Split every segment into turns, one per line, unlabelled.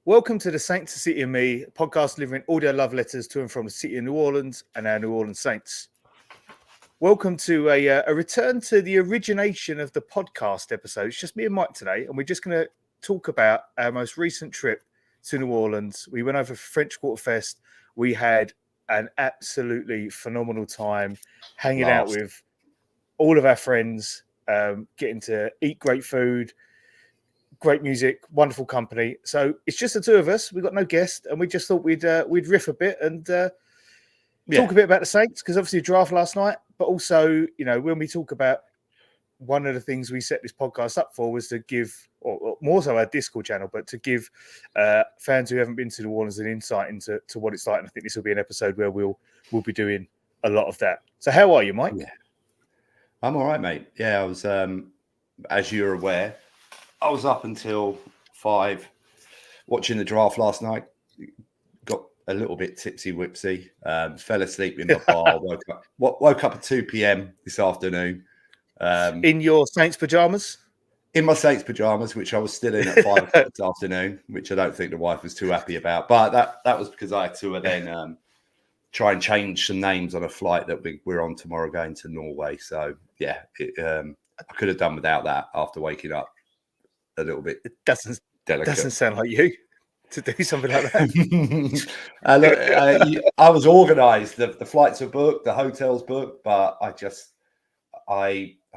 Welcome to the SaintsCityMe podcast, delivering audio love letters to and from the city of New Orleans and our New Orleans Saints. Welcome to a return to the origination of the podcast episode. It's just me and Mike today, and we're just going to talk about our most recent trip to New Orleans. We went over for French Quarter Fest. We had an absolutely phenomenal time hanging out with all of our friends, getting to eat great food, great music, wonderful company. So it's just the two of us. We've got no guest, and we just thought we'd riff a bit and talk a bit about the Saints, because obviously draft last night, but also, you know, when we talk about one of the things we set this podcast up for was to give, or more so our Discord channel, but to give fans who haven't been to New Orleans an insight into what it's like. And I think this will be an episode where we'll be doing a lot of that. So how are you, Mike?
Yeah, I'm all right, mate. Yeah, I was, as you're aware, I was up until 5 watching the draft last night. Got a little bit tipsy-whipsy. Fell asleep in the bar. Woke up at 2 p.m. this afternoon.
In your Saints pajamas?
In my Saints pajamas, which I was still in at 5 o'clock this afternoon, which I don't think the wife was too happy about. But that was because I had to then try and change some names on a flight that we're on tomorrow going to Norway. So, yeah, I could have done without that after waking up a little bit.
It doesn't sound like you to do something like
that. Look, I was organised. The flights are booked, the hotel's booked, but I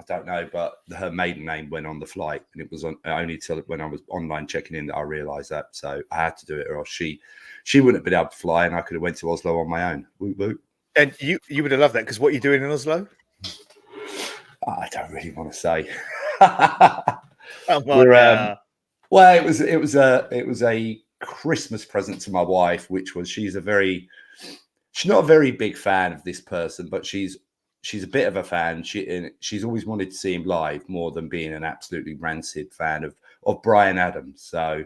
don't know. But her maiden name went on the flight, and it was only till when I was online checking in that I realised that. So I had to do it, or else she wouldn't have been able to fly, and I could have went to Oslo on my own. Woo woo. And
you would have loved that, because what are you doing in Oslo?
I don't really want to say.
Well,
it was a Christmas present to my wife, which was she's not a very big fan of this person, but she's a bit of a fan. She's always wanted to see him live more than being an absolutely rancid fan of Bryan Adams. So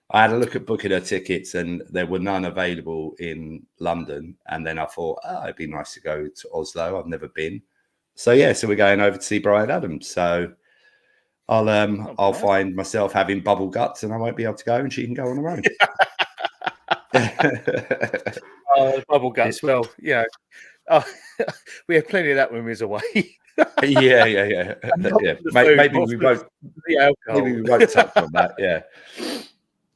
I had a look at booking her tickets, and there were none available in London. And then I thought, it'd be nice to go to Oslo. I've never been. So we're going over to see Bryan Adams. So I'll find myself having bubble guts, and I won't be able to go, and she can go on her
own. Bubble guts. Well, yeah. We had plenty of that when we was away.
Yeah. Maybe we won't touch on that.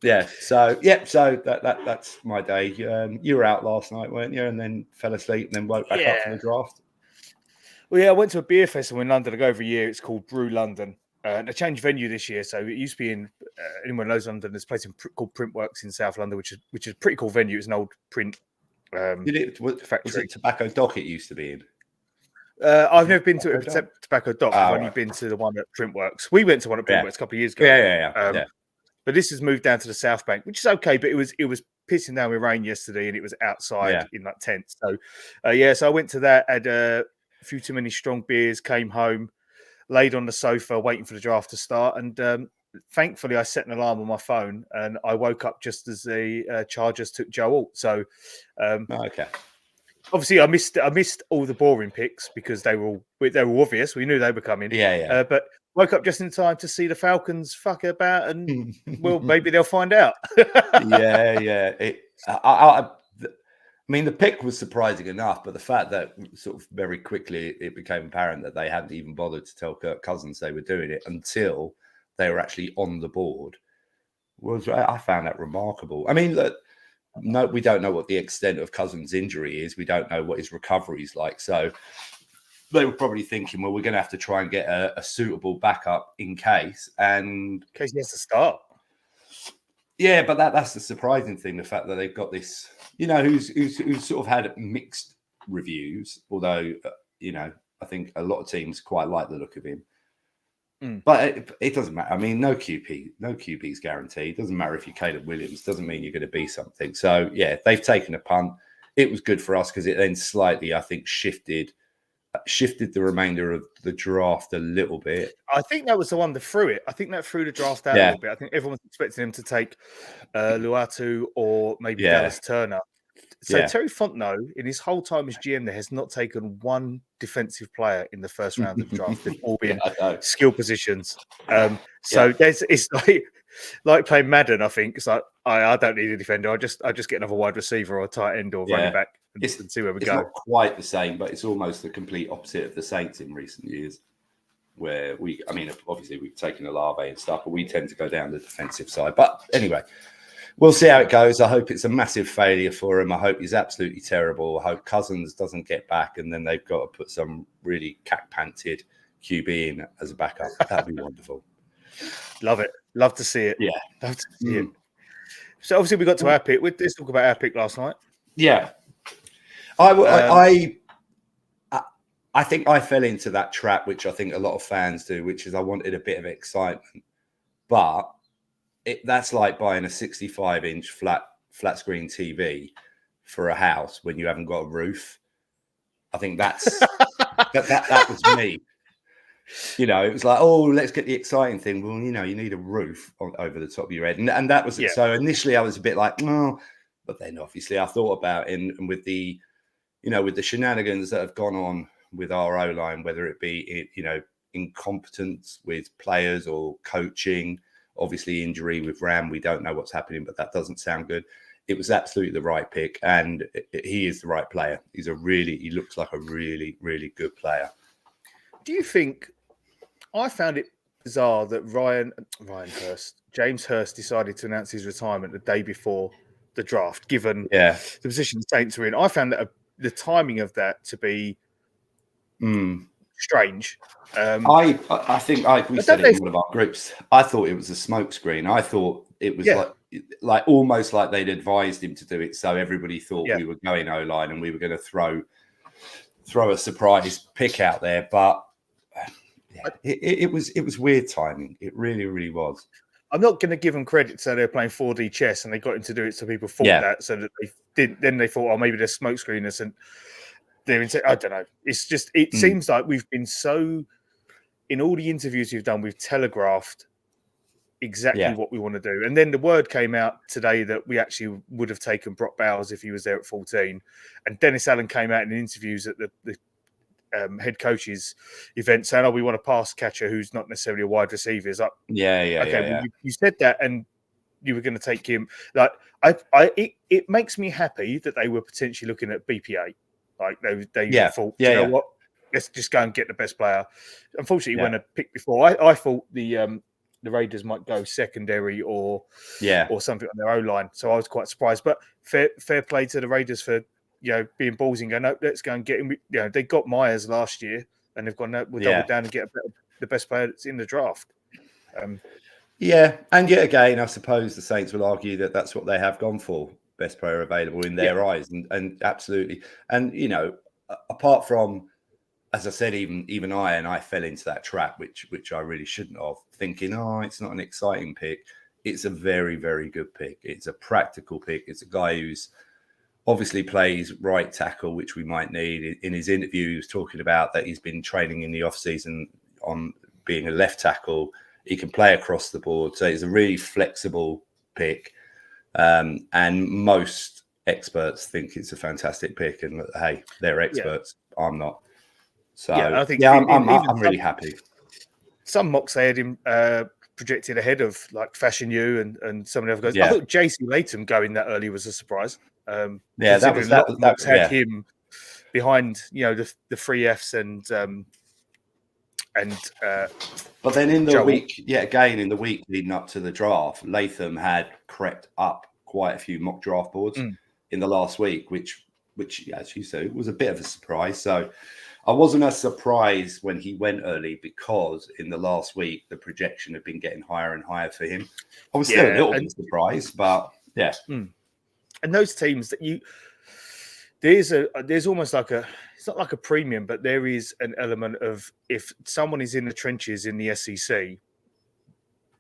Yeah. So that's my day. You were out last night, weren't you? And then fell asleep, and then woke back up for the draft.
Well, yeah, I went to a beer festival in London. I go every year. It's called Brew London. They changed venue this year, so it used to be in anyone knows London. There's a place called Printworks in South London, which is a pretty cool venue. It's an old print factory.
Was it Tobacco Dock? It used to be in.
I've never been to it except Tobacco Dock. I've only been to the one at Printworks. We went to one at Printworks a couple of years ago.
Yeah.
But this has moved down to the South Bank, which is okay. But it was pissing down with rain yesterday, and it was outside in like tents. So so I went to that, had a few too many strong beers, came home, laid on the sofa waiting for the draft to start, and thankfully I set an alarm on my phone, and I woke up just as the Chargers took Joe Alt. So
okay,
obviously I missed all the boring picks because they were all obvious. We knew they were coming. But woke up just in time to see the Falcons fuck about, and well, maybe they'll find out.
I mean, the pick was surprising enough, but the fact that sort of very quickly it became apparent that they hadn't even bothered to tell Kirk Cousins they were doing it until they were actually on the board I found that remarkable. I mean, look, no, we don't know what the extent of Cousins' injury is. We don't know what his recovery is like. So they were probably thinking, well, we're going to have to try and get a suitable backup in case he
has to start.
Yeah, but that's the surprising thing, the fact that they've got this, who's sort of had mixed reviews, although, I think a lot of teams quite like the look of him. But it doesn't matter. I mean, no QB is guaranteed. It doesn't matter if you're Caleb Williams. Doesn't mean you're going to be something. So, yeah, they've taken a punt. It was good for us because it then slightly, I think, shifted the remainder of the draft a little bit.
I think that was the one that threw it. I think that threw the draft out a little bit. I think everyone was expecting him to take Luatu or maybe Dallas Turner. So Terry Fontenot, in his whole time as GM, there has not taken one defensive player in the first round of the draft. They've all been skill positions. It's like like playing Madden. I think it's like I don't need a defender. I just get another wide receiver or a tight end or running back and see where we
it's
go.
not quite the same, but it's almost the complete opposite of the Saints in recent years, where obviously we've taken Olave and stuff, but we tend to go down the defensive side. But anyway, we'll see how it goes. I hope it's a massive failure for him. I hope he's absolutely terrible. I hope Cousins doesn't get back, and then they've got to put some really cack-panted QB in as a backup. That'd be wonderful.
Love it. Love to see it.
Yeah.
Love to see it. So obviously we got to our pick. Let's talk about our pick last night.
Yeah. I think I fell into that trap, which I think a lot of fans do, which is I wanted a bit of excitement. But that's like buying a 65-inch flat screen TV for a house when you haven't got a roof. I think that's that was me. You know, it was like, oh, let's get the exciting thing. Well, you know, you need a roof over the top of your head. And that was it. So initially I was a bit like, oh, but then obviously I thought about it, and with the, you know, with the shenanigans that have gone on with our O-line, whether it be, you know, incompetence with players or coaching, obviously injury with Ram, we don't know what's happening, but that doesn't sound good. It was absolutely the right pick, and he is the right player. He looks like a really, really good player.
Do you think, I found it bizarre that James Hurst decided to announce his retirement the day before the draft, given the position the Saints were in. I found that the timing of that to be strange.
I think we said it in one of our groups. I thought it was a smokescreen. I thought it was like almost like they'd advised him to do it, so everybody thought we were going O-line and we were going to throw a surprise pick out there. But it was weird timing. It really, really was.
I'm not going to give them credit, so they're playing 4D chess and they got him to do it, so people thought that, so that they did. Then they thought, oh, maybe there's smoke screeners, and they're into. I don't know. It's just seems like we've been so, in all the interviews we've done, we've telegraphed exactly what we want to do, and then the word came out today that we actually would have taken Brock Bowers if he was there at 14, and Dennis Allen came out in interviews at the head coach's event saying, "Oh, we want a pass catcher who's not necessarily a wide receiver." It's like, you said that, and you were going to take him. Like, it makes me happy that they were potentially looking at BPA. Like they thought, you know what, let's just go and get the best player. Unfortunately, when I picked before, I thought the Raiders might go secondary or something on their O-line, so I was quite surprised. But fair play to the Raiders for, you know, being ballsy and going, no, let's go and get him. You know, they got Myers last year, and they've gone, no, we'll double down and get the best player that's in the draft.
And yet again, I suppose the Saints will argue that that's what they have gone for, best player available in their eyes, and absolutely. And you know, apart from, as I said, even I fell into that trap, which I really shouldn't have, thinking, oh, it's not an exciting pick. It's a very, very good pick. It's a practical pick. It's a guy who's obviously plays right tackle, which we might need. In his interview, he was talking about that he's been training in the off-season on being a left tackle. He can play across the board. So it's a really flexible pick. And most experts think it's a fantastic pick. And hey, they're experts. I'm not. So
I think
I'm really happy.
Some mocks they had him projected ahead of like Fashion U and some of the other guys. I thought JC Latham going that early was a surprise. That had him behind, you know, the three Fs and
but then in the week, in the week leading up to the draft, Latham had crept up quite a few mock draft boards in the last week, which as you said, was a bit of a surprise. So I wasn't as surprised when he went early, because in the last week the projection had been getting higher and higher for him. I was still a little bit surprised, but
And those teams that there's almost like it's not like a premium, but there is an element of, if someone is in the trenches in the SEC,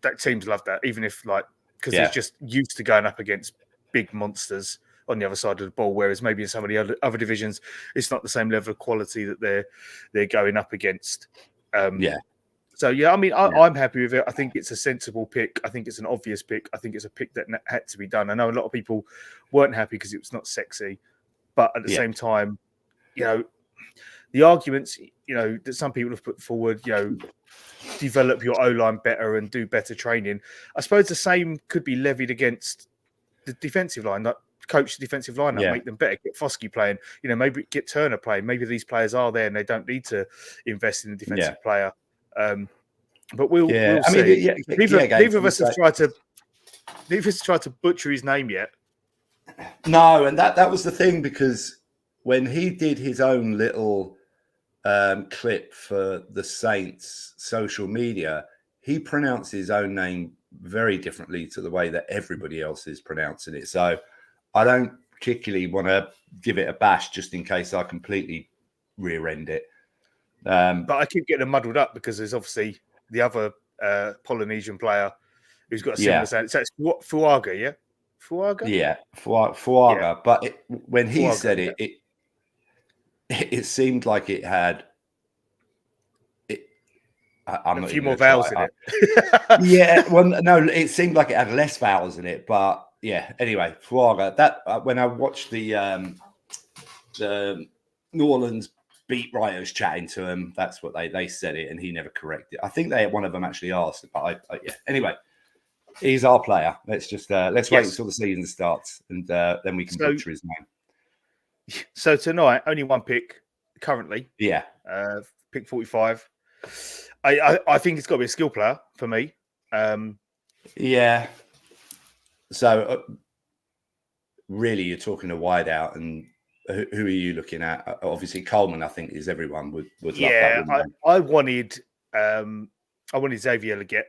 that teams love that, even if because they're just used to going up against big monsters on the other side of the ball, whereas maybe in some of the other divisions, it's not the same level of quality that they're going up against. So I'm happy with it. I think it's a sensible pick. I think it's an obvious pick. I think it's a pick that had to be done. I know a lot of people weren't happy because it was not sexy, but at the same time, you know, the arguments, that some people have put forward, develop your O-line better and do better training. I suppose the same could be levied against the defensive line, like coach the defensive line up, make them better, get Foskey playing, maybe get Turner playing. Maybe these players are there and they don't need to invest in a defensive player. But we'll see. Neither of us have tried to butcher his name yet.
No, and that was the thing, because when he did his own little clip for the Saints social media, he pronounced his own name very differently to the way that everybody else is pronouncing it. So I don't particularly want to give it a bash just in case I completely rear end it.
But I keep getting them muddled up because there's obviously the other Polynesian player who's got a similar sound. So it's Fuaga, yeah? Fuaga?
Yeah, Fuaga.
Yeah.
But when he
Fuaga,
said it seemed like it had... I'm
a few more vowels in it.
Yeah, well, no, it seemed like it had less vowels in it, but yeah. Anyway, Fuaga. That when I watched the New Orleans beat writers chatting to him, that's what they said it, and he never corrected. I think one of them actually asked, but yeah. Anyway, he's our player. Let's just let's wait until the season starts, and then we can butcher his name.
So tonight, only one pick currently.
Yeah,
pick 45. I think it's got to be a skill player for me.
Yeah. So really, you're talking a wide out, and who are you looking at? Obviously, Coleman. I think is everyone would love that.
I wanted Xavier Leggett.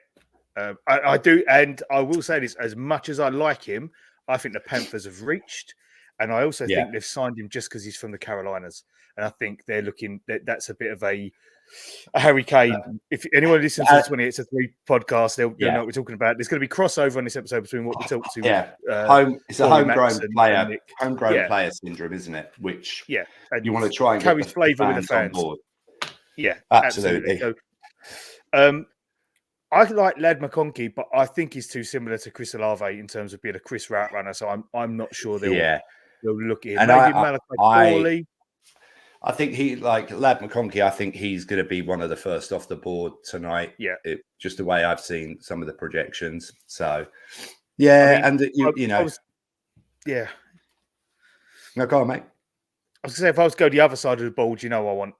I do, and I will say this: as much as I like him, I think the Panthers have reached, and I also think they've signed him just because he's from the Carolinas, and I think they're looking. That's a bit of a Harry Kane. If anyone listens to 20 It's a 3 podcast, they'll know what we're talking about. There's going to be crossover on this episode between what we talked to.
It's a homegrown player syndrome, isn't it? Which you want to try and
carries
get
flavour with the fans.
On board.
Yeah, absolutely. So, I like Lad McConkey, but I think he's too similar to Chris Olave in terms of being a Chris route runner. So I'm not sure they'll look at him.
And
maybe Malachi Corley.
I think Lad McConkey, I think he's going to be one of the first off the board tonight.
Yeah.
Just the way I've seen some of the projections. So, yeah.
Yeah.
No, go on, mate.
I was going to say, if I was to go the other side of the ball, I want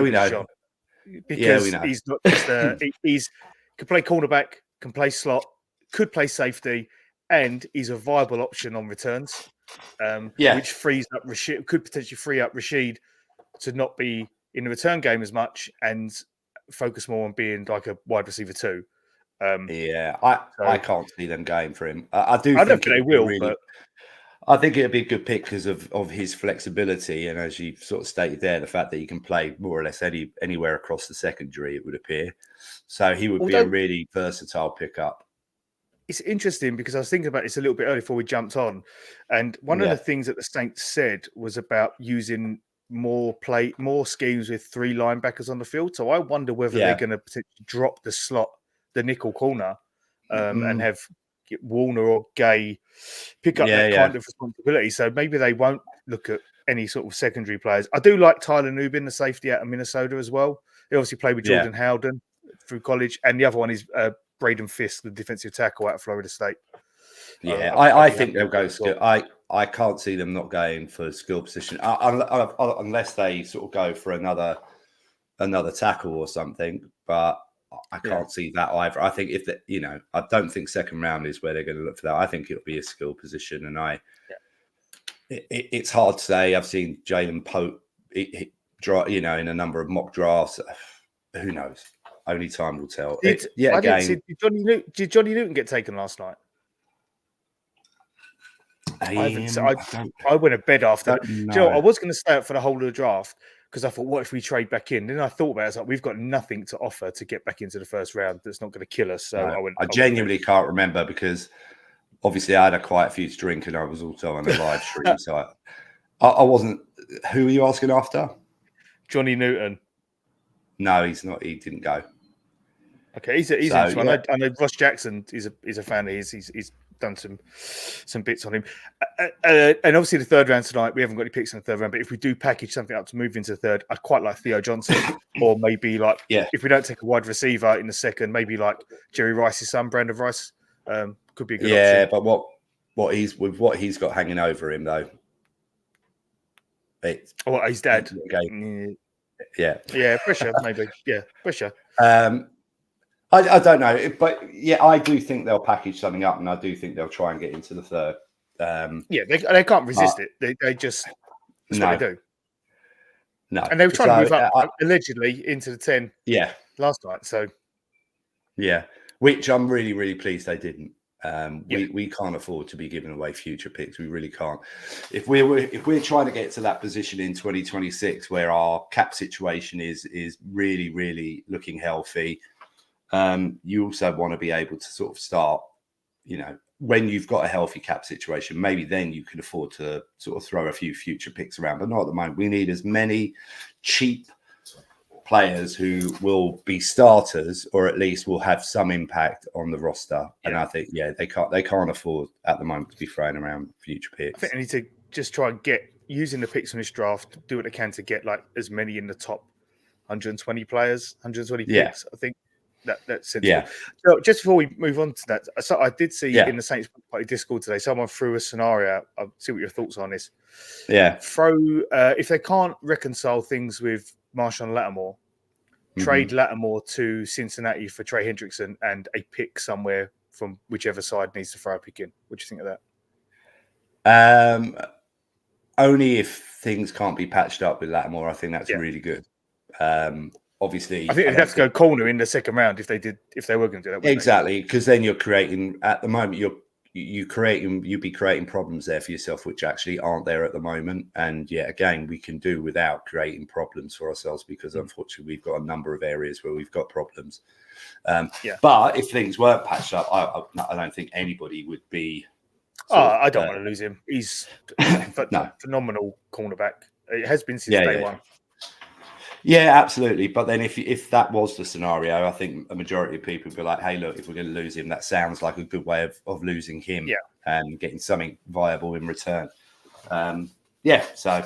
we know.
Shot. Because he's not just he's can play cornerback, can play slot, could play safety, and he's a viable option on returns. Which frees up Rashid, could potentially free up Rashid to not be in the return game as much and focus more on being like a wide receiver too.
I can't see them going for him. I don't think
they will, but
I think it'd be a good pick because of his flexibility, and as you sort of stated there, the fact that he can play more or less anywhere across the secondary, it would appear. So he would be a really versatile pickup.
It's interesting because I was thinking about this a little bit earlier before we jumped on. And one of the things that the Saints said was about using more schemes with 3 linebackers on the field. So I wonder whether they're going to potentially drop the slot, the nickel corner, and have Warner or Gay pick up that kind of responsibility. So maybe they won't look at any sort of secondary players. I do like Tyler Nubin, the safety out of Minnesota as well. He obviously played with Jordan Howden through college. And the other one is Braden Fisk, the defensive tackle out of Florida State.
I think they'll go skill. I can't see them not going for skill position unless they sort of go for another tackle or something. But I can't see that either. I think I don't think second round is where they're going to look for that. I think it'll be a skill position, and it's hard to say. I've seen Jalen Pope, in a number of mock drafts. Who knows? Only time will tell.
Did Johnny Newton get taken last night? I went to bed after. I was going to stay up for the whole of the draft because I thought, what if we trade back in? Then I thought about it. It's like, we've got nothing to offer to get back into the first round that's not going to kill us. So I
genuinely can't remember because obviously I had quite a few to drink and I was also on a live stream. So I wasn't. Who are you asking after?
Johnny Newton.
No, he's not. He didn't go.
Okay, he's interesting. I know Ross Jackson is a fan of his. He's done some bits on him. And obviously the third round tonight, we haven't got any picks in the third round, but if we do package something up to move into the third, I'd quite like Theo Johnson, or maybe like if we don't take a wide receiver in the second, maybe like Jerry Rice's son, Brandon Rice, could be a good option.
Yeah, but what he's got hanging over him though.
His dad.
Yeah,
pressure maybe. Yeah, pressure.
I don't know, but yeah, I do think they'll package something up, and I do think they'll try and get into the third.
They can't resist it. They just that's what they do.
No,
and they were trying to move up allegedly into the 10.
Yeah,
last night. So
yeah, which I'm really, really pleased they didn't. We can't afford to be giving away future picks. We really can't. If we're trying to get to that position in 2026 where our cap situation is really, really looking healthy, you also want to be able to sort of start, when you've got a healthy cap situation, maybe then you can afford to sort of throw a few future picks around, but not at the moment. We need as many cheap players who will be starters, or at least will have some impact on the roster. And I think, they can't afford at the moment to be throwing around future picks.
I think they need to just try and get, using the picks in this draft, do what they can to get like as many in the top 120 players, 120 picks. I think that's sensible.
Yeah.
So just before we move on to that, so I did see in the Saints Party Discord today, someone threw a scenario. I'll see what your thoughts are on this.
Yeah.
If they can't reconcile things with Marshawn Lattimore, trade Lattimore to Cincinnati for Trey Hendrickson and a pick somewhere from whichever side needs to throw a pick in. What do you think of
that? Only if things can't be patched up with Lattimore, I think that's really good. Obviously,
I think they'd have to go corner in the second round if they were going to do that.
Exactly, because then you're creating, at the moment, you'd be creating problems there for yourself, which actually aren't there at the moment. And again, we can do without creating problems for ourselves, because unfortunately we've got a number of areas where we've got problems. But if things weren't patched up, I don't think anybody would be.
I don't want to lose him. He's phenomenal cornerback. It has been since day one.
Yeah, absolutely. But then if that was the scenario, I think a majority of people would be like, hey, look, if we're going to lose him, that sounds like a good way of losing him and getting something viable in return. So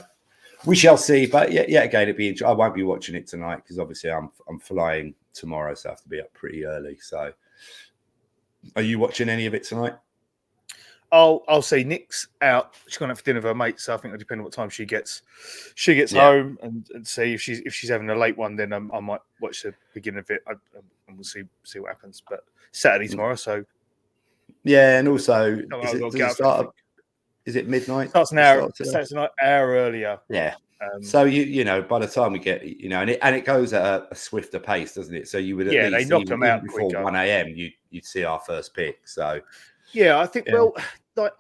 we shall see. But again, it'd be I won't be watching it tonight because obviously I'm flying tomorrow, so I have to be up pretty early. So are you watching any of it tonight?
I'll say Nick's out. She's gone out for dinner with her mate, so I think it'll depend on what time she gets home and see if she's having a late one. Then I might watch the beginning of it and we'll see what happens. But Saturday tomorrow, so
and also is it midnight?
Starts an hour. Starts an hour earlier.
Yeah. So you by the time we get and it goes at a swifter pace, doesn't it? So you would at least
they knock them out
before
quicker.
1 a.m. You'd see our first pick. So.
Yeah, I think. Well,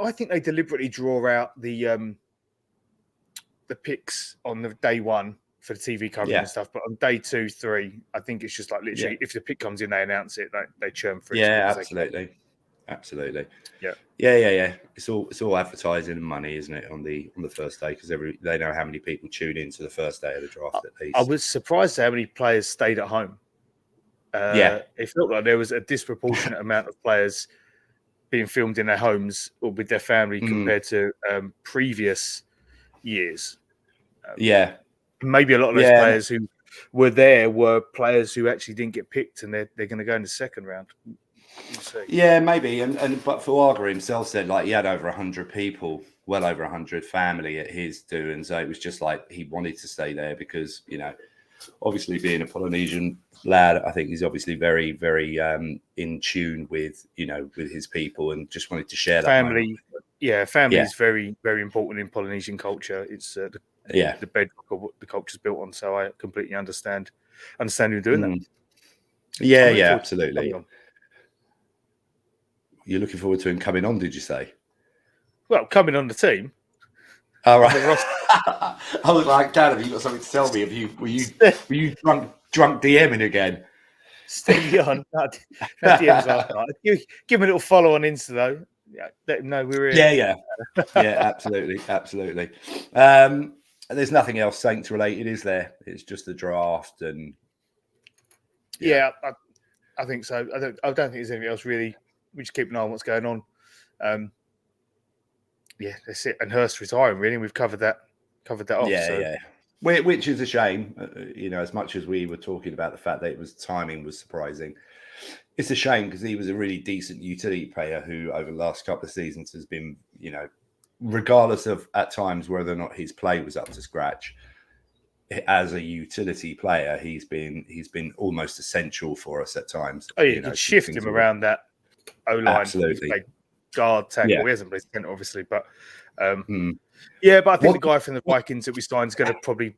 I think they deliberately draw out the picks on the day one for the TV coverage and stuff. But on day 2, 3, I think it's just like literally, if the pick comes in, they announce it. They churn through.
Yeah, absolutely. Yeah. It's all advertising and money, isn't it? On the first day, because they know how many people tune into the first day of the draft. At least
I was surprised how many players stayed at home. It felt like there was a disproportionate amount of players being filmed in their homes or with their family compared to previous years. Maybe a lot of those players who were there were players who actually didn't get picked, and they're going to go in the second round.
Yeah, maybe. But Fuaga himself said like he had over 100 people, well over 100 family at his do, and so it was just like he wanted to stay there because obviously being a Polynesian lad, I think he's obviously very, very in tune with with his people and just wanted to share that
family. Family is very, very important in Polynesian culture. It's the bedrock of what the culture's built on. So I completely understand you doing that.
Yeah, absolutely. You're looking forward to him coming on, did you say?
Well, coming on the team.
All right. I was like, Dad, have you got something to tell me? Were you drunk DMing again?
Steady on. No DMs last night. Give him a little follow on Insta though. Let him know we're here.
Yeah, absolutely. There's nothing else Saints related, is there? It's just the draft and.
I think so. I don't think there's anything else really. We just keep an eye on what's going on. Yeah, that's it. And Hurst retiring, really. We've covered that off.
Yeah. Which is a shame, as much as we were talking about the fact that timing was surprising. It's a shame because he was a really decent utility player who, over the last couple of seasons, has been, regardless of at times whether or not his play was up to scratch, as a utility player, he's been almost essential for us at times.
Oh, you could shift him around that O-line.
Absolutely.
He's guard, tackle.
Yeah.
He hasn't played center, obviously, but yeah, but I think the guy from the Vikings that we signed is going to probably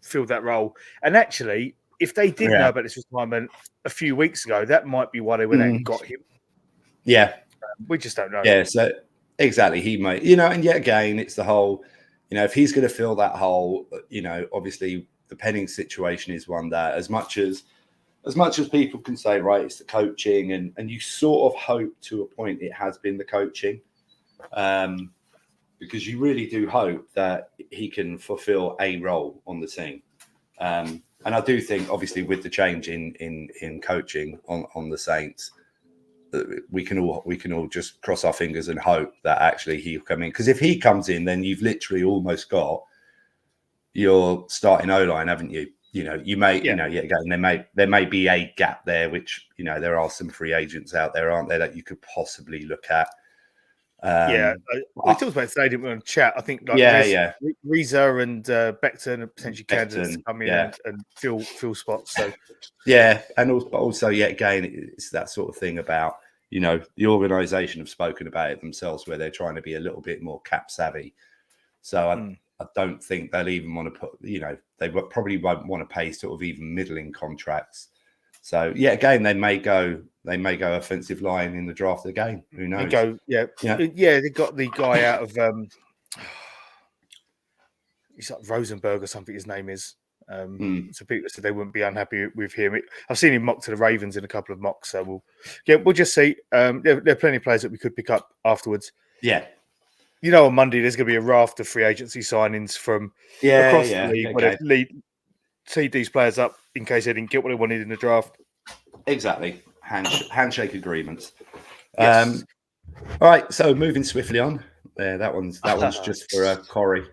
fill that role. And actually, if they did know about this retirement a few weeks ago, that might be why they went out and got him.
Yeah.
We just don't know.
Yeah, so exactly. He might, and yet again, it's the whole, if he's going to fill that hole, obviously the Penning situation is one that as much as people can say, right, it's the coaching and you sort of hope to a point it has been the coaching. Because you really do hope that he can fulfill a role on the team. And I do think, obviously, with the change in coaching on the Saints, we can all just cross our fingers and hope that actually he'll come in. Because if he comes in, then you've literally almost got your starting O-line, haven't you? You may, yet again, there may be a gap there, which, there are some free agents out there, aren't there, that you could possibly look at.
We talked about it today, didn't we, on chat? I think Reza and Becton are potentially candidates to come in and fill spots. So
and also yet again, it's that sort of thing about the organisation have spoken about it themselves, where they're trying to be a little bit more cap savvy. So I don't think they'll even want to put, they probably won't want to pay sort of even middling contracts. So again, they may go offensive line in the draft again. Who knows?
They got the guy out of he's like Rosenberg or something. His name is. So people said they wouldn't be unhappy with him. I've seen him mocked to the Ravens in a couple of mocks. So we'll just see. There are plenty of players that we could pick up afterwards.
Yeah.
On Monday there's going to be a raft of free agency signings from across the league.
Okay.
Where they teed these players up in case they didn't get what they wanted in the draft.
Exactly. Handshake agreements.
Yes.
All right. So moving swiftly on. That one's just for Corey.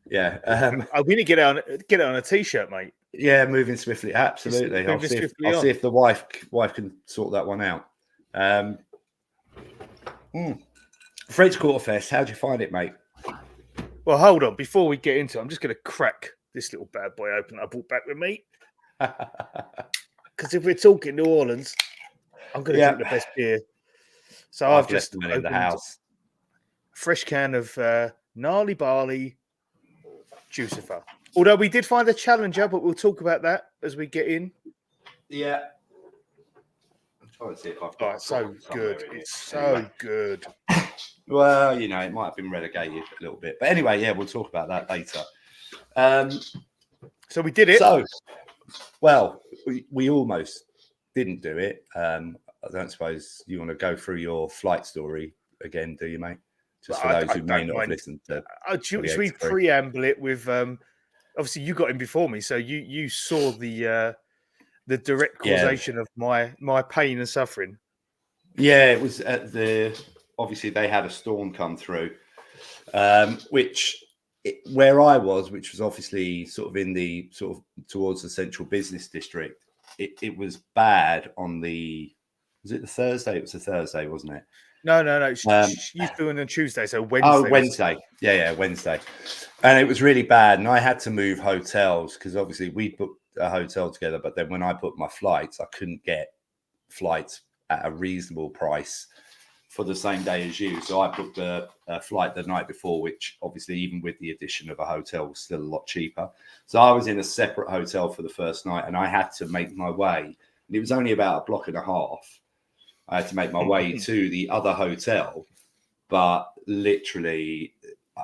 Yeah.
We need to get it on a t-shirt, mate.
Yeah, moving swiftly. Absolutely. I'll see if the wife can sort that one out. French Quarterfest. How'd you find it, mate?
Well, hold on. Before we get into it, I'm just going to crack this little bad boy open I brought back with me. Because if we're talking New Orleans, I'm going to drink the best beer. So I've just opened
in the house
a fresh can of Gnarly Barley Juicifer. Although we did find a challenger, but we'll talk about that as we get in.
Yeah. I'm trying to see if I've got
it's so good. It's so good.
Well, it might have been relegated a little bit. But anyway, we'll talk about that later.
So we did it.
So, well, we almost didn't do it. I don't suppose you want to go through your flight story again, do you, mate? Just for those who may not have listened to.
Should we preamble it with? Obviously, you got in before me, so you saw the direct causation of my pain and suffering. Yeah,
it was at obviously they had a storm come through, where I was, which was obviously sort of in the sort of towards the central business district. It was bad on was it the Thursday? It was a Thursday, wasn't it?
No. You flew in on Tuesday, so Wednesday.
Oh, Wednesday. Yeah, Wednesday. And it was really bad. And I had to move hotels because obviously we booked a hotel together. But then when I booked my flights, I couldn't get flights at a reasonable price for the same day as you. So I booked a flight the night before, which obviously even with the addition of a hotel was still a lot cheaper. So I was in a separate hotel for the first night and I had to make my way. And it was only about a block and a half. I had to make my way to the other hotel, but literally,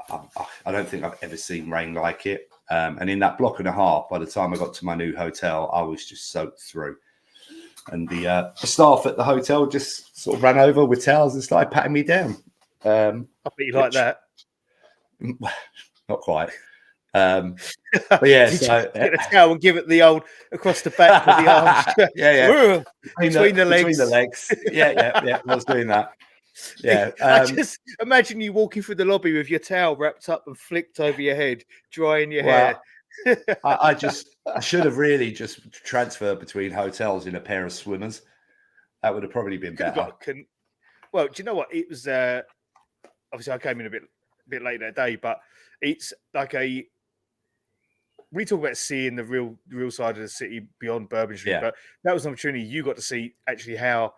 I don't think I've ever seen rain like it. And in that block and a half, by the time I got to my new hotel, I was just soaked through. And the staff at the hotel just sort of ran over with towels and started patting me down.
I bet you like that.
Not quite. But yeah,
so get a towel and give it the old across the back with the arms.
yeah.
Between the legs.
Yeah. I was doing that. Yeah.
I just imagine you walking through the lobby with your towel wrapped up and flicked over your head, drying your hair.
I should have really just transferred between hotels in a pair of swimmers. That would have probably been better.
Well, do you know what? It was obviously I came in a bit late that day, but it's like we talk about seeing the real side of the city beyond Bourbon Street,
Yeah.
but that was an opportunity you got to see actually how,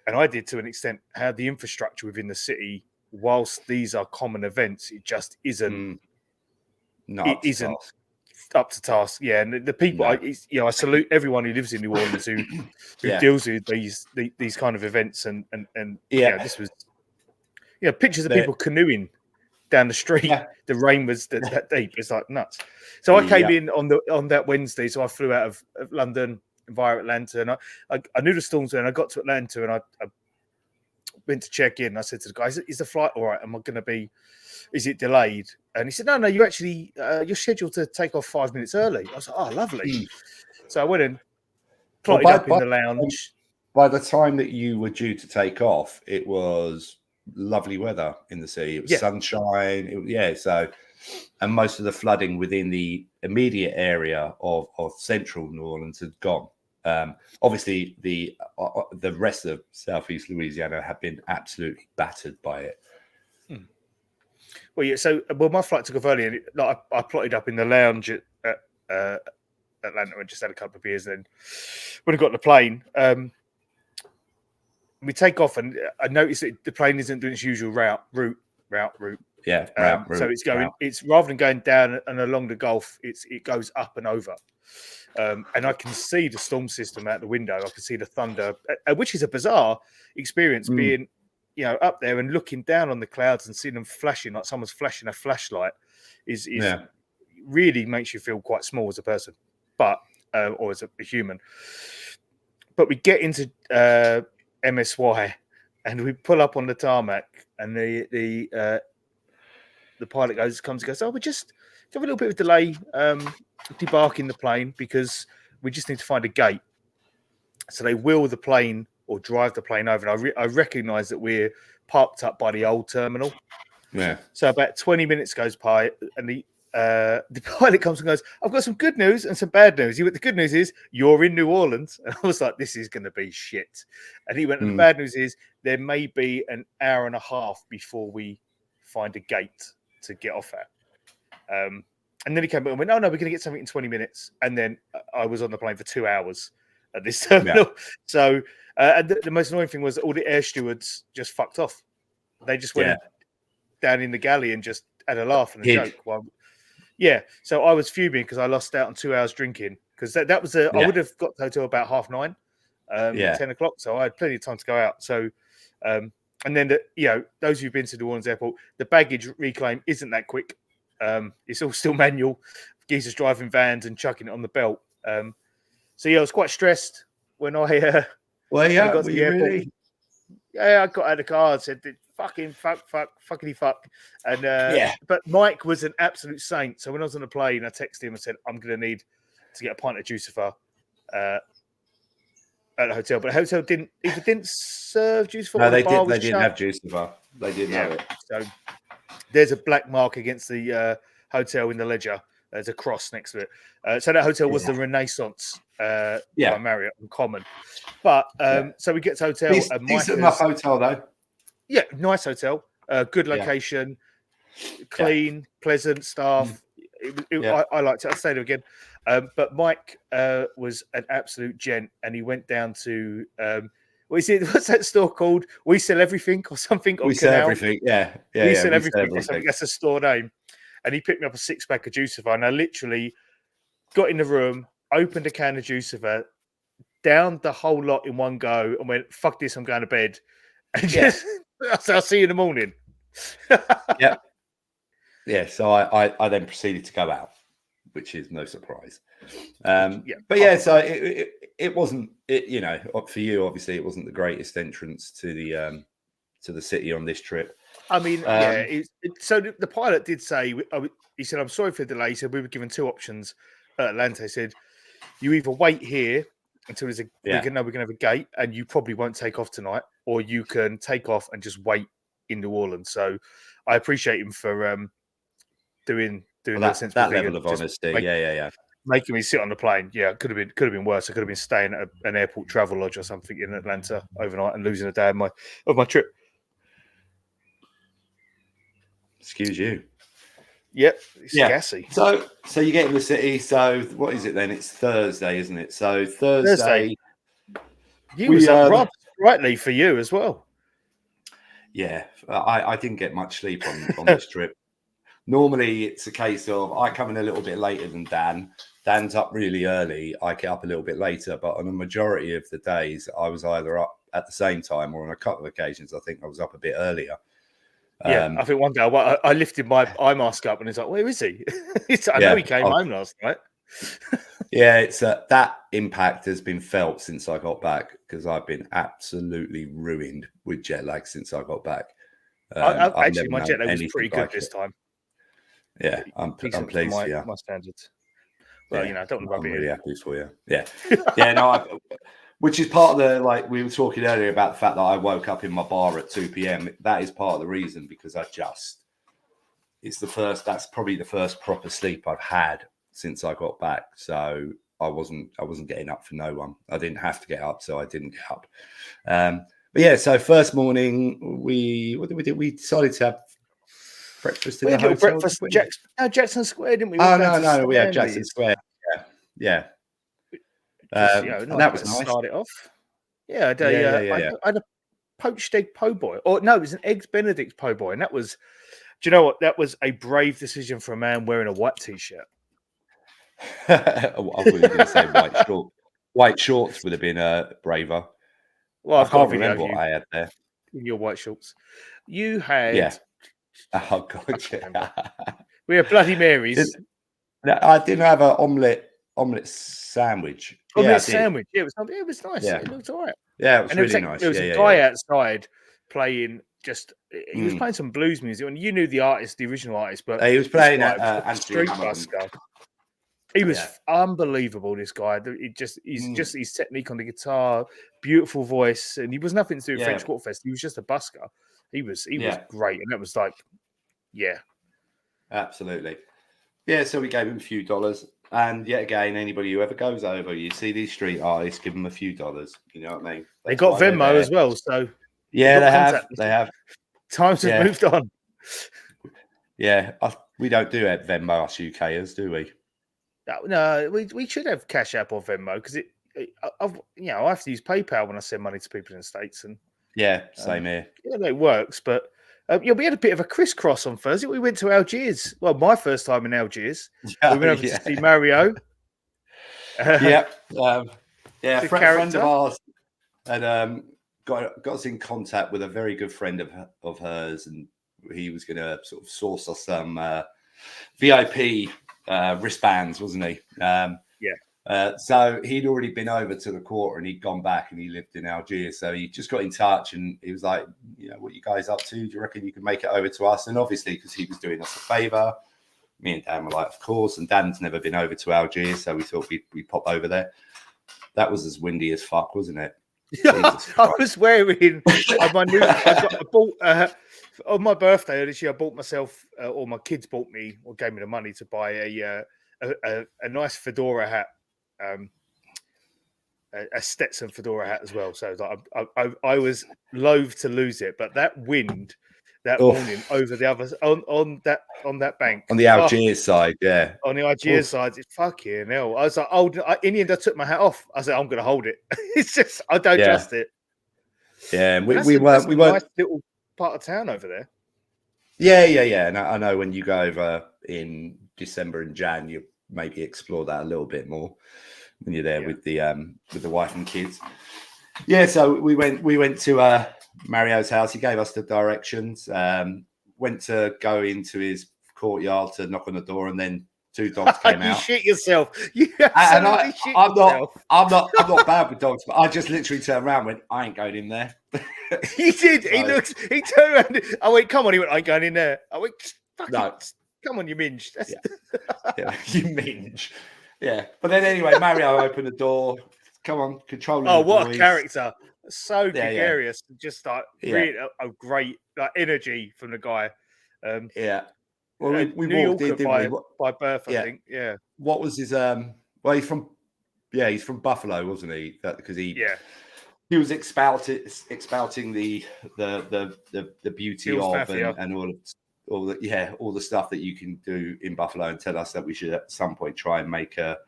and I did to an extent, how the infrastructure within the city, whilst these are common events, it just isn't.
Not up to task.
Up to task. Yeah, and the people,
No.
I salute everyone who lives in New Orleans who deals with these kind of events, and this was pictures of people canoeing down the street.
Yeah.
The rain was that deep. It's like nuts. So I came in on that Wednesday. So I flew out of London via Atlanta, and I knew the storms when I got to Atlanta, and I went to check in. I said to the guy, "Is the flight all right? Am I going to be? Is it delayed?" And he said, "No, you're actually you're scheduled to take off 5 minutes early." I was like, "Oh, lovely." So I went and plotted up in the lounge.
By the time that you were due to take off, it was lovely weather in the city. It was sunshine. So, and most of the flooding within the immediate area of central New Orleans had gone. Obviously, the rest of southeast Louisiana have been absolutely battered by it.
Well, yeah. So, my flight took off early, and I plotted up in the lounge at Atlanta and just had a couple of beers. And then when I got on the plane, we take off, and I noticed that the plane isn't doing its usual route.
Yeah.
So it's going. It's rather than going down and along the Gulf, it goes up and over. And I can see the storm system out the window. I can see the thunder, which is a bizarre experience, being up there and looking down on the clouds and seeing them flashing like someone's flashing a flashlight. Is really makes you feel quite small as a person, but or as a human. But we get into MSY, and we pull up on the tarmac, and the pilot comes and goes, "Oh, we just have a little bit of delay debarking the plane because we just need to find a gate." So they wheel the plane or drive the plane over, and I recognise that we're parked up by the old terminal.
Yeah.
So about 20 minutes goes by, and the pilot comes and goes, "I've got some good news and some bad news." He went, "The good news is you're in New Orleans." And I was like, "This is going to be shit." And he went, "And the bad news is there may be an hour and a half before we find a gate to get off at." And then he came back and went, "No, we're going to get something in 20 minutes." And then I was on the plane for 2 hours at this terminal. Yeah. So and the most annoying thing was all the air stewards just fucked off. They just went down in the galley and just had a laugh and a joke. Well, so I was fuming because I lost out on 2 hours drinking, because that was I would have got to the hotel about 9:30, 10 o'clock. So I had plenty of time to go out. So, and then, those who've been to New Orleans airport, the baggage reclaim isn't that quick. It's all still manual. Geezers driving vans and chucking it on the belt. So I was quite stressed when I got to the airport. Really? Yeah, I got out of the car and said, "Fucking fuckity fuck." And but Mike was an absolute saint. So when I was on the plane, I texted him and said, "I'm going to need to get a pint of Jucifer at the hotel." But the hotel didn't serve Jucifer.
No, they did. They didn't have Jucifer. They didn't have it.
So there's a black mark against the hotel in the ledger. There's a cross next to it. So that hotel was the Renaissance by Marriott and Common. But so we get to hotel.
Decent enough hotel though.
Yeah, nice hotel. Good location, clean, pleasant staff. I liked it. I stayed there again. But Mike was an absolute gent, and he went down to what's that store called? We Sell Everything or something?
We Sell Everything. Yeah.
We Sell Everything or something. That's a store name. And he picked me up a 6-pack of Jucifer, and I literally got in the room, opened a can of Jucifer, downed the whole lot in one go, and went, "Fuck this, I'm going to bed." And just, I'll see you in the morning.
Yeah. So I then proceeded to go out, which is no surprise. But so it wasn't. For you, obviously, it wasn't the greatest entrance to the city on this trip.
I mean, so the pilot did say, he said, "I'm sorry for the delay." He said we were given 2 options at Atlanta. He said, "You either wait here until we can have a gate, and you probably won't take off tonight, or you can take off and just wait in New Orleans. So I appreciate him for doing the sensible
that
thing
level of honesty.
Making me sit on the plane. Yeah, it could have been worse. I could have been staying at an airport travel lodge or something in Atlanta overnight and losing a day of my trip.
Excuse you.
Yep, it's gassy.
So you get in the city. So what is it then? It's Thursday, isn't it? So Thursday.
You was up rather brightly for you as well.
Yeah, I didn't get much sleep on this trip. Normally, it's a case of I come in a little bit later than Dan. Dan's up really early. I get up a little bit later. But on a majority of the days, I was either up at the same time, or on a couple of occasions, I think I was up a bit earlier.
Yeah, I think one day I lifted my eye mask up and it's like, where is he? I know he came home last night.
Yeah, it's that impact has been felt since I got back, because I've been absolutely ruined with jet lag since I got back.
Actually, my jet lag was pretty good this time.
Yeah, I'm pleased for you.
My standards. Well, I don't want to rub it in.
I'm really happy for you. Yeah. Yeah, no, which is part of the, we were talking earlier about the fact that I woke up in my bar at 2 p.m. That is part of the reason, because that's probably the first proper sleep I've had since I got back. So I wasn't getting up for no one. I didn't have to get up, so I didn't get up. But yeah, so first morning what did we do? We decided to have breakfast in the hotel.
Breakfast Jackson Square, didn't we?
No, we had Jackson Square. Yeah.
And that was nice. Start it off. Yeah, I had a poached egg po' boy. Or no, it was an eggs Benedict po' boy, and that was. Do you know what? That was a brave decision for a man wearing a white t-shirt.
I thought you were going to say white shorts. White shorts would have been braver.
Well, I
can't remember what I had there.
In your white shorts, you had.
Yeah. Oh God! Yeah.
We had Bloody Marys.
I didn't have an omelette sandwich.
Sandwich. Yeah, it was nice. Yeah. It looked all right.
Yeah, it was really nice.
There was a guy outside playing. He was playing some blues music, and you knew the artist, the original artist, but
he was playing
Street Busker. He was unbelievable. This guy, his technique on the guitar, beautiful voice, and he was nothing to do with French Quarter Fest. He was just a busker. He was great, and that was
absolutely. Yeah, so we gave him a few dollars, and yet again, anybody who ever goes over, you see these street artists, give them a few dollars. You know what I mean?
They got Venmo as well, so
yeah, they have.
Times have moved on.
Yeah, we don't do it Venmo us UKers, do we?
No, we should have Cash App or Venmo, because I have to use PayPal when I send money to people in the States, and
same here.
It works, but we had a bit of a crisscross on Thursday. We went to Algiers. Well, my first time in Algiers. We went over to see Mario.
Friend of ours had got us in contact with a very good friend of hers, and he was going to sort of source us some VIP wristbands, wasn't he? So he'd already been over to the quarter, and he'd gone back, and he lived in Algiers. So he just got in touch, and he was like, what you guys up to? Do you reckon you can make it over to us? And obviously, because he was doing us a favour, me and Dan were like, of course. And Dan's never been over to Algiers, so we thought we'd pop over there. That was as windy as fuck, wasn't it?
I was wearing my new. I bought on my birthday this year. I bought myself, or my kids bought me, or gave me the money to buy a nice fedora hat, a Stetson fedora hat as well. So I was loath to lose it, but that wind that morning over the other on that bank
on the Algiers side,
on the Algiers side, it's fucking hell. I was like, in the end, I took my hat off. I said, I'm going to hold it. It's just I don't trust it.
Yeah, and we weren't
nice little part of town over there.
Yeah. And I know when you go over in December and Jan, you maybe explore that a little bit more when you're there with the wife and kids. Yeah, so we went to Mario's house. He gave us the directions. Went to go into his courtyard to knock on the door, and then two dogs came out.
You shit yourself.
I'm not bad with dogs, but I just literally turned around and went, I ain't going in there.
He did. So, he turned around. I went, come on. He went, I ain't going in there. I went, no. Come on, you minge.
You minge. Yeah. But then anyway, Mario opened the door, Come on, controlling
Oh,
the
what
boys.
a character! So
Yeah,
gregarious, just like really a great like energy from the guy.
Yeah. Well, we
New
walked in,
Yorker
didn't we?
by birth, I
Yeah.
think. Yeah,
What was his Well, he's from Buffalo, wasn't he? Because
yeah.
he was expouting the beauty
Bill's
of
Mafia.
and all the stuff that you can do in Buffalo, and tell us that we should at some point try and make a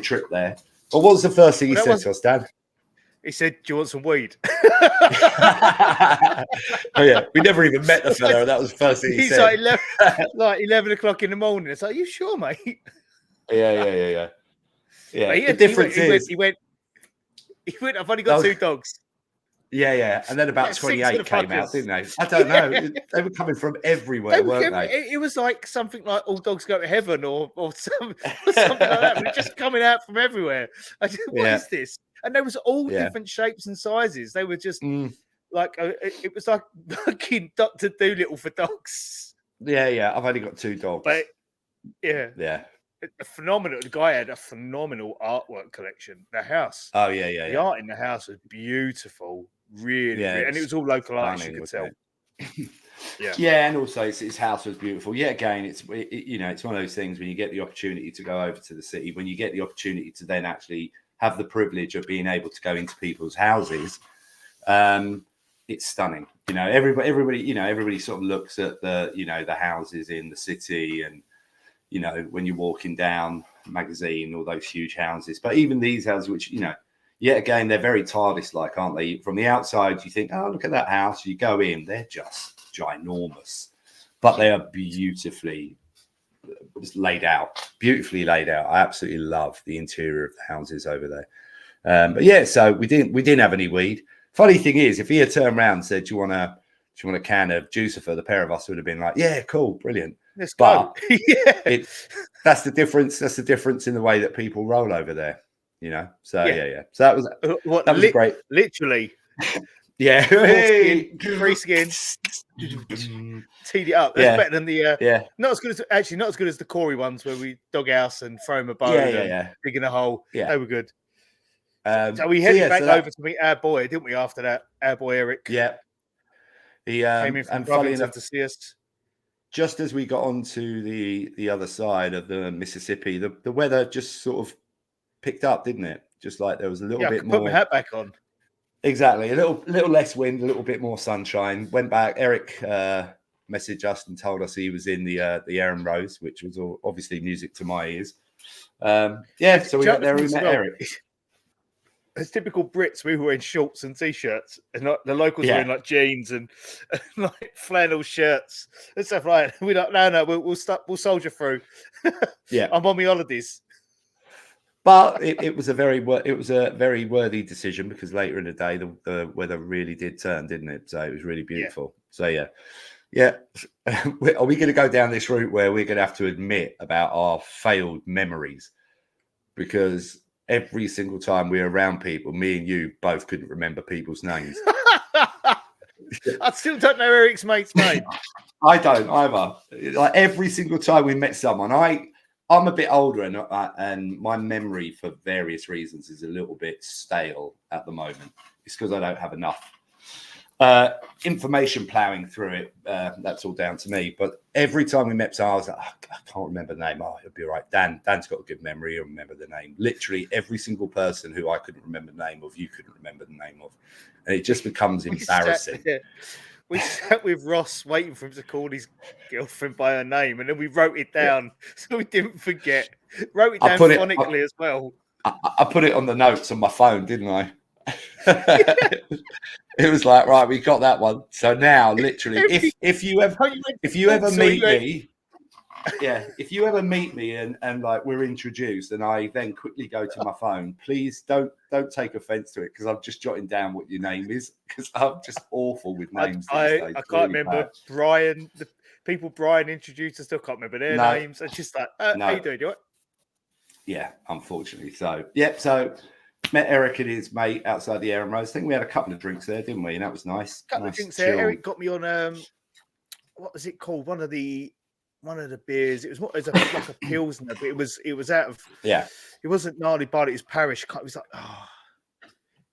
trip there. But what was the first thing he said to us, Dan?
He said, "Do you want some weed?"
Oh yeah, we never even met the fella. That was the first thing he
He's
said.
like 11 o'clock in the morning. It's like, "You sure, mate?"
Yeah.
The
difference is
he went. I've only got 2 dogs.
Yeah. And then about 28 came out, didn't they? I don't know. They were coming from everywhere, weren't they?
It was like something like All Dogs Go to Heaven or something like that. It was just coming out from everywhere. What is this? And there was all different shapes and sizes. They were just like, it was like fucking Dr. Dolittle for dogs.
Yeah. I've only got 2 dogs.
But
yeah.
The guy had a phenomenal artwork collection. The house.
Oh yeah.
The art in the house was beautiful. Really, and it was all local artists, you could tell.
Yeah, and also his house was beautiful. Yeah, again, it's one of those things when you get the opportunity to go over to the city, when you get the opportunity to then actually have the privilege of being able to go into people's houses, it's stunning. Everybody sort of looks at the houses in the city, and when you're walking down Magazine, all those huge houses, but even these houses, which yet again, they're very TARDIS-like, aren't they? From the outside, you think, oh, look at that house. You go in, they're just ginormous, but they are beautifully laid out. I absolutely love the interior of the houses over there. But yeah, so we didn't have any weed. Funny thing is, if he had turned around and said, "Do you want a can of Jucifer?" the pair of us would have been like, "Yeah, cool, brilliant."
Let's go.
That's the difference. That's the difference in the way that people roll over there. So so that was great.
Literally, free skin, teed it up. That's better than the not as good as the Corey ones where we doghouse and throw him a bone and dig in a hole. They were good. So we headed back over to meet our boy, didn't we? After that, our boy Eric.
Yeah, he
came in from Covington to see us.
Just as we got onto the other side of the Mississippi, the weather just sort of picked up, didn't it? Just like there was a little bit more.
Put my hat back on.
Exactly, a little less wind, a little bit more sunshine. Went back. Eric messaged us and told us he was in the Aaron Rose, which was obviously music to my ears. So we went there and we met Eric.
As typical Brits, we were wearing shorts and t-shirts, and the locals were wearing like jeans and like flannel shirts and stuff like that. We're like, no, we'll soldier through. I'm on my holidays.
But it was a very worthy decision, because later in the day the weather really did turn, didn't it? So it was really beautiful. So yeah. Are we going to go down this route where we're going to have to admit about our failed memories? Because every single time we were around people, me and you both couldn't remember people's names.
I still don't know Eric's mate's name.
I don't either. Like every single time we met someone, I'm a bit older, and my memory, for various reasons, is a little bit stale at the moment. It's because I don't have enough information plowing through it. That's all down to me. But every time we met someone, I was like, I can't remember the name. Oh, it'll be all right. Dan's got a good memory. He'll remember the name. Literally every single person who I couldn't remember the name of, you couldn't remember the name of. And it just becomes embarrassing.
We sat with Ross waiting for him to call his girlfriend by her name, and then we wrote it down so we didn't forget. Wrote it down phonetically as well.
I put it on the notes on my phone, didn't I? It was like, right, we got that one. So now, literally, if you ever meet me, if you ever meet me and like we're introduced, and I then quickly go to my phone, please don't take offense to it, because I'm just jotting down what your name is, because I'm just awful with names.
I can't remember Brian. The people Brian introduced us to, I can't remember their names. It's just like, how you doing? You all right?
Yeah, unfortunately. So met Eric and his mate outside the Aaron Rose. I think we had a couple of drinks there, didn't we? And that was nice.
A couple of drinks there. Eric got me on what was it called? One of the one of the beers. It was like a pilsner, but it was out of It wasn't gnarly barley. It was parish. It was like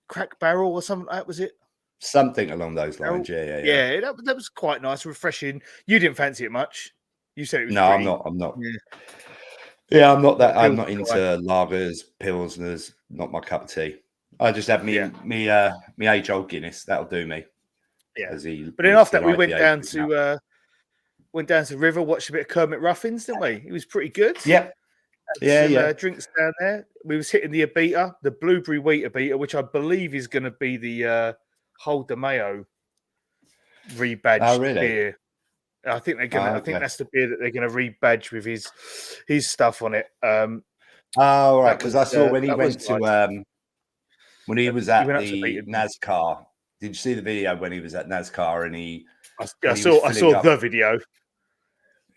crack barrel or something. That was it.
Something along those lines.
Yeah. That was quite nice, refreshing. You didn't fancy it much. You said it was.
No,
pretty,
I'm not.
Yeah.
Yeah, I'm not that. I'm
Pilsner
not into lagers, pilsners. Not my cup of tea. I just have me age old Guinness. That'll do me.
Yeah. But then after that, we went down to River, watched a bit of Kermit Ruffins, didn't we? It was pretty good.
Yep.
Some drinks down there. We was hitting the Abita, the blueberry wheat Abita, which I believe is going to be the Hold the Mayo rebadged beer. I think they're gonna. I think that's the beer that they're gonna rebadge with his stuff on it.
Right, because I saw when he went to when he was at the NASCAR. Did you see the video when he was at NASCAR and
I saw the video.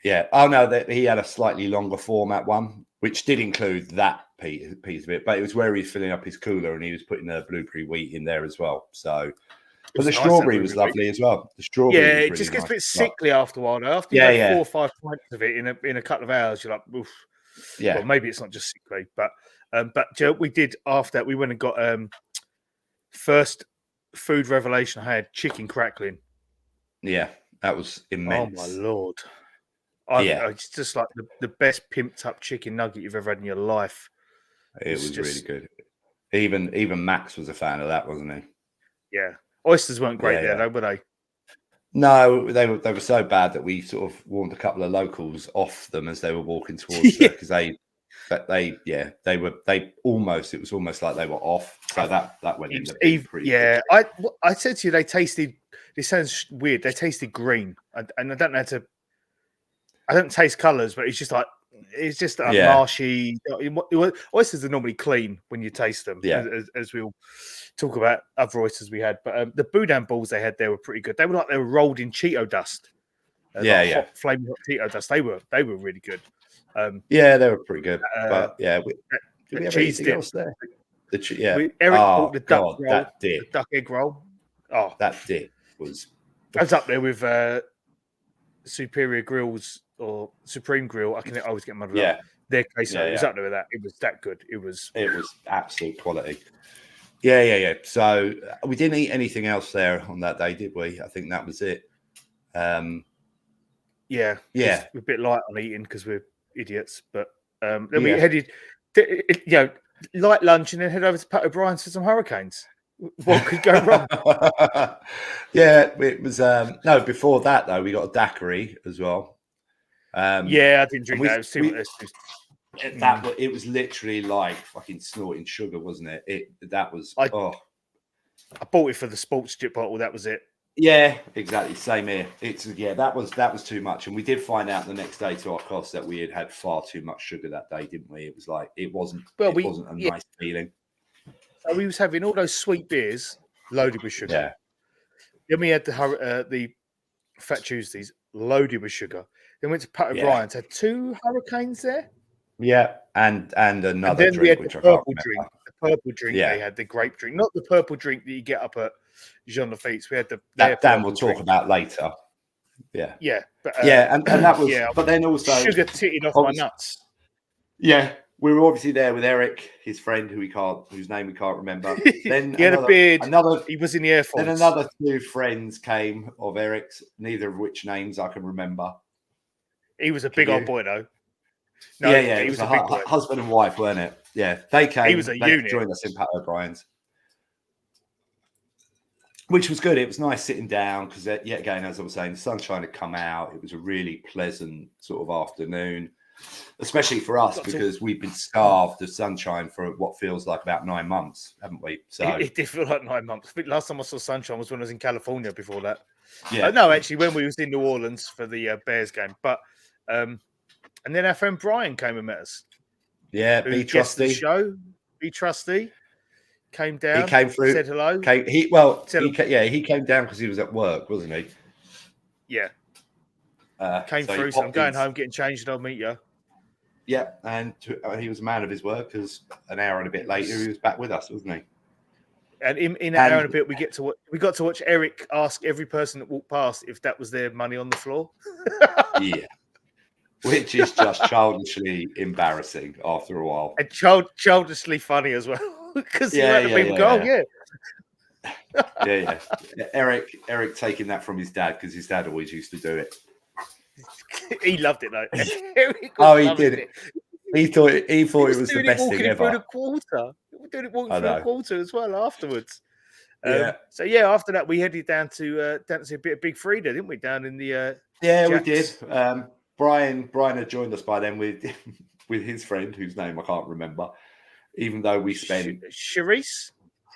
Yeah. Oh no, he had a slightly longer format one, which did include that piece of it, but it was where he was filling up his cooler and he was putting the blueberry wheat in there as well. So. But the strawberry was lovely as well. The strawberry, was really
it just gets a bit sickly after a while. Though. After you have 4 or 5 pints of it in a couple of hours, you're like, oof.
Yeah.
Well, maybe it's not just sickly, but Joe, we did after that. We went and got first food revelation I had chicken crackling.
Yeah, that was immense.
Oh my lord! It's just like the best pimped up chicken nugget you've ever had in your life.
It was really good. Even Max was a fan of that, wasn't he?
Yeah. Oysters weren't great there, though, were they?
No, they were so bad that we sort of warned a couple of locals off them as they were walking towards there because it was almost like they were off. So that went in the pretty quick.
I said to you they tasted. This sounds weird. They tasted green, and I don't know I don't taste colours, but it's just like marshy. Oysters are normally clean when you taste them, as we'll talk about other oysters we had. But the boudin balls they had there were pretty good. They were rolled in Cheeto dust. Hot, flaming hot Cheeto dust. They were really good.
They were pretty good. But did we have
cheese
anything else there?
Eric bought the duck roll,
that dip.
The duck egg roll. Oh,
that dip was.
I was up there with Superior Grills or Supreme Grill. I can always get my their queso. It was up there with that. It was that good. It was
absolute quality. Yeah. So we didn't eat anything else there on that day, did we? I think that was it.
We're a bit light on eating because we're idiots. But then we headed, light lunch and then head over to Pat O'Brien's for some hurricanes. What could go wrong?
It was before that though, we got a daiquiri as well.
I didn't drink that.
It was literally like fucking snorting sugar, wasn't it? I
bought it for the sports chip bottle. That was it.
Yeah, exactly. Same here. That was too much, and we did find out the next day to our cost that we had far too much sugar that day, didn't we? It was like it wasn't a nice feeling.
So we was having all those sweet beers loaded with sugar.
Yeah.
Then we had the Fat Tuesdays loaded with sugar. Then went to Pat O'Brien's, had 2 hurricanes there.
Yeah, and another
then
drink,
we had
which
the
I can't
purple
remember.
drink. The purple drink they had, the grape drink, not the purple drink that you get up at Jean Lafitte's. We had
that Dan will talk about later. Yeah,
but
and that was. But then also
sugar titted off my nuts.
Yeah, we were obviously there with Eric, his friend, whose name we can't remember. Then
he had a beard. He was in the Air Force.
Then another 2 friends came of Eric's, neither of which names I can remember.
He was a big old boy, though. No,
he was a big boy. Husband and wife, weren't it? Yeah, they came.
He was a unit.
Joined us in Pat O'Brien's, which was good. It was nice sitting down because, yet again, as I was saying, the sunshine had come out. It was a really pleasant sort of afternoon, especially for us because we've been starved of sunshine for what feels like about 9 months, haven't we? So
it did feel like 9 months. I think last time I saw sunshine was when I was in California. Before that,
no,
actually, when we was in New Orleans for the Bears game, but. And then our friend Brian came and met us.
Yeah, Be Trusty.
The show. Be Trusty came down.
He came through.
Said hello.
He came down because he was at work, wasn't he?
Yeah. Came through. So I'm going home, getting changed, and I'll meet you.
Yeah, and he was a man of his word because an hour and a bit later he was back with us, wasn't he?
And in an hour and a bit, we got to watch Eric ask every person that walked past if that was their money on the floor.
Yeah. which is just childishly embarrassing after a while.
And childishly funny as well, because you let the people go, "Oh yeah."
Yeah. Eric taking that from his dad because his dad always used to do it.
He loved it though.
He did it. He thought it was the best thing ever.
Through the quarter. Doing it walking through the quarter as well afterwards. So after that we headed down to see a bit of Big Frida, didn't we? Down in the
we did. Brian had joined us by then with his friend whose name I can't remember. Even though we spent
Charisse,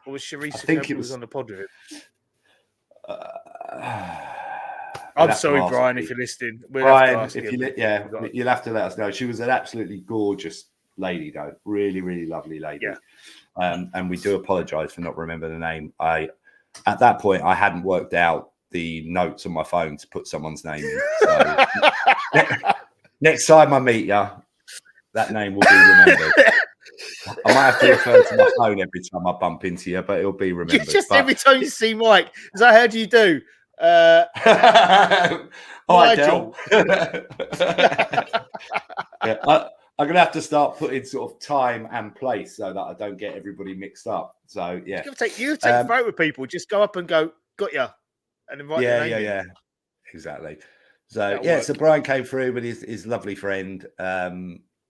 or was Charisse? I think it was on the pod with him. I'm sorry, Brian, if you're listening.
Brian, you'll have to let us know. She was an absolutely gorgeous lady, though. Really, really lovely lady.
Yeah.
And we do apologise for not remembering the name. At that point, I hadn't worked out the notes on my phone to put someone's name in. So next time I meet you, that name will be remembered. I might have to refer to my phone every time I bump into you, but it'll be remembered.
Every time you see Mike, is that how do you do?
Nigel. I'm gonna have to start putting sort of time and place so that I don't get everybody mixed up. So yeah,
you take a photo with people. Just go up and go, got ya, and invite.
Yeah, exactly. So so Brian came through with his lovely friend.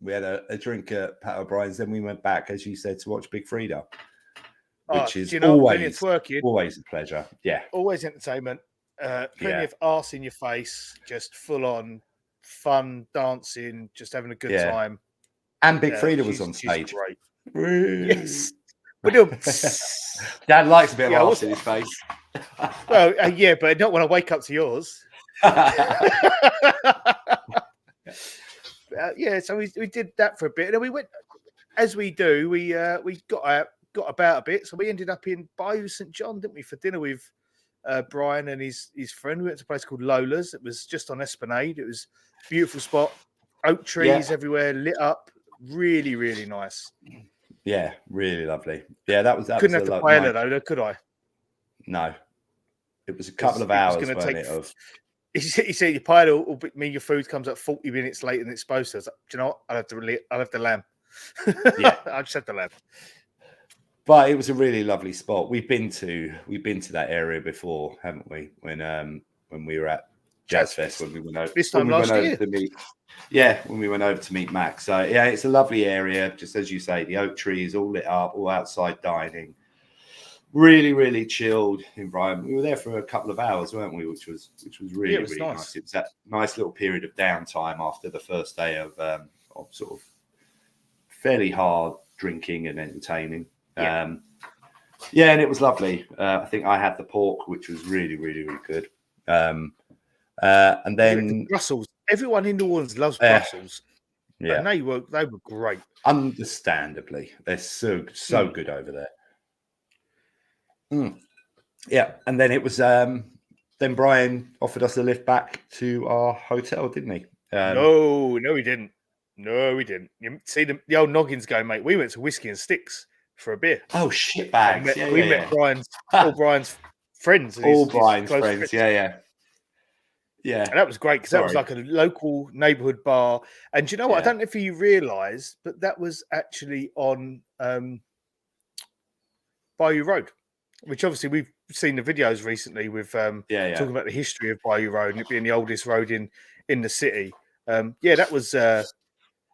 We had a drink at Pat O'Brien's, then we went back, as you said, to watch Big Frida, which is always a pleasure. Yeah,
always entertainment. Plenty of arse in your face, just full on fun dancing, just having a good time.
And Big Frida was on stage.
Great.
Yes.
Dad
likes a bit of arse in his face.
Well, but not when I wake up to yours. So we did that for a bit, and then we went, as we do, we got about a bit, so we ended up in Bayou St John, didn't we, for dinner with Brian and his friend. We went to a place called Lola's. It was just on Esplanade. It was a beautiful spot, oak trees everywhere, lit up, really, really nice.
Yeah, really lovely. Yeah, that was
couldn't have the paella though, could I?
No, it was a couple of hours.
He said your paella will mean your food comes up 40 minutes later than it's supposed to. I was like, do you know what? I'll have the lamb.
Yeah,
I just had the lamb.
But it was a really lovely spot. We've been to that area before, haven't we? When we were at Jazz Fest, when we went over
this time last year.
When we went over to meet Max. So yeah, it's a lovely area. Just as you say, the oak trees all lit up, all outside dining. Really, really chilled environment. We were there for a couple of hours, weren't we? Which was really, really nice. It was that nice little period of downtime after the first day of sort of fairly hard drinking and entertaining. And it was lovely. I think I had the pork, which was really, really, really good. And then
Brussels. Everyone in New Orleans loves Brussels.
Yeah,
and they were great.
Understandably, they're so good over there. Yeah, and then it was then Brian offered us a lift back to our hotel, didn't he?
No, he didn't. You see the old noggins go, mate. We went to Whiskey and Sticks for a beer.
Oh, shit bags.
We met Brian's friends.
All Brian's friends. Yeah.
And that was great because that was like a local neighborhood bar. And do you know what? I don't know if you realized, but that was actually on Bayou Road, which obviously we've seen the videos recently with talking about the history of Bayou Road and it being the oldest road in the city. That was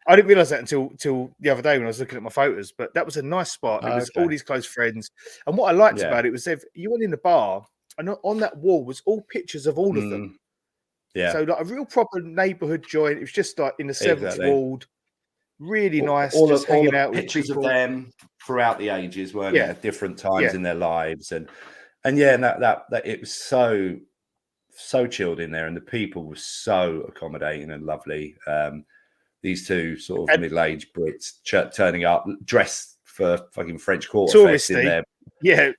I didn't realize that until the other day when I was looking at my photos, but that was a nice spot. It was all these close friends. And what I liked about it was you went in the bar and on that wall was all pictures of all of them.
Yeah.
So like a real proper neighborhood joint. It was just like in the 7th Ward. Really nice.
All
just hanging out with
pictures
people.
of them throughout the ages, weren't it? At different times in their lives. And that it was so chilled in there, and the people were so accommodating and lovely. These two sort of middle-aged Brits turning up, dressed for fucking French Quarter Fest in there.
Yeah,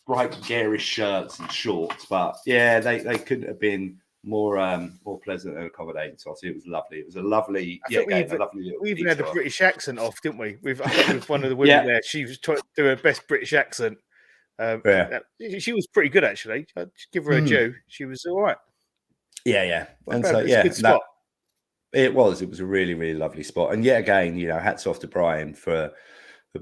bright garish shirts and shorts, but they couldn't have been more pleasant and accommodating to us. It was lovely. It was a lovely,
we even had a British accent off, didn't we? With one of the women there. She was trying to do her best British accent. She was pretty good actually. I'd give her a due. She was all right.
Yeah.
And so good spot.
It was a really, really lovely spot. And yet again, hats off to Brian for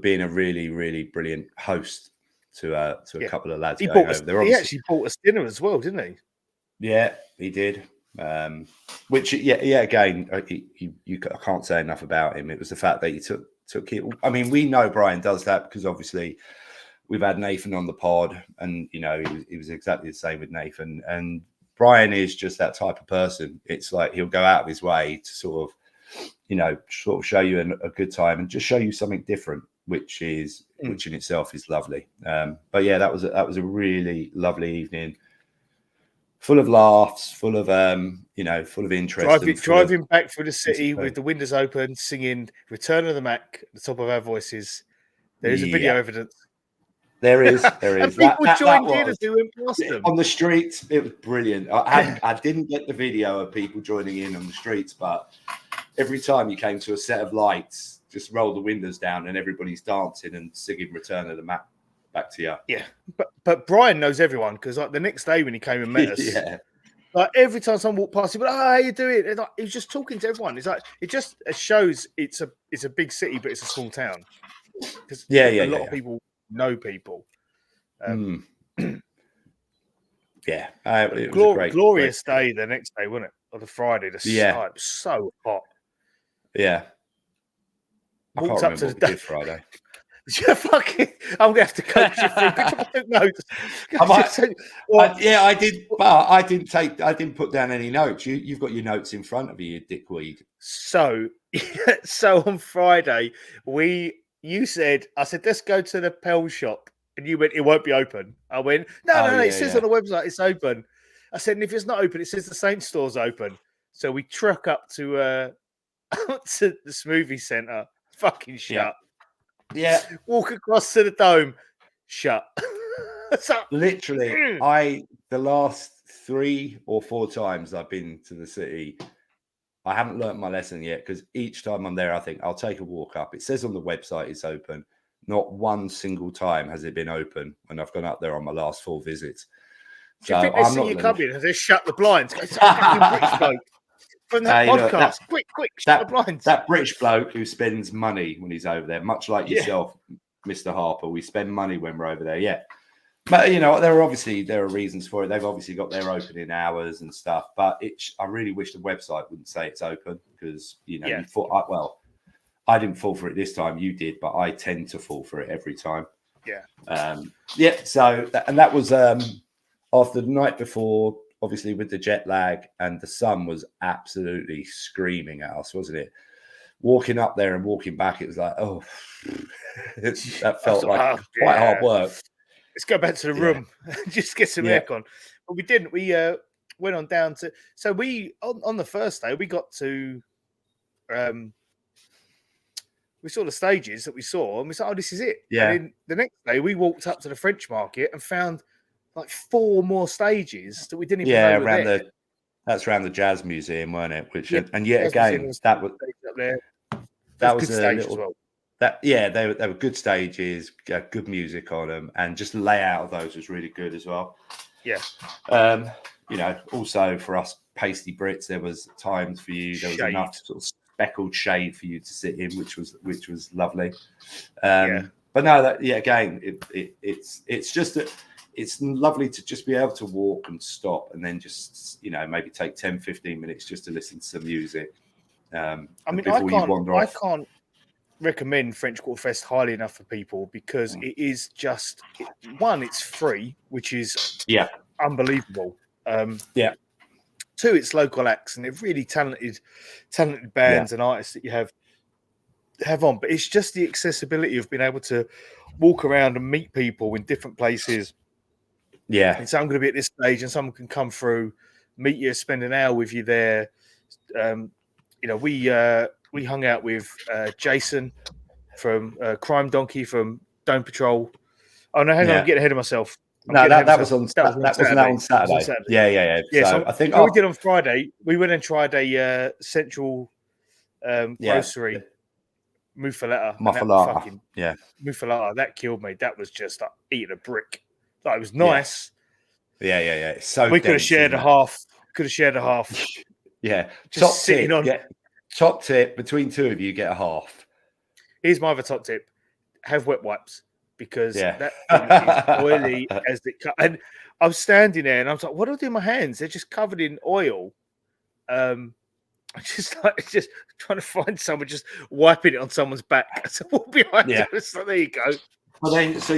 being a really, really brilliant host to a couple of lads going over.
He actually bought us dinner as well, didn't he?
Yeah, he did. Which, again, I can't say enough about him. It was the fact that he took it. I mean, we know Brian does that because obviously we've had Nathan on the pod, and he was exactly the same with Nathan. And Brian is just that type of person. It's like he'll go out of his way to sort of show you a good time and just show you something different, which in itself is lovely. But yeah, that was a really lovely evening, full of laughs, full of full of interest.
Driving back through the city with the windows open, singing "Return of the Mac" at the top of our voices. There is a video evidence.
There is.
And people joined in as we went past them
on the streets. It was brilliant. I didn't get the video of people joining in on the streets, but every time you came to a set of lights, just roll the windows down and everybody's dancing and singing "Return of the Mac" back to you.
Yeah, but Brian knows everyone because like the next day when he came and met us, like every time someone walked past, he went, "Oh, how you doing?" And like, he was just talking to everyone. It's like it just shows it's a big city, but it's a small town. Because a lot of people know people.
It was a
glorious day the next day, wasn't it? Or the Friday, it was so hot.
Yeah.
Walked up to the
day Friday.
Yeah, fucking, I'm gonna have to coach you through notes.
I did, but I didn't put down any notes. You've got your notes in front of you dickweed.
So on Friday, I said, let's go to the Pell shop. And you went, it won't be open. I went, no, it says on the website it's open. I said, and if it's not open, it says the Saints store's open. So we truck up to to the smoothie centre, fucking shut.
Yeah.
Walk across to the dome, shut.
So, literally, the last 3 or 4 times I've been to the city, I haven't learnt my lesson yet because each time I'm there, I think I'll take a walk up. It says on the website it's open. Not one single time has it been open when I've gone up there on my last 4 visits.
Do you think they see you come in and they shut the blinds? It's a fucking British bloke from that podcast. Quick, shut the blinds.
That British bloke who spends money when he's over there, much like yourself, Mr. Harper. We spend money when we're over there, But there are reasons for it. They've obviously got their opening hours and stuff. But I really wish the website wouldn't say it's open because you thought, I didn't fall for it this time. You did, but I tend to fall for it every time.
Yeah.
So that was after the night before, obviously with the jet lag, and the sun was absolutely screaming at us, wasn't it? Walking up there and walking back, it was like, that felt like quite hard work.
Let's go back to the room and just get some aircon. But we didn't. We went on down to. So we on the first day we got to. We saw the stages that we saw, and we said, "Oh, this is it."
Yeah.
And then the next day, we walked up to the French market and found like 4 more stages that we didn't even know were there.
That's around the Jazz Museum, weren't it? Which and yet again, that was
up there.
That was
a little. As well.
They were good stages, good music on them, and just the layout of those was really good as well.
Yeah.
Also for us pasty Brits, there was times for you. There was enough sort of speckled shade for you to sit in, which was lovely. But no, again, it's just that it's lovely to just be able to walk and stop and then just maybe take 10-15 minutes just to listen to some music. I
can't recommend French Quarter Fest highly enough for people because it is just it's free, which is unbelievable. 2, it's local acts and they're really talented bands and artists that you have on. But it's just the accessibility of being able to walk around and meet people in different places.
Yeah.
And so I'm going to be at this stage and someone can come through, meet you, spend an hour with you there. We hung out with Jason from Crime Donkey from Dome Patrol. Oh, no, hang on, I'm getting ahead of myself.
That was on Saturday. Yeah. So I think
we did on Friday. We went and tried a Central grocery muffaletta. Muffaletta. That killed me. That was just like eating a brick. Like, it was nice.
Yeah. So
we could have shared a half.
Yeah,
just sitting on.
Top tip: between two of you, get a half.
Here's my other top tip: have wet wipes, because
Yeah.
that thing is oily as it cut. And I was standing there, and I was like, "What do I do with my hands? They're just covered in oil." I just trying to find someone just wiping it on someone's back. So walk behind
Yeah.
them. So there you go.
Well, then, so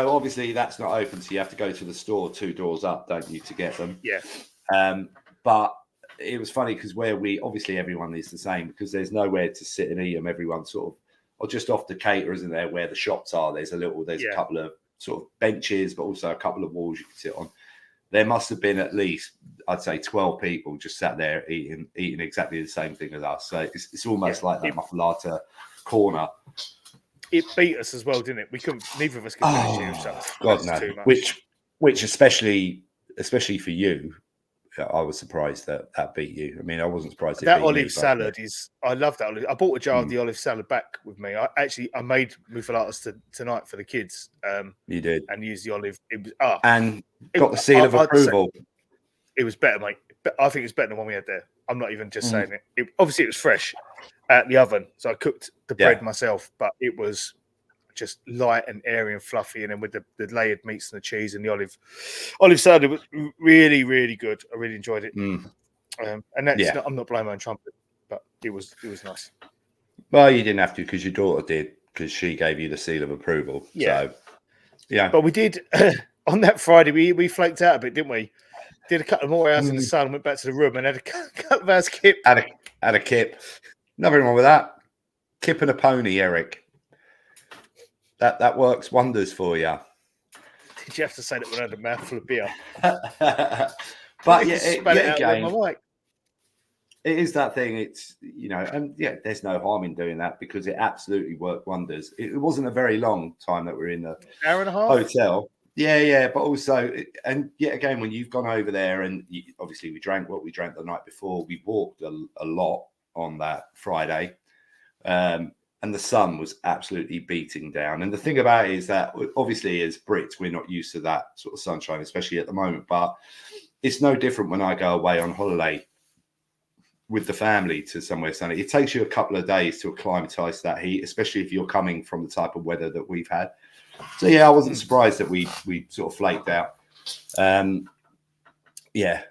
obviously that's not open, so you have to go to the store 2 doors up, don't you, to get them?
Yeah.
But it was funny because where obviously everyone is the same because there's nowhere to sit and eat them. Everyone sort of, or just off the caterers in there where the shops are. There's a couple of sort of benches, but also a couple of walls you can sit on. There must have been at least, I'd say, 12 people just sat there eating exactly the same thing as us. So it's almost like that muffalata corner.
It beat us as well, didn't it? Neither of us could finish it. So
God no.
Too much.
Which especially for you, I was surprised that beat you. I mean, I wasn't surprised.
That olive salad is. I love that olive. I bought a jar of the olive salad back with me. I made muffalatas tonight for the kids.
You did,
and used the olive. It was
got the seal of approval.
It was better, mate. But I think it's better than the one we had there. I'm not even just saying it. Obviously, it was fresh at the oven, so I cooked the bread myself. But it was just light and airy and fluffy, and then with the layered meats and the cheese and the olive salad, it was really, really good. I really enjoyed it. And that's I'm not blowing my own trumpet, but it was nice.
Well, you didn't have to because your daughter did, because she gave you the seal of approval. Yeah, so, yeah.
But we did on that Friday. We flaked out a bit, didn't we? Did a couple more hours in the sun, went back to the room, and had a couple of hours kip.
Had a kip. Nothing wrong with that. Kip and a pony, Eric. That works wonders for you.
Did you have to say that when I had a mouthful of beer?
But again,
it
is that thing. It's and there's no harm in doing that because it absolutely worked wonders. It wasn't a very long time that we were in the
hour and a half
hotel. Yeah, but also, and yet again, when you've gone over there, and obviously we drank what we drank the night before. We walked a lot on that Friday, and the sun was absolutely beating down. And the thing about it is that obviously as Brits, we're not used to that sort of sunshine, especially at the moment. But it's no different when I go away on holiday with the family to somewhere sunny. It takes you a couple of days to acclimatise to that heat, especially if you're coming from the type of weather that we've had. So I wasn't surprised that we sort of flaked out. And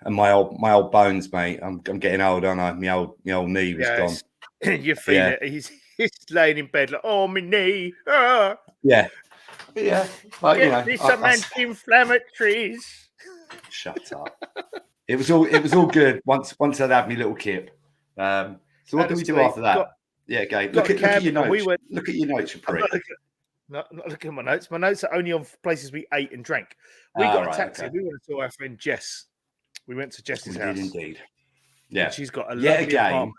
my old bones, mate. I'm getting old, aren't I? My old knee was gone.
You feel it. He's laying in bed like, oh, my knee. Ah.
Yeah. But,
these some anti-inflammatories.
Shut up. It was all good once I'd had my little kip. So what did we do after that? Gabe. Look at your notes. Look at your notes, you prick.
Not looking at my notes. My notes are only on places we ate and drank. We got a taxi. Okay. We went to our friend Jess. We went to Jess's house.
Indeed. Yeah.
And she's got a lovely apartment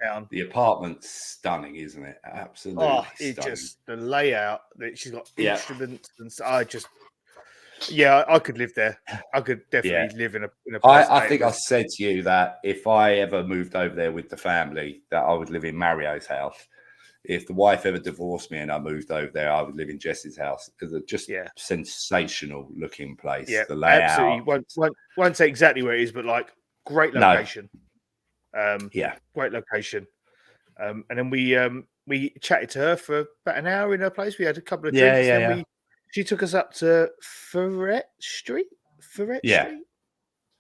uptown.
The apartment's stunning, isn't it? Absolutely stunning.
The layout. She's got instruments and I could live there. I could definitely live in a place.
I think I said to you that if I ever moved over there with the family, that I would live in Mario's house. If the wife ever divorced me and I moved over there, I would live in Jess's house. It's just sensational looking place.
Yeah,
the layout.
Absolutely. Won't say exactly where it is, but like great location. Great location. And then we chatted to her for about an hour in her place. We had a couple of drinks. She took us up to Ferret Street.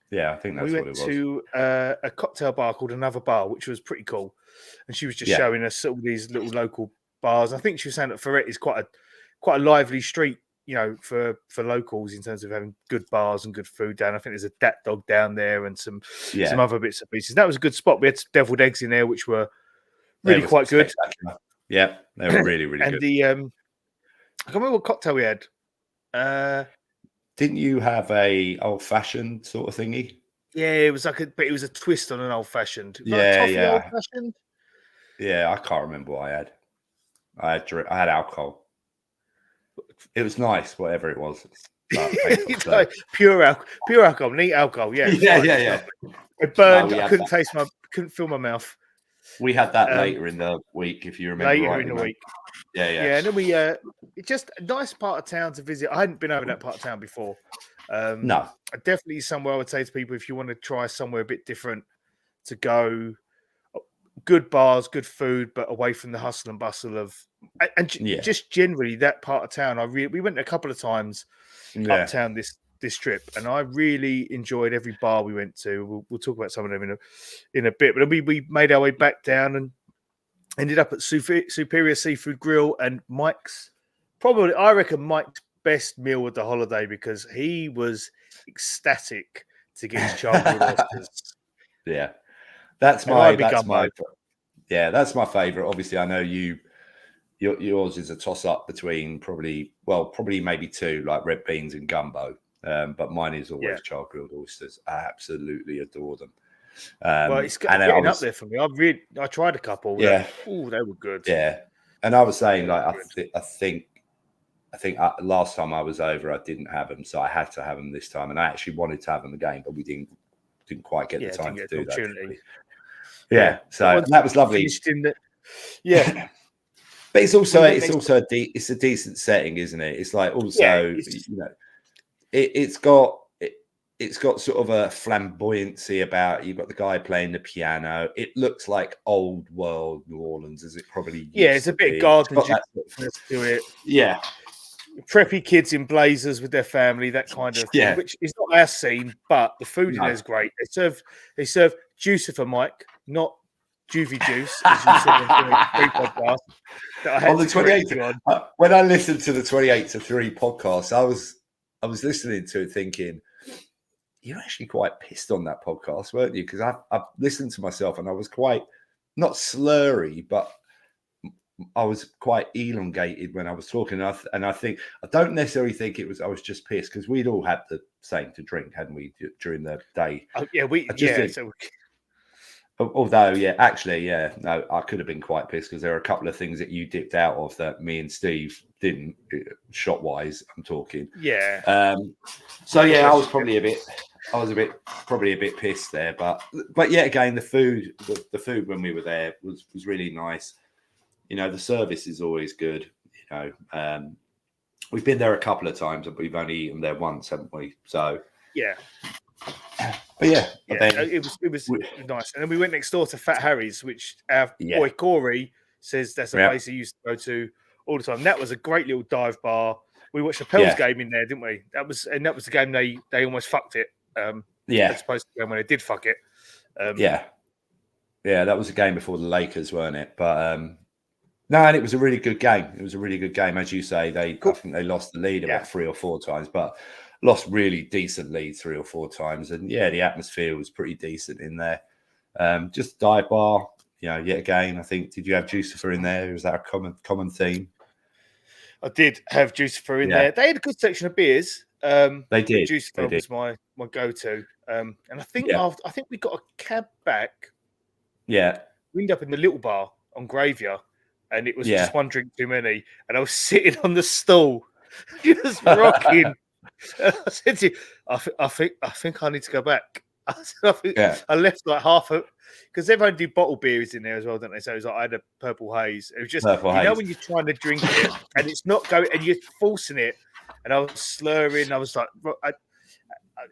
Yeah, I think that's what it was.
We went to a cocktail bar called Another Bar, which was pretty cool. And she was just showing us all these little local bars. I think she was saying that Ferret is quite a lively street, for locals in terms of having good bars and good food down. I think there's a Dat Dog down there and some other bits and pieces. That was a good spot. We had some deviled eggs in there, which were really quite good.
Yeah, they were really, really
good.
And
I can't remember what cocktail we had.
Didn't you have a old-fashioned sort of thingy?
Yeah, it was but it was a twist on an old-fashioned.
Old-fashioned? Yeah, I can't remember what I had. I had alcohol. It was nice, whatever it was.
Pure alcohol, neat alcohol. Yeah.
Yeah.
It burned. I couldn't feel my mouth.
We had that later in the week, if you remember.
Later in the week. Yeah. And then we it's just a nice part of town to visit. I hadn't been over that part of town before.
No.
Definitely somewhere I would say to people, if you want to try somewhere a bit different to go good bars, good food, but away from the hustle and bustle of just generally that part of town. We went a couple of times uptown this trip, and I really enjoyed every bar we went to. We'll talk about some of them in a bit, but we made our way back down and ended up at Superior Seafood Grill and Mike's. Probably, I reckon Mike's best meal of the holiday because he was ecstatic to get his charcoal oysters.
Yeah, that's my favorite. Obviously, I know yours is a toss up between probably maybe two, like red beans and gumbo. But mine is always char-grilled oysters. I absolutely adore them.
Well, it's getting up there for me. I tried a couple.
Yeah,
they were good.
Yeah, and I was saying I think last time I was over, I didn't have them, so I had to have them this time, and I actually wanted to have them again, but we didn't quite get the time to do that. Yeah, so that was lovely. But it's also a decent setting, isn't it? It's like also it's got sort of a flamboyancy about. You've got the guy playing the piano. It looks like old world New Orleans, as it probably
it's a bit garden to it.
Yeah,
preppy kids in blazers with their family, that kind of thing, which is not our scene, but the food in there is great. They serve juicer for Mike, not juvie juice, as you said on the podcast.
On the 28th, when I listened to the 28 to 3 podcast, I was listening to it thinking, you're actually quite pissed on that podcast, weren't you? Because I've listened to myself and I was quite, not slurry, but I was quite elongated when I was talking. And I don't necessarily think it was, I was just pissed because we'd all had the same to drink, hadn't we, during the day? Although, no, I could have been quite pissed because there are a couple of things that you dipped out of that me and Steve didn't, shot wise. I'm talking.
Yeah.
I was probably a bit pissed there, but yet again, the food when we were there was really nice. You know, the service is always good. You know, we've been there a couple of times, but we've only eaten there once, haven't we? So
yeah.
But
it was nice. And then we went next door to Fat Harry's, which our boy Corey says that's a place he used to go to all the time. That was a great little dive bar. We watched a Pels game in there, didn't we? That was the game they almost fucked it. As opposed to when they did fuck it.
That was a game before the Lakers, weren't it? But no, and it was a really good game. It was a really good game, as you say. I think they lost the lead about 3 or 4 times, but lost really decent lead 3 or 4 times. And the atmosphere was pretty decent in there. Just dive bar, yet again, I think, did you have Jucifer in there? Was that a common theme?
I did have Jucifer in there. They had a good section of beers.
They did.
Jucifer was my go-to. And I think we got a cab back.
Yeah.
We ended up in the little bar on Graveyard, and it was just one drink too many. And I was sitting on the stool, just rocking. I said to you, I think I need to go back. I left like half of, because everyone do bottle beers in there as well, don't they? So it was like I had a purple haze. It was just know when you're trying to drink it and it's not going, and you're forcing it. And I was slurring. I was like,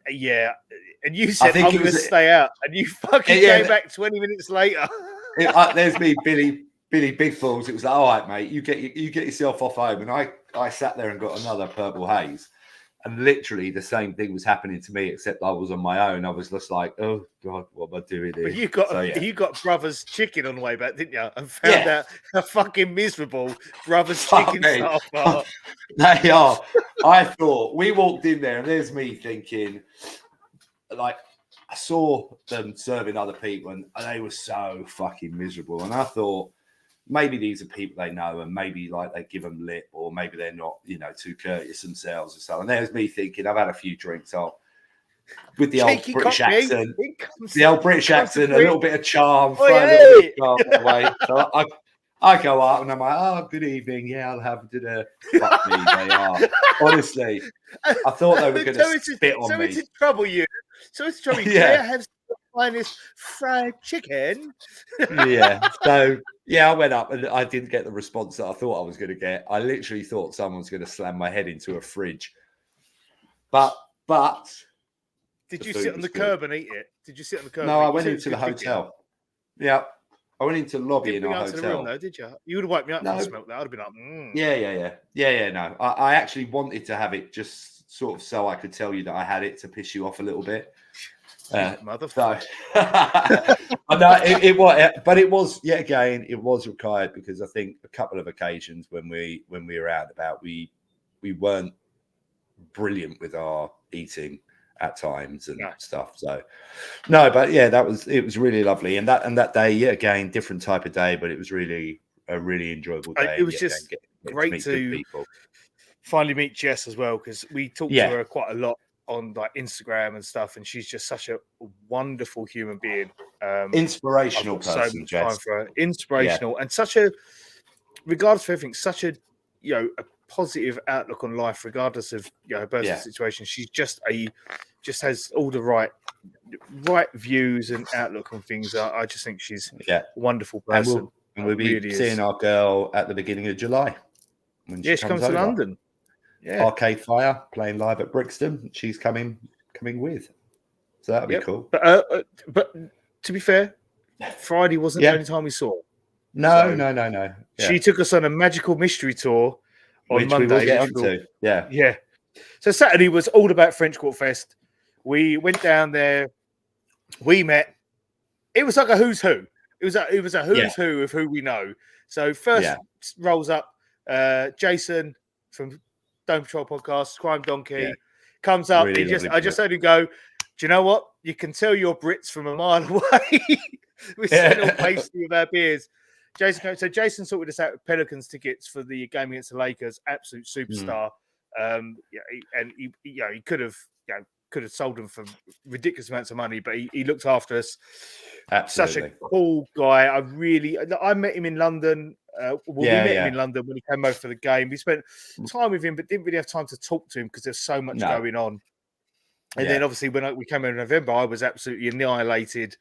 And you said I'm going to stay out, and you fucking came back 20 minutes later.
There's me, Billy Big Falls. It was like, all right, mate, you get yourself off home, and I sat there and got another purple haze. And literally the same thing was happening to me, except I was on my own. I was just like, oh, God, what am I doing here?
But you got Brothers Chicken on the way back, didn't you? And found out how fucking miserable Brothers Chicken staff are.
They are. I thought, we walked in there and there's me thinking, like, I saw them serving other people and they were so fucking miserable. And I thought, maybe these are people they know, and maybe like they give them lip, or maybe they're not, too courteous themselves or so. And there's me thinking, I've had a few drinks with the old British accent, a little bit of charm, throw a little bit of charm away. So I go up and I'm like, oh, good evening. Yeah, I'll have dinner. Fuck me, they are. Honestly, I thought they were going to spit on me.
Sorry to trouble you. May I have some finest fried chicken?
So, I went up and I didn't get the response that I thought I was going to get. I literally thought someone was going to slam my head into a fridge. But
did you sit on the curb and eat it? Did you sit on the curb?
No, I went into the hotel. Yeah. I went into the lobby
Didn't
in
bring
our
it out to the room
hotel.
though, did you? You would have woke me up if I
No.
smelt that. I'd have been like,
Yeah. No, I actually wanted to have it just sort of so I could tell you that I had it to piss you off a little bit.
motherfucker.
I know it was, but it was yet again. It was required because I think a couple of occasions when we were out and about, we weren't brilliant with our eating at times and stuff. So no, but yeah, it was really lovely. And that day, yet again, different type of day, but it was really a really enjoyable day.
It was
yet
just
again, get
great
meet
to
good people.
finally meet Jess as well, because we talked to
Yeah.
her quite a lot on like Instagram and stuff, and she's just such a wonderful human being.
Inspirational
I've got
person,
so much
Jess.
time for her. Inspirational and such a, regardless of everything, such a a positive outlook on life, regardless of her personal situation. She's just has all the right views and outlook on things. I just think she's a wonderful person.
And we'll be seeing our girl at the beginning of July when she
she comes to
over.
London. Yeah,
Arcade Fire playing live at Brixton. She's coming with, so that'll be cool.
But to be fair, Friday wasn't the only time we saw her.
No.
She took us on a magical mystery tour on
which
Monday.
We will get onto. Yeah.
So Saturday was all about French Quarter Fest. We went down there. We met. It was like a who's who. It was a who's who of who we know. So first rolls up Jason from Dome Patrol Podcast, Crime Donkey, comes up. Really I just heard him go, do you know what? You can tell you're Brits from a mile away. We're sitting all pasty with our beers. Jason sorted us out with Pelicans tickets for the game against the Lakers. Absolute superstar. He could have sold them for ridiculous amounts of money, but he looked after us.
Absolutely.
Such a cool guy. I met him in London. We met him in London when he came over for the game. We spent time with him, but didn't really have time to talk to him because there's so much going on. And then obviously when we came in November, I was absolutely annihilated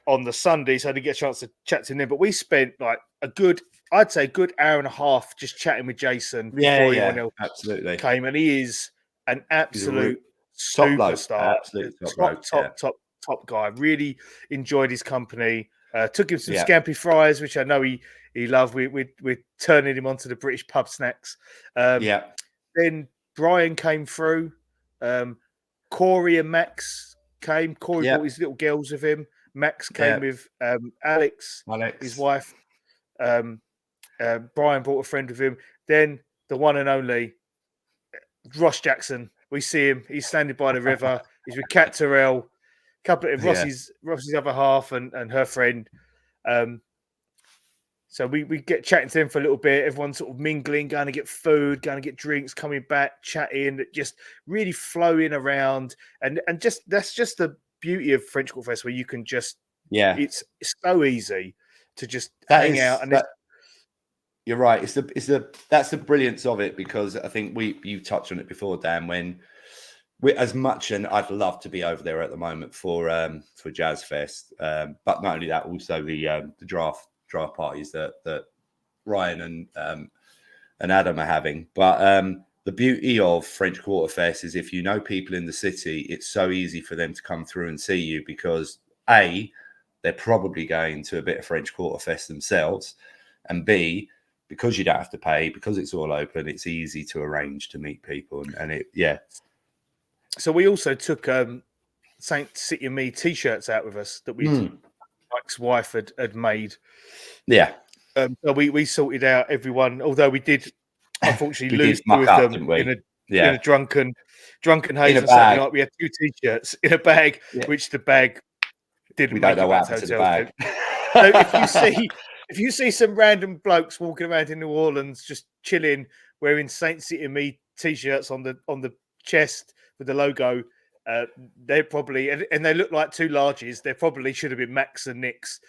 on the Sunday, so I didn't get a chance to chat to him then. But we spent like a good hour and a half just chatting with Jason before anyone else came. And he is an absolute superstar. Top guy. Really enjoyed his company. Took him some scampi fries, which I know he loved. We're turning him onto the British pub snacks. Then Brian came through. Corey and Max came. Corey brought his little girls with him. Max came with Alex, his wife. Brian brought a friend with him. Then the one and only Ross Jackson. We see him. He's standing by the river. He's with Kat Terrell. Couple of Ross's other half and her friend. So we get chatting to them for a little bit. Everyone's sort of mingling, going to get food, going to get drinks, coming back, chatting, just really flowing around. And just that's just the beauty of French Quarter Fest, where you can just it's so easy to just hang out. And
you're right. That's the brilliance of it, because I think you touched on it before, Dan, when as much, and I'd love to be over there at the moment for Jazz Fest, but not only that, also the draft parties that Ryan and Adam are having. But the beauty of French Quarter Fest is if you know people in the city, it's so easy for them to come through and see you, because A, they're probably going to a bit of French Quarter Fest themselves, and B, because you don't have to pay, because it's all open, it's easy to arrange to meet people, and it
So we also took SaintsCityMe t-shirts out with us that Mike's wife had made.
Yeah.
So we sorted out everyone, although we did unfortunately lose two of them in a drunken haze on Saturday night. We had two t-shirts in a bag, which the bag didn't make it back to the hotel. So if you see some random blokes walking around in New Orleans just chilling, wearing SaintsCityMe t-shirts on the chest with the logo, they're probably and they look like two larges. They probably should have been Max and Nick's.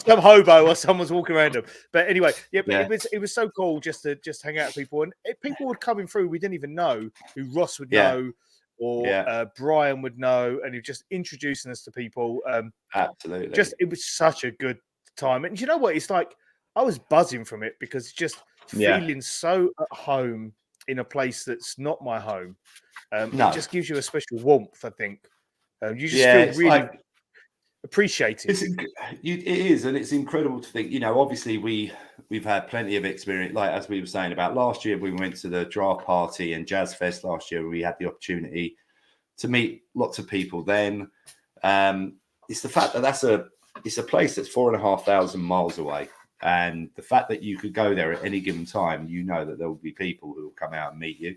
Some hobo or someone's walking around them. But anyway, it was so cool just to hang out with people, and people were coming through we didn't even know, who Ross would know or Brian would know, and he was just introducing us to people.
Absolutely,
it was such a good time. And you know what? It's like I was buzzing from it, because just feeling so at home in a place that's not my home. It just gives you a special warmth, I think. You just feel really appreciated.
It is, and it's incredible to think. Obviously we've had plenty of experience. Like as we were saying about last year, we went to the draft party and Jazz Fest last year. We had the opportunity to meet lots of people. Then it's the fact that it's a place that's 4,500 miles away, and the fact that you could go there at any given time, that there will be people who will come out and meet you.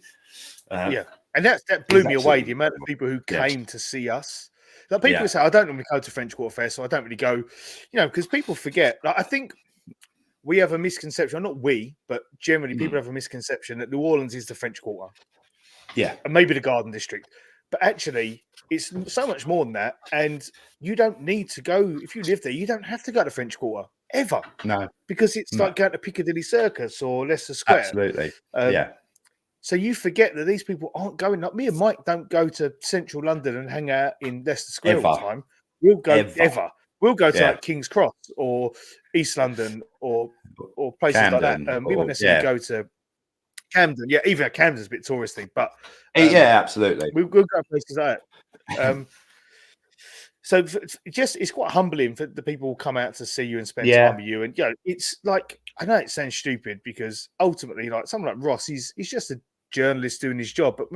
Yeah, and that blew me away. The amount of people who came to see us. Like people say, I don't normally go to French Quarter Fest, so I don't really go, because people forget. Like, I think we have a misconception, not we, but generally people have a misconception that New Orleans is the French Quarter.
Yeah.
And maybe the Garden District. But actually, it's so much more than that. And you don't need to go, if you live there, you don't have to go to French Quarter, ever.
No.
Because it's like going to Piccadilly Circus or Leicester Square.
Absolutely.
So you forget that these people aren't going up. Me and Mike don't go to central London and hang out in Leicester Square all the time. We'll go ever. We'll go to like King's Cross or East London or places
Camden,
like that. We won't necessarily go to Camden. Yeah, even at Camden's a bit touristy, but
absolutely.
We'll go to places like that. So it's quite humbling for the people who come out to see you and spend time with you. And it's like, I know it sounds stupid because ultimately, like someone like Ross, he's just a journalist doing his job. But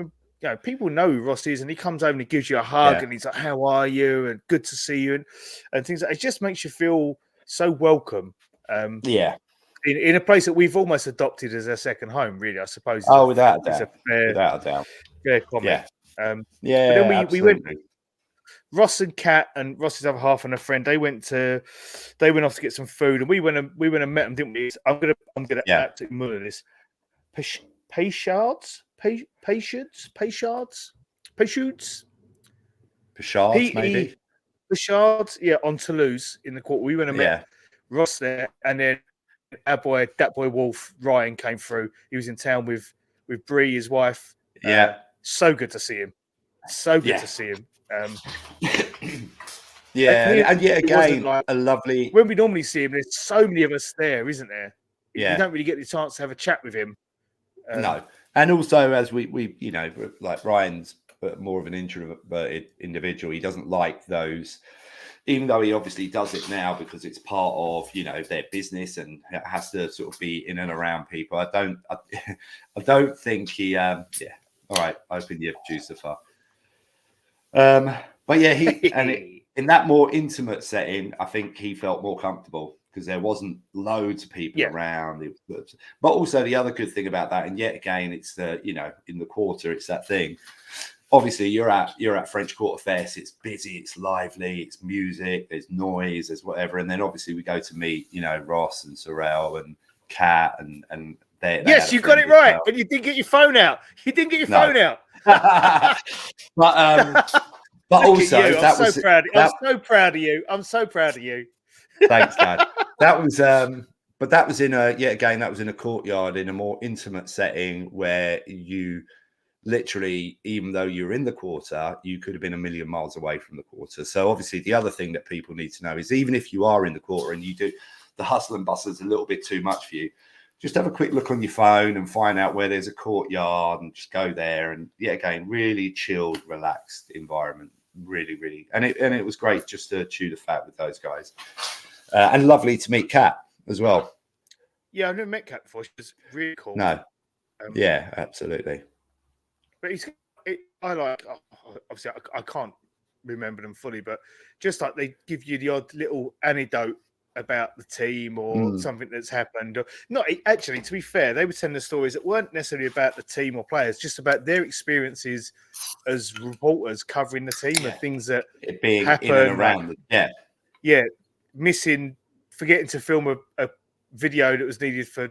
people know who Ross is, and he comes over and he gives you a hug, and he's like, "How are you?" and "Good to see you," and things like that. It just makes you feel so welcome. In a place that we've almost adopted as our second home, really, I suppose.
Without a doubt. Without a doubt.
Fair comment.
But
then we went. Ross and Kat and Ross's other half and a friend, they went off to get some food, and we went and met them, didn't we? I'm gonna absolutely murder this. Paychards, maybe. Paychards, on Toulouse in the court. We went and met Ross there, and then that boy Wolf Ryan came through. He was in town with Bree, his wife. So good to see him. So good to see him.
Again, like, a lovely.
When we normally see him, there's so many of us there, isn't there? You don't really get the chance to have a chat with him.
No, and also as we like Ryan's more of an introverted individual. He doesn't like those, even though he obviously does it now because it's part of their business and it has to sort of be in and around people. I don't think he. All right, I opened the juicer far. But in that more intimate setting, I think he felt more comfortable because there wasn't loads of people around. But also the other good thing about that, and yet again, it's in the quarter, it's that thing. Obviously, you're at French Quarter Fest. It's busy, it's lively, it's music, there's noise, there's whatever, and then obviously we go to meet Ross and Sorrel and Kat and they
yes, you got it right, but you didn't get your phone out. You didn't get your phone out.
But also,
I'm so proud of you. I'm so proud of you.
Thanks, Dad. That was, but that was that was in a courtyard in a more intimate setting where you literally, even though you're in the quarter, you could have been a million miles away from the quarter. So obviously, the other thing that people need to know is even if you are in the quarter and you do the hustle and bustle is a little bit too much for you, just have a quick look on your phone and find out where there's a courtyard and just go there. And again, really chilled, relaxed environment. Really, really. And it was great just to chew the fat with those guys. And lovely to meet Kat as well.
Yeah, I've never met Kat before. She was really cool.
No. Absolutely.
But obviously I can't remember them fully, but just like they give you the odd little anecdote about the team or something that's happened. Or not actually, to be fair, they were telling the stories that weren't necessarily about the team or players, just about their experiences as reporters covering the team and things that
it being
happen,
in and around.
Forgetting to film a video that was needed for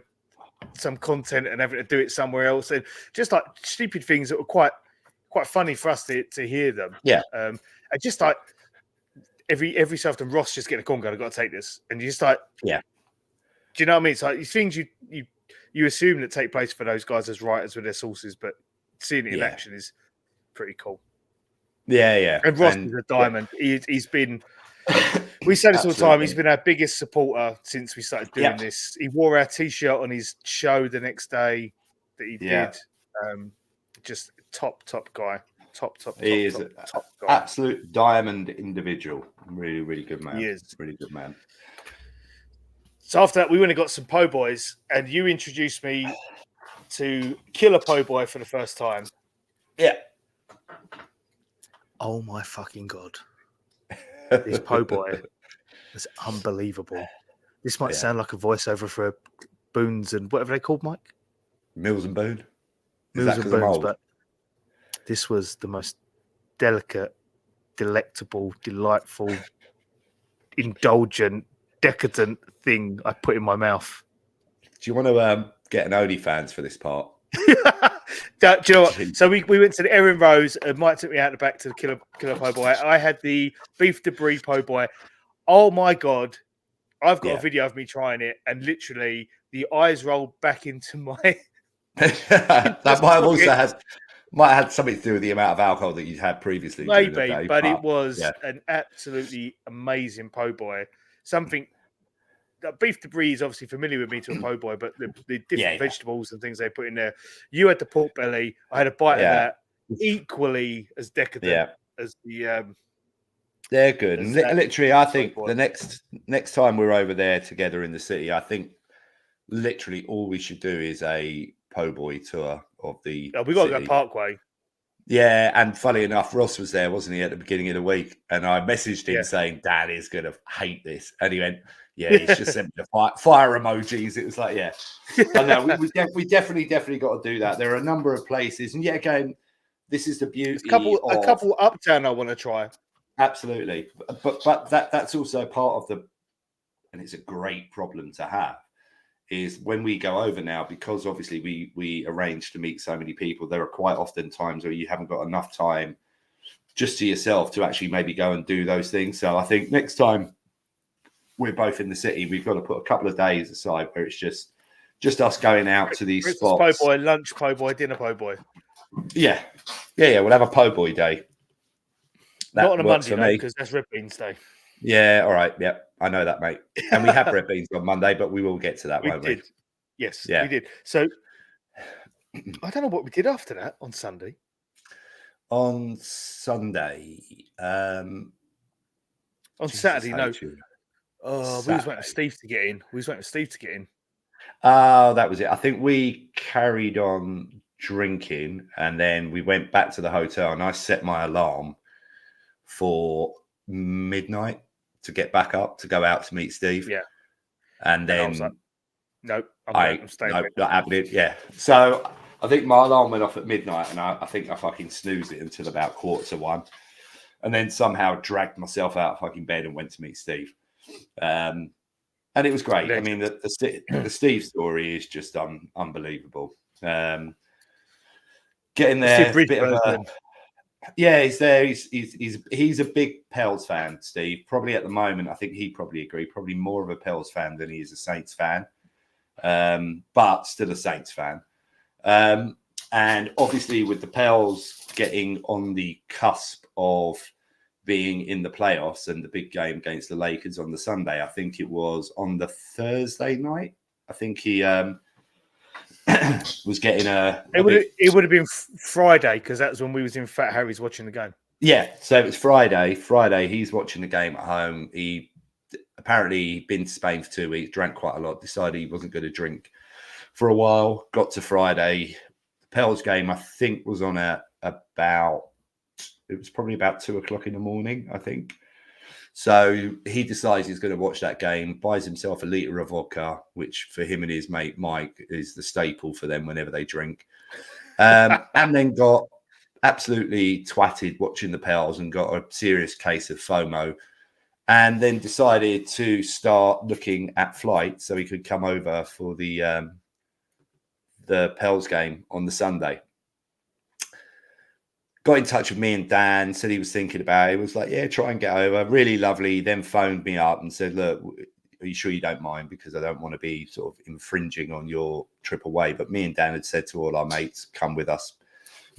some content and having to do it somewhere else, and just like stupid things that were quite funny for us to hear them. And just like every so often Ross just getting a call and going, I've got to take this. And you just like, do you know what I mean? It's like these things you assume that take place for those guys as writers with their sources, but seeing it in action is pretty cool. And Ross is a diamond. He's been, we say this all the time, he's been our biggest supporter since we started doing this. He wore our T-shirt on his show the next day that he did. Just top guy.
He is
top guy.
Absolute diamond individual. Really, really good man.
He is.
Really good man.
So after that, we went and got some po' boys, and you introduced me to Killer Po' Boy for the first time.
Yeah.
Oh my fucking god! This po' boy was unbelievable. This might sound like a voiceover for Boone's and whatever they called, Mike.
Mills and Boone.
Mills and Boone's, but this was the most delicate, delectable, delightful, indulgent, decadent thing I put in my mouth.
Do you want to get an OnlyFans for this part?
Do you know what? So we went to the Erin Rose, and Mike took me out the back to the Killer Po' Boy. I had the beef debris po' boy. Oh my god! I've got a video of me trying it, and literally the eyes rolled back into my.
That might have had something to do with the amount of alcohol that you'd had previously.
Maybe,
day,
but it was an absolutely amazing po' boy. Something. Beef debris is obviously familiar with me to a po' boy, but the different vegetables and things they put in there. You had the pork belly. I had a bite of that. Equally as decadent as the.
They're good. And literally, I think the next time we're over there together in the city, I think literally all we should do is a po' boy tour of the.
We got to go Parkway.
Yeah, and funny enough, Ross was there, wasn't he, at the beginning of the week? And I messaged him saying, "Dad is going to hate this," and he went. Yeah, he's just sent me the fire emojis. It was like, I know we definitely got to do that. There are a number of places, and yet again, this is the beauty.
A couple uptown I want to try.
Absolutely, but that's also part of the, and it's a great problem to have, is when we go over now, because obviously we arrange to meet so many people. There are quite often times where you haven't got enough time just to yourself to actually maybe go and do those things. So I think next time we're both in the city, we've got to put a couple of days aside where it's just us going out to these spots.
Po' boy, lunch po' boy, dinner po' boy.
Yeah. We'll have a po' boy day.
Not on a Monday, though, because that's Red Beans Day.
Yeah, all right. Yeah, I know that, mate. And we have red beans on Monday, but we will get to that, won't we?
Yes, we did. So I don't know what we did after that on Sunday.
On Sunday.
On Saturday, no. Oh, we was waiting for Steve to get in.
Oh, that was it. I think we carried on drinking, and then we went back to the hotel, and I set my alarm for midnight to get back up to go out to meet Steve.
Yeah.
And then
I was like, nope, I'm staying.
Nope, not happening. Yeah. So I think my alarm went off at midnight, and I think I fucking snoozed it until about 1:45, and then somehow dragged myself out of fucking bed and went to meet Steve. And it was great. I mean, the Steve story is just unbelievable. Getting there, a bit of a. Yeah, he's there. He's a big Pels fan, Steve. Probably at the moment, I think he'd probably agree. Probably more of a Pels fan than he is a Saints fan, but still a Saints fan. And obviously, with the Pels getting on the cusp of being in the playoffs and the big game against the Lakers on the Sunday, I think it was on the Thursday night. I think he was getting
It would have been Friday, because that's when we was in Fat Harry's watching the game.
Yeah, so it was Friday. He's watching the game at home. He apparently been to Spain for 2 weeks, drank quite a lot, decided he wasn't going to drink for a while. Got to Friday. The Pels game, I think, was on at it was probably about 2:00 in the morning, I think. So he decides he's going to watch that game, buys himself a litre of vodka, which for him and his mate Mike is the staple for them whenever they drink. And then got absolutely twatted watching the Pels and got a serious case of FOMO. And then decided to start looking at flights so he could come over for the Pels game on the Sunday. Got in touch with me and Dan, said he was thinking about it. He was like, yeah, try and get over. Really lovely. Then phoned me up and said, look, are you sure you don't mind? Because I don't want to be sort of infringing on your trip away. But me and Dan had said to all our mates, come with us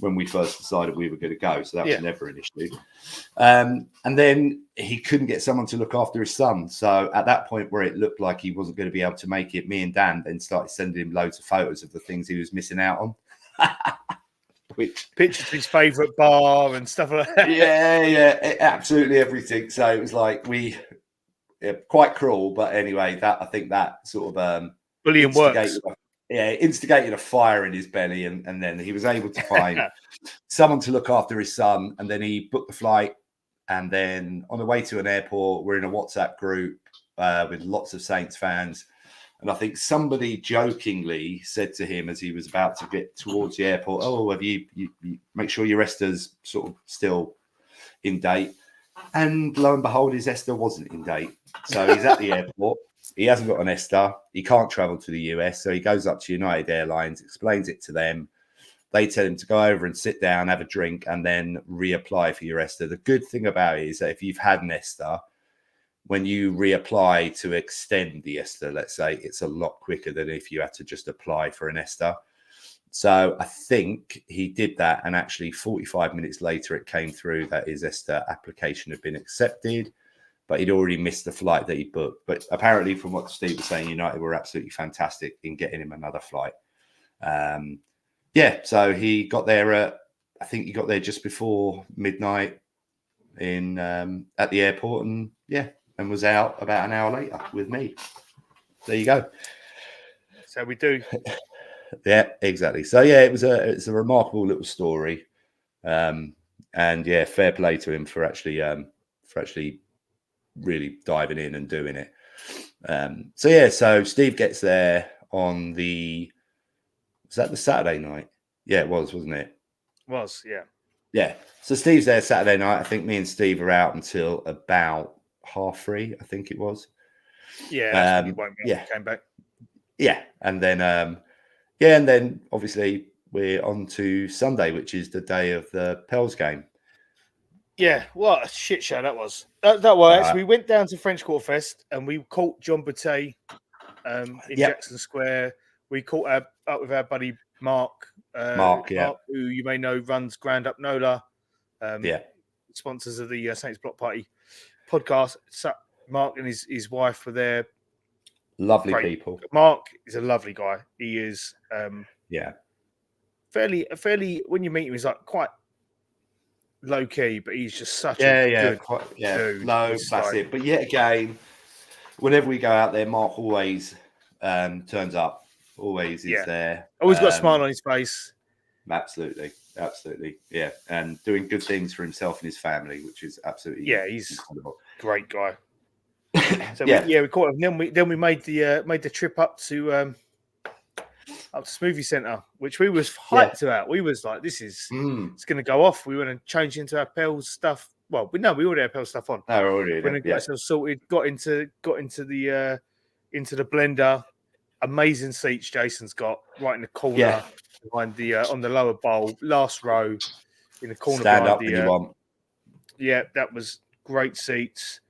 when we first decided we were going to go. So that was never an issue. And then he couldn't get someone to look after his son. So at that point where it looked like he wasn't going to be able to make it, me and Dan then started sending him loads of photos of the things he was missing out on. which
pictures of his favourite bar and stuff like that.
absolutely everything. So it was like quite cruel, but anyway, I think that sort of
Bullying works.
Instigated a fire in his belly, and then he was able to find someone to look after his son, and then he booked the flight, and then on the way to an airport, we're in a WhatsApp group with lots of Saints fans. And I think somebody jokingly said to him as he was about to get towards the airport, "Oh, have you make sure your Esther's sort of still in date?" And lo and behold, his Esther wasn't in date. So he's at the airport. He hasn't got an Esther. He can't travel to the US. So he goes up to United Airlines, explains it to them. They tell him to go over and sit down, have a drink, and then reapply for your Esther. The good thing about it is that if you've had an Esther, when you reapply to extend the Esther, let's say, it's a lot quicker than if you had to just apply for an Esther. So I think he did that, and actually 45 minutes later, it came through that his Esther application had been accepted, but he'd already missed the flight that he booked. But apparently, from what Steve was saying, United were absolutely fantastic in getting him another flight. So he got there I think he got there just before midnight at the airport, and was out about an hour later with me. There you go.
So we do.
Yeah, exactly. So it's a remarkable little story, and fair play to him for actually really diving in and doing it. So Steve gets there on was that the Saturday night? Yeah, it was, wasn't it?
Was, yeah.
Yeah. So Steve's there Saturday night. I think me and Steve are out until about 3:30, I think it was.
Yeah, he came back.
Yeah, and then obviously we're on to Sunday, which is the day of the Pels game.
Yeah, what a shit show that was. That was we went down to French Quarter Fest and we caught John Boutte in Jackson Square. We caught up with our buddy Mark, Mark, who you may know runs Grand Up Nola. Sponsors of the Saints Block Party podcast. So Mark and his wife were there.
Lovely people.
Mark is a lovely guy. He is fairly when you meet him, he's like quite low key, but he's just such a good dude.
No, that's it. But yet again, whenever we go out there, Mark always turns up. Always is there.
Always got a smile on his face.
Absolutely. Yeah. And doing good things for himself and his family, which is absolutely
he's
incredible.
Great guy. So we caught him. Then we made the trip up to Smoothie Centre, which we was hyped about. We was like, this is it's going to go off. We went and changed into our Pels stuff. Well, we already had Pels stuff on.
No, we already
did. Got ourselves sorted. Got into the blender. Amazing seats Jason's got right in the corner behind the on the lower bowl, last row in the corner.
Stand up when you want.
Yeah, that was great seats.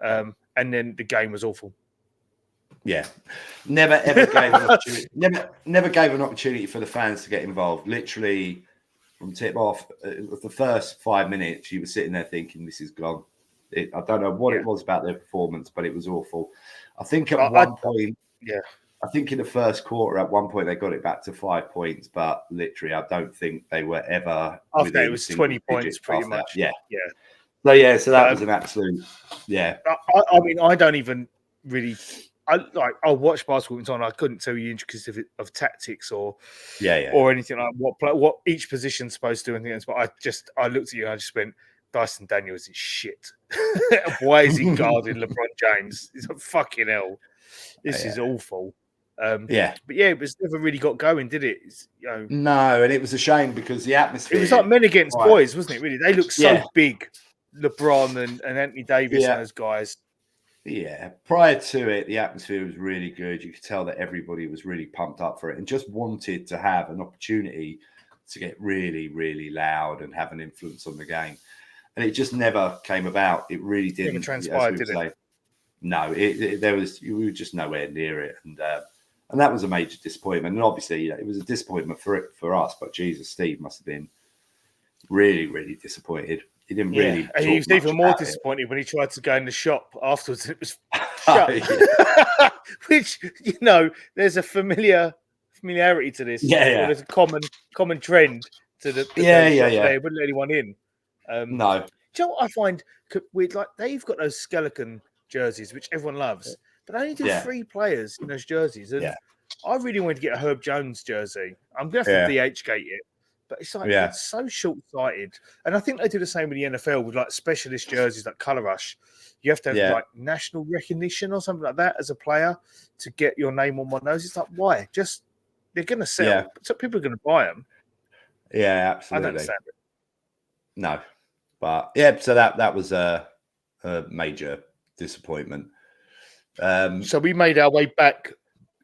And then the game was awful.
Yeah, never ever gave an opportunity. Never gave an opportunity for the fans to get involved. Literally, from tip off, the first 5 minutes, you were sitting there thinking, "This is gone." I don't know what it was about their performance, but it was awful. I think at one point, I think in the first quarter, at one point they got it back to 5 points, but literally, I don't think they were ever.
After it was 20 points, pretty much.
Yeah. So that was an absolute. Yeah.
I mean, I don't even really. I'll watch basketball on. I couldn't tell you intricacies of tactics or anything like what each position's supposed to do. And things, but I looked at you and I just went, Dyson Daniels is shit. Why is he guarding LeBron James? He's like, fucking hell. This is awful. But it was never really got going, did it?
No, and it was a shame because the atmosphere.
It was like men against boys, wasn't it? Really, they looked so big. LeBron and Anthony Davis and those guys.
Yeah, prior to it, the atmosphere was really good. You could tell that everybody was really pumped up for it and just wanted to have an opportunity to get really, really loud and have an influence on the game. And it just never came about. It really didn't.
Never transpired, did it?
No, we were just nowhere near it. And that was a major disappointment. And obviously, it was a disappointment for us. But Jesus, Steve must have been really, really disappointed. He didn't really.
And he was even more disappointed when he tried to go in the shop afterwards. And it was shut. Which there's a familiarity to this.
Yeah.
There's a common trend to the
Yeah.
They wouldn't let anyone in.
No.
Do you know what I find weird? Like they've got those skeleton jerseys, which everyone loves, but they only do 3 players in those jerseys. And I really wanted to get a Herb Jones jersey. I'm going to have to DH gate it, but it's like it's so short-sighted. And I think they do the same with the NFL with like specialist jerseys like Color Rush. You have to have like national recognition or something like that as a player to get your name on one of those. It's like why? Just they're going to sell, so people are going to buy them.
Yeah, absolutely.
I don't understand it.
No. But so that was a major disappointment.
So we made our way back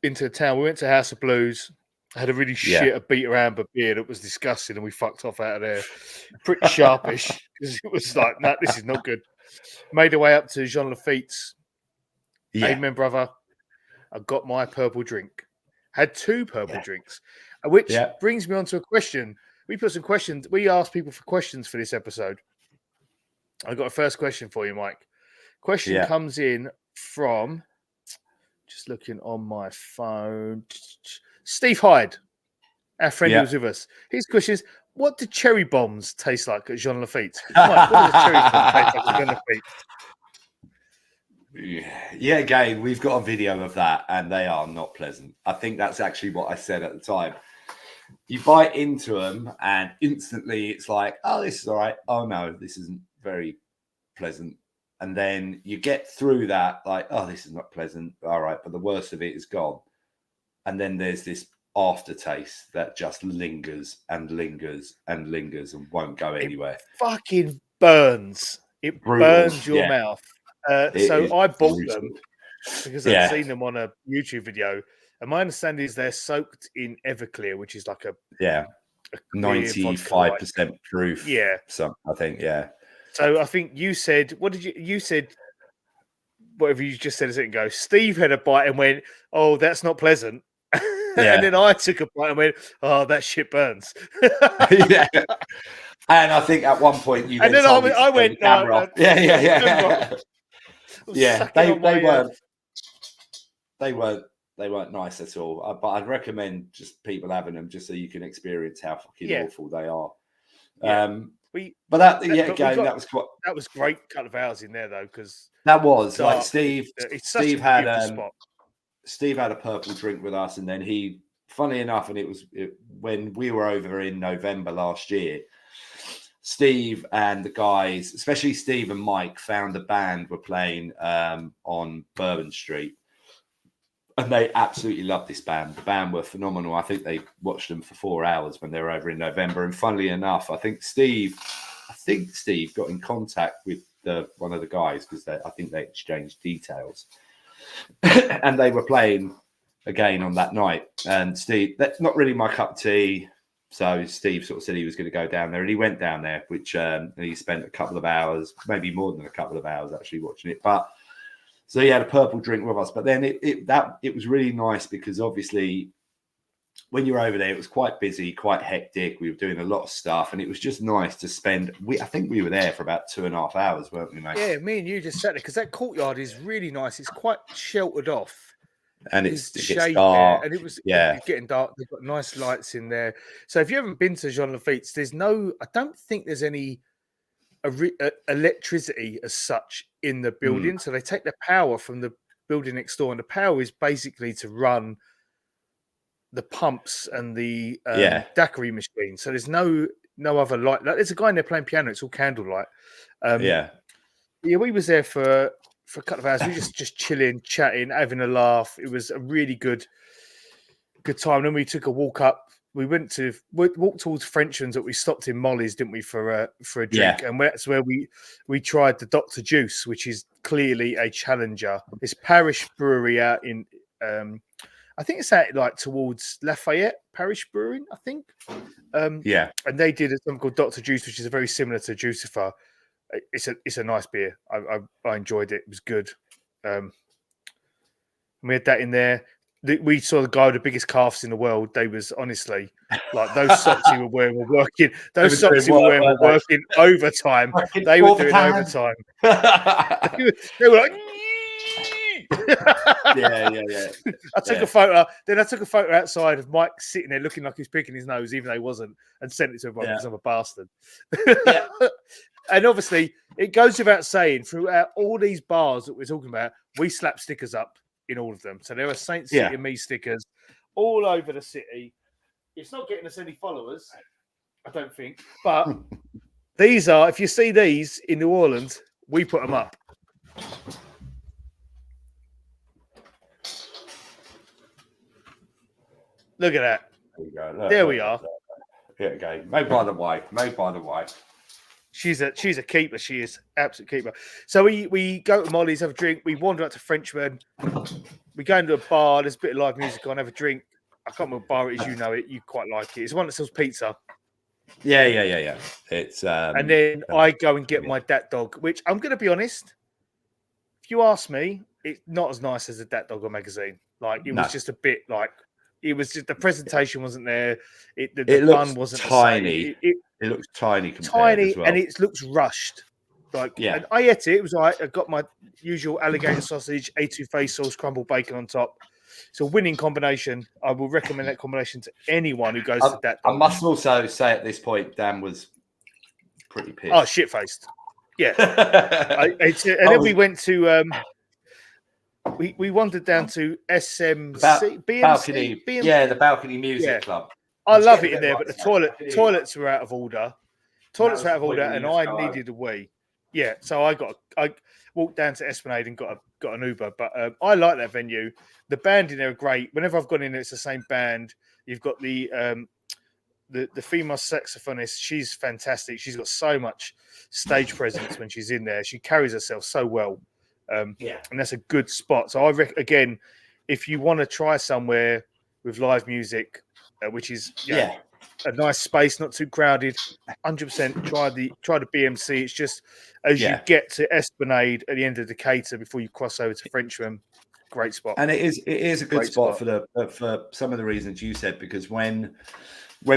into town. We went to House of Blues, had a really shit a Beta Amber beer that was disgusting, and we fucked off out of there. Pretty sharpish because it was like, no, this is not good. Made our way up to Jean Lafitte's. Amen, brother. I got my purple drink. Had 2 purple drinks, which brings me on to a question. We put some questions. We asked people for questions for this episode. I got a first question for you, Mike. Question comes in from, just looking on my phone, Steve Hyde, our friend who was with us. His question is, what do cherry bombs taste like at Jean Lafitte's? Mike, what does cherry bomb taste like at Jean Lafitte's?
Yeah, again, we've got a video of that, and they are not pleasant. I think that's actually what I said at the time. You bite into them, and instantly it's like, oh, this is all right. Oh, no, this isn't very pleasant. And then you get through that, like, oh, this is not pleasant. All right, but the worst of it is gone. And then there's this aftertaste that just lingers and lingers and lingers and won't go anywhere.
It fucking burns. It burns your mouth. So I bought them because I've seen them on a YouTube video. And my understanding is they're soaked in Everclear, which is like a
95% proof.
Yeah.
So I think,
So I think you said, you said whatever you just said a second ago. Steve had a bite and went, oh, that's not pleasant. And then I took a bite and went, oh, that shit burns.
And I think at one point you
and then I went, no,
they weren't nice at all. But I'd recommend just people having them just so you can experience how fucking awful they are. That was quite.
That was great couple of hours in there though, because
that was like Steve had a purple drink with us, and then he, funny enough, and it was when we were over in November last year. Steve and the guys, especially Steve and Mike, found a band were playing on Bourbon Street. And they absolutely loved this band. The band were phenomenal. I think they watched them for 4 hours when they were over in November. And funnily enough, I think Steve got in contact with one of the guys because I think they exchanged details. And they were playing again on that night. And Steve, that's not really my cup of tea. So Steve sort of said he was going to go down there, and he went down there, which he spent a couple of hours, maybe more than a couple of hours actually watching it. But so he had a purple drink with us. But then it was really nice because obviously when you were over there, it was quite busy, quite hectic. We were doing a lot of stuff, and it was just nice to spend. I think we were there for about 2.5 hours, weren't we, mate?
Yeah, me and you just sat there because that courtyard is really nice. It's quite sheltered off.
And it gets dark.
There, and it was getting dark. They've got nice lights in there. So if you haven't been to Jean Lafitte's, I don't think there's any electricity as such in the building. So they take the power from the building next door, and the power is basically to run the pumps and the daiquiri machine. So there's no other light. Like, there's a guy in there playing piano. It's all candlelight. We was there for a couple of hours. We were just chilling, chatting, having a laugh. It was a really good time. Then we took a walk up. We walked towards Frenchman's, but we stopped in Molly's, didn't we, for a drink? Yeah. And that's where we tried the Dr. Juice, which is clearly a challenger. It's Parish Brewery out in, I think it's out like towards Lafayette Parish Brewing, I think. And they did something called Dr. Juice, which is very similar to Juicifer. It's a nice beer. I enjoyed it. It was good. We had that in there. We saw the guy with the biggest calves in the world. They was honestly like those socks he were wearing were working. Those socks he were wearing were working overtime. They were doing overtime. They were like,
Yeah.
I took a photo. Then I took a photo outside of Mike sitting there looking like he's picking his nose, even though he wasn't, and sent it to everyone because I'm a bastard.
Yeah.
And obviously, it goes without saying, throughout all these bars that we're talking about, we slap stickers up in all of them. So there are Saint City Me stickers all over the city. It's not getting us any followers, I don't think. But these are, if you see these in New Orleans, we put them up. Look at that.
There you go. Look,
there we are.
Here we go. Made by the wife.
She's a keeper. She is absolute keeper. So we go to Molly's, have a drink. We wander out to Frenchman. We go into a bar. There's a bit of live music on. Have a drink. I can't remember what bar it is. You know it. You quite like it. It's one that sells pizza.
Yeah. It's
and then I go and get my Dat Dog, which I'm going to be honest. If you ask me, it's not as nice as a Dat Dog magazine. Like it was just a bit like it was just the presentation wasn't there. The bun wasn't
tiny. It looks tiny compared as well.
And it looks rushed. And I ate it. It was all right. I got my usual alligator sausage, etouffee sauce, crumbled bacon on top. It's a winning combination. I will recommend that combination to anyone who goes to that.
I must also say at this point, Dan was pretty pissed.
Oh, shit-faced. Yeah. Then we went to... We wandered down to SMC,
balcony. Yeah, the Balcony Music Club.
I love it in there, but the toilets were out of order. Toilets were out of order, and I needed a wee. Yeah, so I walked down to Esplanade and got an Uber. But I like that venue. The band in there are great. Whenever I've gone in there, it's the same band. You've got the female saxophonist. She's fantastic. She's got so much stage presence when she's in there. She carries herself so well. And that's a good spot. So again, if you want to try somewhere with live music, which is a nice space, not too crowded, 100% try the BMC. It's just as you get to Esplanade at the end of Decatur before you cross over to Frenchman, great spot.
And it is a good spot for some of the reasons you said, because when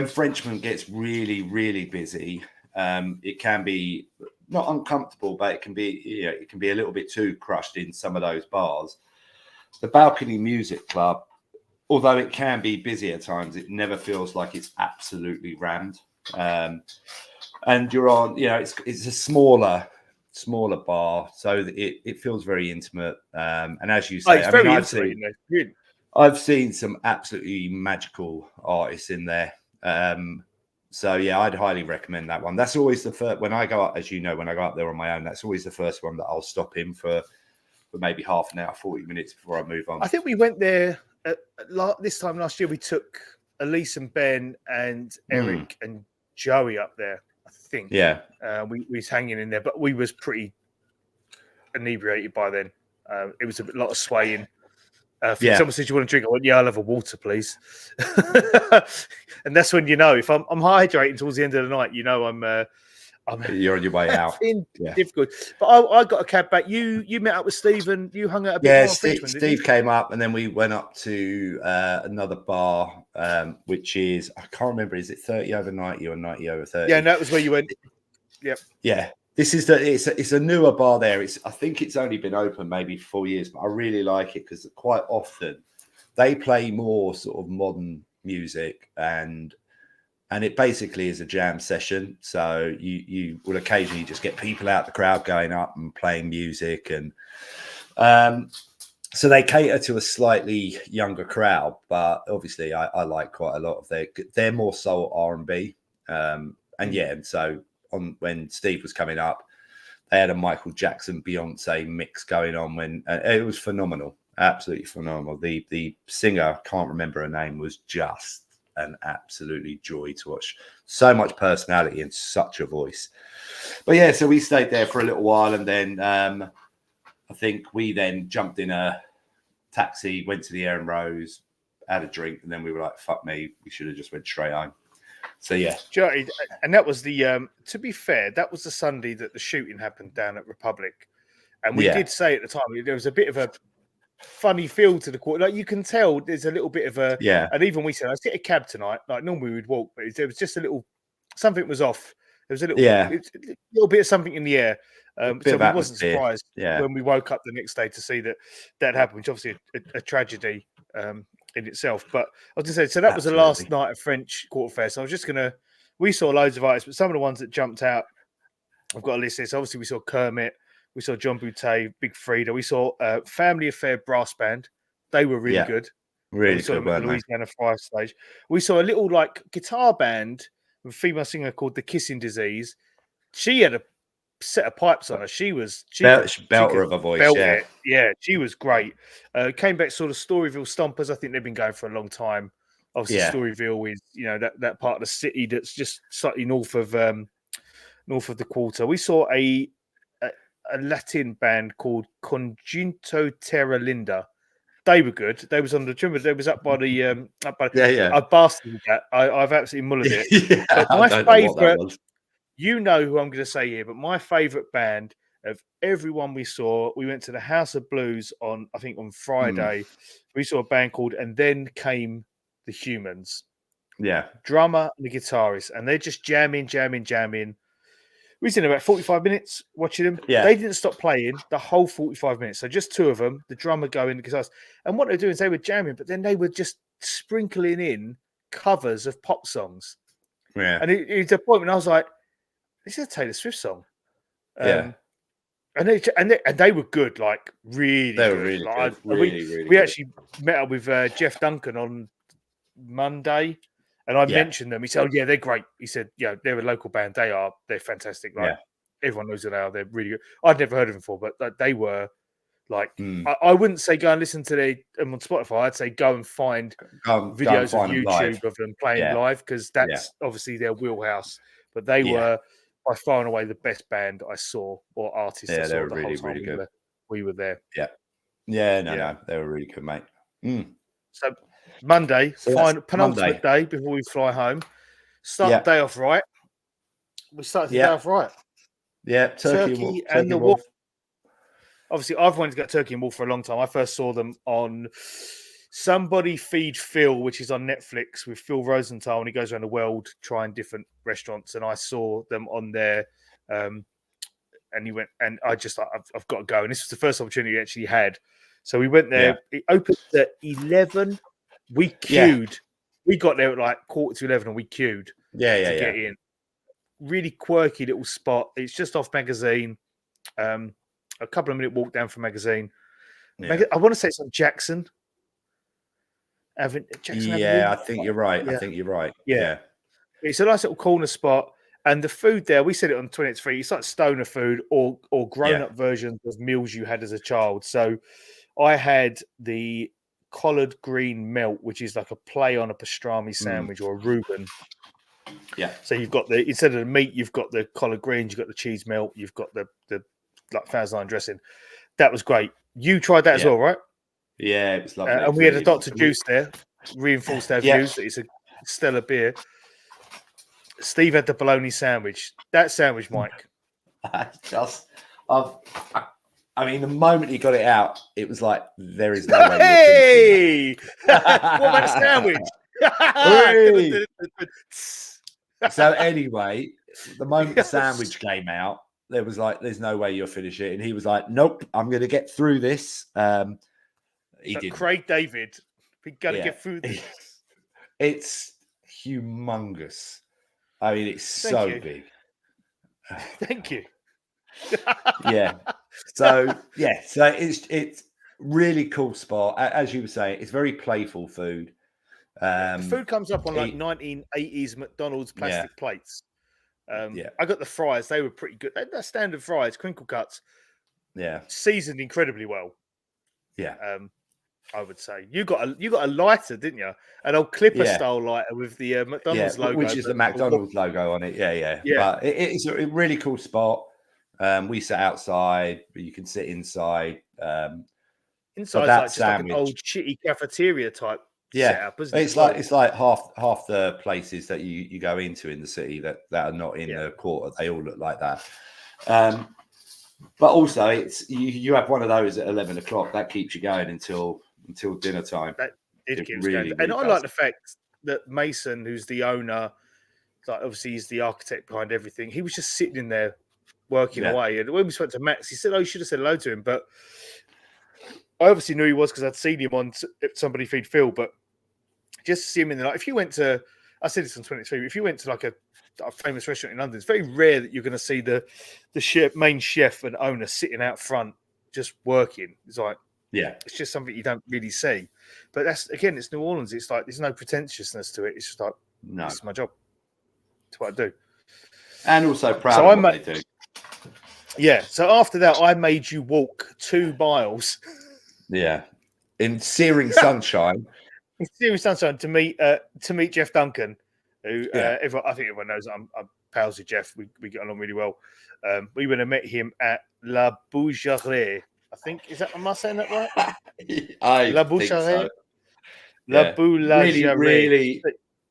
Frenchman gets really, really busy, it can be not uncomfortable, but it can be a little bit too crushed in some of those bars. The Balcony Music Club, although it can be busy at times, it never feels like it's absolutely rammed. And you're on, it's a smaller bar, so it feels very intimate. And as you say, I've seen some absolutely magical artists in there. So yeah, I'd highly recommend that one. That's always the first when I go up, as you know, when I go up there on my own. That's always the first one that I'll stop in for maybe half an hour, 40 minutes before I move on.
I think we went there this time last year. We took Elise and Ben and Eric and Joey up there. I think. Yeah. We was hanging in there, but we was pretty inebriated by then. It was a lot of swaying. Someone said, "You want a drink?" I went, "Yeah, I'll have a water, please." And that's when if I'm hydrating towards the end of the night, you're
on your way out.
Difficult, but I got a cab back. You met up with Steve and you hung out a bit more.
Steve came up, and then we went up to another bar, which is I can't remember. Is it 30 over 90 or 90 over 30?
Yeah, no, that was where you went. Yep.
Yeah. This is it's a newer bar there. I think it's only been open maybe 4 years, but I really like it because quite often they play more sort of modern music and it basically is a jam session. So you will occasionally just get people out the crowd going up and playing music, and so they cater to a slightly younger crowd. But obviously, I like quite a lot of they're more soul R&B, and so. When Steve was coming up, they had a Michael Jackson Beyonce mix going on when it was phenomenal, absolutely phenomenal. The singer, can't remember her name, was just an absolutely joy to watch. So much personality and such a voice. But yeah, so we stayed there for a little while, and then I think we then jumped in a taxi, went to the Aaron Rose, had a drink, and then we were like, "Fuck me, we should have just went straight home." So yeah,
and that was the. To be fair, that was the Sunday that the shooting happened down at Republic, and we did say at the time there was a bit of a funny feel to the court. Like you can tell, there's a little bit of a.
Yeah.
And even we said, "Let's get a cab tonight." Like normally we'd walk, but there was just a little something was off. There was a little, a little bit of something in the air. So we wasn't surprised
Yeah.
when we woke up the next day to see that happened, which obviously a tragedy in itself. But I was going to say, so that was the last night of French Quarter Fest. I was just going to, we saw loads of artists, but some of the ones that jumped out, I've got a list here. So obviously we saw Kermit, we saw John Boutte, Big Frida, we saw Family Affair Brass Band. They were really good.
Really
we saw
good,
them at the Louisiana Fire Stage. We saw a little like guitar band with a female singer called The Kissing Disease. She had a set of pipes on her. She
belter of a voice. Yeah.
Yeah, she was great. Came back, sort of Storyville Stompers. I think they've been going for a long time. Obviously, Storyville is that part of the city that's just slightly north of the quarter. We saw a Latin band called Conjunto Terra Linda. They were good. They was on the trim. They was up by the I bastard that. I've absolutely mullered it. But my favourite, you know who I'm going to say here, but my favourite band of everyone we saw, we went to the House of Blues on Friday. We saw a band called And Then Came the Humans.
Yeah.
Drummer and the guitarist, and they're just jamming. We was in about 45 minutes watching them.
Yeah.
They didn't stop playing the whole 45 minutes. So just two of them, the drummer going, the guitarist. And what they're doing is they were jamming, but then they were just sprinkling in covers of pop songs.
Yeah.
And it's a point when I was like, this is a Taylor Swift song. And they were good, like really
they were
good.
Really
like,
good.
We
good.
actually met up with Jeff Duncan on Monday. And I mentioned them. He said, "Oh yeah, they're great." He said, "Yeah, they're a local band. They're fantastic. Like everyone knows who they are. They're really good." I'd never heard of them before, but they were like. I wouldn't say go and listen to them on Spotify. I'd say go and find videos of YouTube of them playing live because that's obviously their wheelhouse. But they were by far and away the best band I saw or artist I saw
they were
the
really,
whole time
really good.
we were there.
No, they were really good, mate.
So Monday, penultimate day before we fly home. Start the day off right. We started the day off right.
Yeah,
turkey and the wolf. Obviously, I've wanted to get Turkey and Wolf for a long time. I first saw them on Somebody Feed Phil, which is on Netflix with Phil Rosenthal, and he goes around the world trying different restaurants. And I saw them on there, and he went, and I just like, I've got to go. And this was the first opportunity he actually had. So we went there. It opened at 11. We queued. Yeah. We got there at like 11:15, and we queued to get in. Really quirky little spot. It's just off Magazine. A couple of minute walk down from Magazine. Yeah. I want to say it's on Jackson. Avenue.
I think you're right. Yeah.
It's a nice little corner spot. And the food there, we said it on 23. It's like stoner food or grown-up versions of meals you had as a child. So I had the collard green melt, which is like a play on a pastrami sandwich or a Reuben.
Yeah.
So you've got instead of the meat, you've got the collard greens, you've got the cheese melt, you've got the like Thousand Line dressing. That was great. You tried that as well, right?
Yeah, it was lovely.
And we had a Dr. Juice there, reinforced our views that it's a stellar beer. Steve had the bologna sandwich. That sandwich, Mike.
I mean, the moment he got it out, it was like, there is no way.
Hey! What about a sandwich?
So anyway, the moment the sandwich came out, there was like, there's no way you'll finish it. And he was like, nope, I'm going to get through this. He did.
Craig David, we got to get through this.
It's humongous. I mean, it's so big.
Thank you.
So it's really cool spot. As you were saying, it's very playful food.
The food comes up on like 1980s McDonald's plastic plates. I got the fries; they were pretty good. They're standard fries, crinkle cuts.
Yeah,
seasoned incredibly well.
Yeah,
I would say you got a lighter, didn't you? An old Clipper style lighter with the McDonald's logo,
which is the McDonald's logo on it. Yeah. But it's a really cool spot. We sat outside, but you can sit inside.
Inside, like just like an old shitty cafeteria type. Setup, isn't it?
It's like half the places that you go into in the city that are not in the quarter. They all look like that. But also, it's you have one of those at 11 o'clock. That keeps you going until dinner time.
It keeps really, going. And I like the fact that Mason, who's the owner, like obviously he's the architect behind everything. He was just sitting in there working away. And when we spoke to Max, he said, "Oh, you should have said hello to him." But I obviously knew he was because I'd seen him on Somebody Feed Phil. But just to see him in the night, if you went to, I said this on 23, if you went to like a famous restaurant in London, it's very rare that you're going to see the main chef and owner sitting out front just working. It's like, it's just something you don't really see. But that's, again, it's New Orleans. It's like there's no pretentiousness to it. It's just like, this is my job. It's what I do.
And also proud of what they do.
Yeah. So after that, I made you walk 2 miles.
Yeah. In searing sunshine.
In searing sunshine to meet Jeff Duncan, who I think everyone knows I'm pals with Jeff. We get along really well. We went and met him at La Boucherie. I think, am I saying that right? La Boucherie.
So.
La Boulangerie.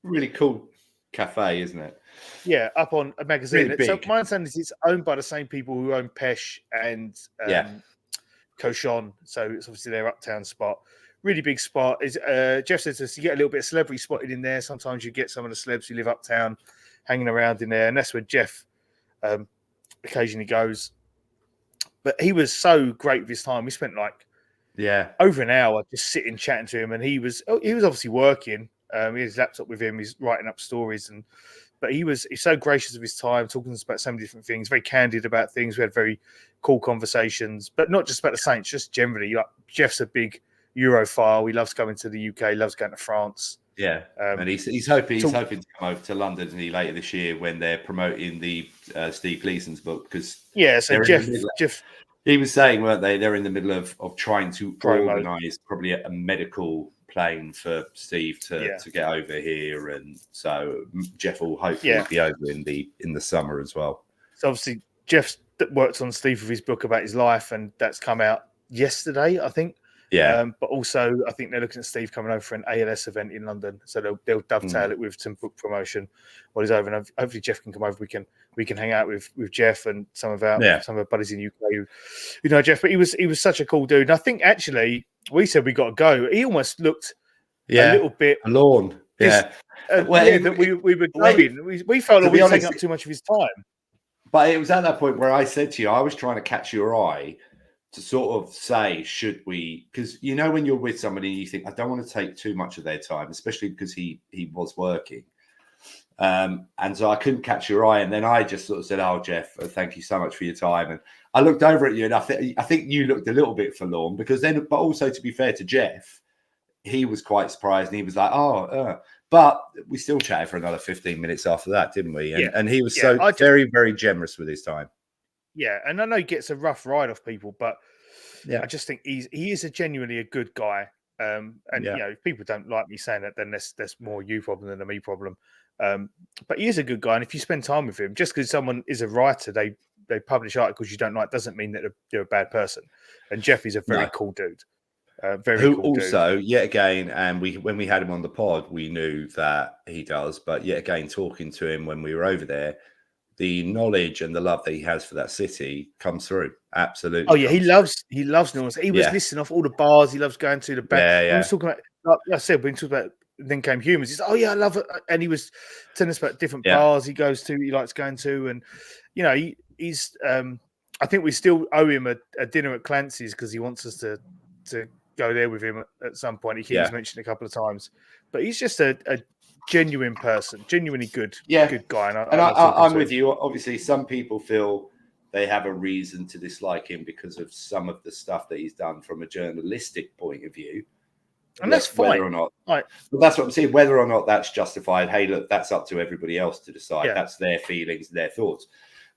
Really cool cafe, isn't it?
Yeah, up on a magazine.
Really
so my understanding is it's owned by the same people who own Pesh and Cochon. So it's obviously their uptown spot. Really big spot. Is Jeff says this, you get a little bit of celebrity spotted in there. Sometimes you get some of the celebs who live uptown hanging around in there, and that's where Jeff occasionally goes. But he was so great with his time. We spent like over an hour just sitting chatting to him, and he was obviously working. He had his laptop with him. He's writing up stories, but he's so gracious of his time, talking to us about so many different things. Very candid about things. We had very cool conversations, but not just about the Saints, just generally. Like, Jeff's a big Europhile. He loves coming to the UK. He loves going to France.
Yeah, and he's hoping to come over to London later this year when they're promoting the Steve Gleason's book, because
so Jeff.
He was saying, weren't they? They're in the middle of trying to organise probably a medical plane for Steve to get over here, and so Jeff will hopefully be over in the summer as well.
So obviously Jeff worked on Steve with his book about his life, and that's come out yesterday, I think.
Yeah.
But also, I think they're looking at Steve coming over for an ALS event in London, so they'll dovetail it with some book promotion while he's over, and hopefully Jeff can come over. We can hang out with Jeff and some of our buddies in the UK who know Jeff. But he was such a cool dude. And I think actually we said we got to go. He almost looked a little bit
alone.
That we were going. We felt like we were taking up too much of his time.
But it was at that point where I said to you, I was trying to catch your eye to sort of say, should we? Because when you're with somebody, you think, I don't want to take too much of their time, especially because he was working. And so I couldn't catch your eye. And then I just sort of said, oh, Jeff, thank you so much for your time. And I looked over at you, and I think you looked a little bit forlorn, because then, but also to be fair to Jeff, he was quite surprised, and he was like, but we still chatted for another 15 minutes after that, didn't we? And he was very, very generous with his time. Yeah,
and I know he gets a rough ride off people, but I just think he is genuinely a good guy. If people don't like me saying that, then that's more you problem than a me problem. But he is a good guy, and if you spend time with him, just because someone is a writer, they publish articles you don't like, doesn't mean that they're a bad person. And Jeff is a very cool dude.
Yet again, and when we had him on the pod, we knew that he does. But yet again, talking to him when we were over there, the knowledge and the love that he has for that city comes through. Absolutely.
Oh yeah, he loves New Orleans. He was listing off all the bars he loves going to. The back.
Yeah.
He was talking about, like I said, when he talked about Then Came Humans, he's I love it, and he was telling us about different bars he goes to, he likes going to, and he's. I think we still owe him a dinner at Clancy's, because he wants us to go there with him at some point. He keeps mentioned a couple of times, but he's just a genuine person, genuinely good guy. And
I'm with you. Obviously, some people feel they have a reason to dislike him because of some of the stuff that he's done from a journalistic point of view.
And that's fine.
Whether or not, but that's what I'm saying. Whether or not that's justified, hey, look, that's up to everybody else to decide. That's their feelings, their thoughts.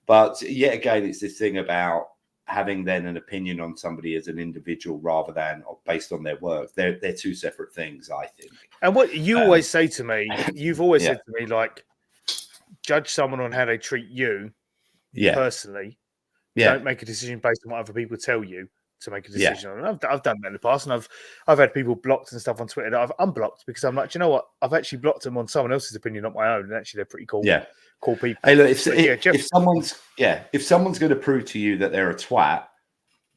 But yet again, it's this thing about having then an opinion on somebody as an individual rather than based on their work. They're two separate things, I think.
And what you always say to me, you've always said to me, like, judge someone on how they treat you personally. Don't make a decision based on what other people tell you to make a decision. And I've done that in the past, and I've had people blocked and stuff on Twitter that I've unblocked because I'm like, you know what? I've actually blocked them on someone else's opinion, not my own, and actually they're pretty cool. Cool people.
Hey, look, if someone's going to prove to you that they're a twat,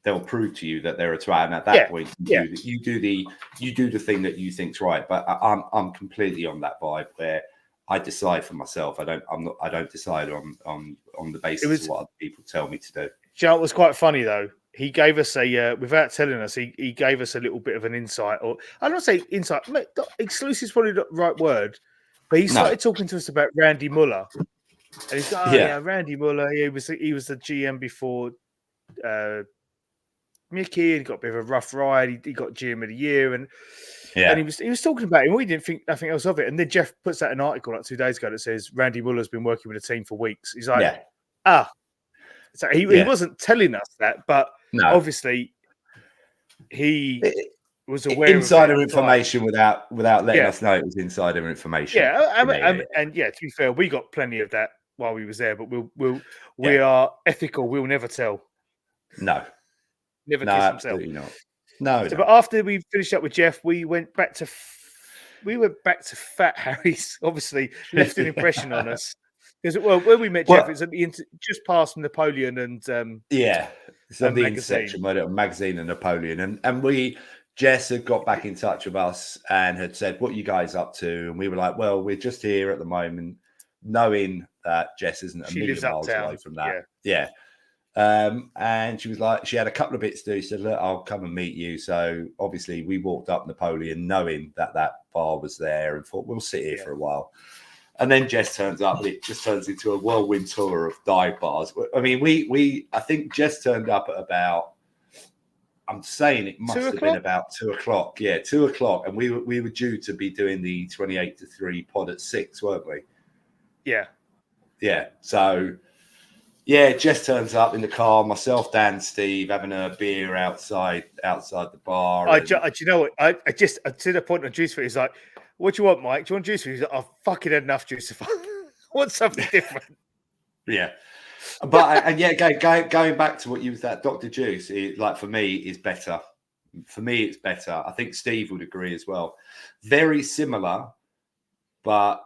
they'll prove to you that they're a twat, and at that point, you do the thing that you think's right. But I'm completely on that vibe where I decide for myself. I don't decide on the basis of what other people tell me to do.
You know, it was quite funny though. He gave us a without telling us. He gave us a little bit of an insight, or I don't say insight. Exclusive is probably not the right word, but he started talking to us about Randy Muller, and he's like, "Oh yeah, Randy Muller. He was the GM before Mickey, and he got a bit of a rough ride. He got GM of the year, and he was talking about him. We didn't think nothing else of it. And then Jeff puts out an article like 2 days ago that says Randy Muller's been working with the team for weeks. He's like, So he wasn't telling us that, but obviously he was aware
insider information without letting us know it was insider information.
And to be fair, we got plenty of that while we was there, but we are ethical. We'll never tell.
No,
never kiss
absolutely
himself.
No.
But after we finished up with Jeff, we went back to Fat Harry's. Obviously, left an impression on us. Because when we met Jeff, it's just past Napoleon and
it's on the intersection magazine and Napoleon, and Jess had got back in touch with us and had said, "What are you guys up to?" And we were like, "Well, we're just here at the moment," knowing that Jess isn't a million miles away from that. And she was like, she had a couple of bits to do. She said, "Look, I'll come and meet you." So obviously, we walked up Napoleon, knowing that bar was there, and thought we'll sit here for a while. And then Jess turns up, and it just turns into a whirlwind tour of dive bars. I mean, I think Jess turned up at about, I'm saying it must have been about 2:00. Yeah, 2:00. And we were due to be doing the 28 to 3 pod at 6, weren't we?
Yeah.
Yeah. So, Jess turns up in the car, myself, Dan, Steve, having a beer outside the bar.
Do you know what? I just to the point on juice fruit. He's like, "What do you want, Mike? Do you want juice fruit?" He's like, "I've fucking had enough juice. I want something different."
Yeah. But going back to what you was that Dr. Juice, for me is better. For me, it's better. I think Steve would agree as well. Very similar, but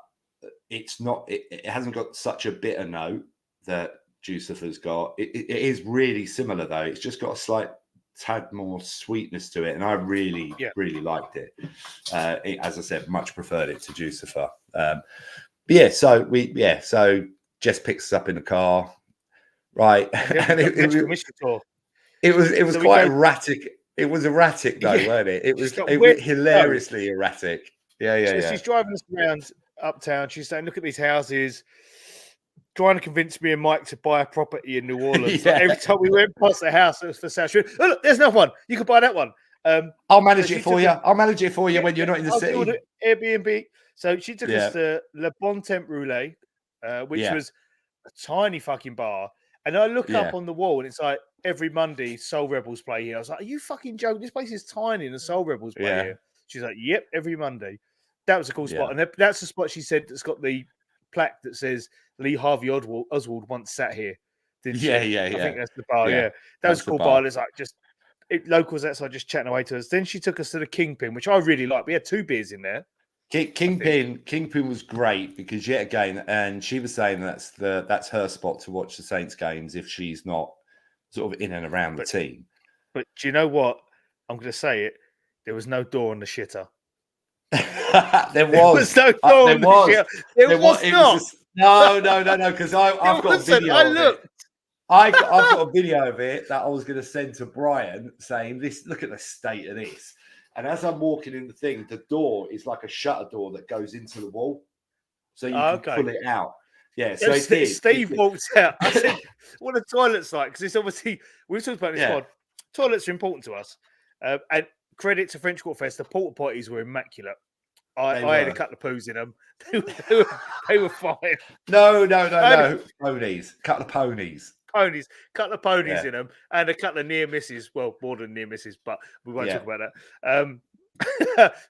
it's not. It hasn't got such a bitter note that Juicifer's got. It is really similar though. It's just got a slight tad more sweetness to it, and I really liked it. As I said, much preferred it to Juicifer. So Jess picks us up in the car. Right, and it was quite erratic. It was erratic though, weren't it? It was hilariously erratic. Yeah.
She's driving us around uptown. She's saying, "Look at these houses," trying to convince me and Mike to buy a property in New Orleans. Like every time we went past the house, it was for sale. She went, "Oh, look, there's another one. You can buy that one.
I'll manage it for you. I'll manage it for you when you're not in the city."
Airbnb. So she took us to Le Bon Temps Roulette, which was a tiny fucking bar. And I look up on the wall, and it's like every Monday, Soul Rebels play here. I was like, "Are you fucking joking? This place is tiny, and the Soul Rebels play here." She's like, "Yep, every Monday." That was a cool spot, and that's the spot she said that's got the plaque that says Lee Harvey Oswald once sat here. Didn't she? I think that's the bar. Yeah, that was a cool bar. It's like locals outside just chatting away to us. Then she took us to the Kingpin, which I really liked. We had 2 beers in there.
Kingpin was great because yet again, and she was saying that's her spot to watch the Saints games if she's not sort of in and around the team.
But do you know what? I'm going to say it. There was no door on the shitter.
There was no door on the shitter.
There was not.
No. Because I've got a video. I've got a video of it that I was going to send to Brian saying, "Look at the state of this." And as I'm walking in the thing, the door is like a shutter door that goes into the wall. So you can pull it out. Yeah, so
Steve walked out. I said, "What are toilets like?" Because it's obviously, we've talked about this pod. Toilets are important to us. And credit to French Quarter Fest, the porta potties were immaculate. I had a couple of poos in them. They were fine.
No. Ponies. Couple of ponies.
Couple of ponies in them, and a couple of near misses. Well, more than near misses, but we won't talk about that.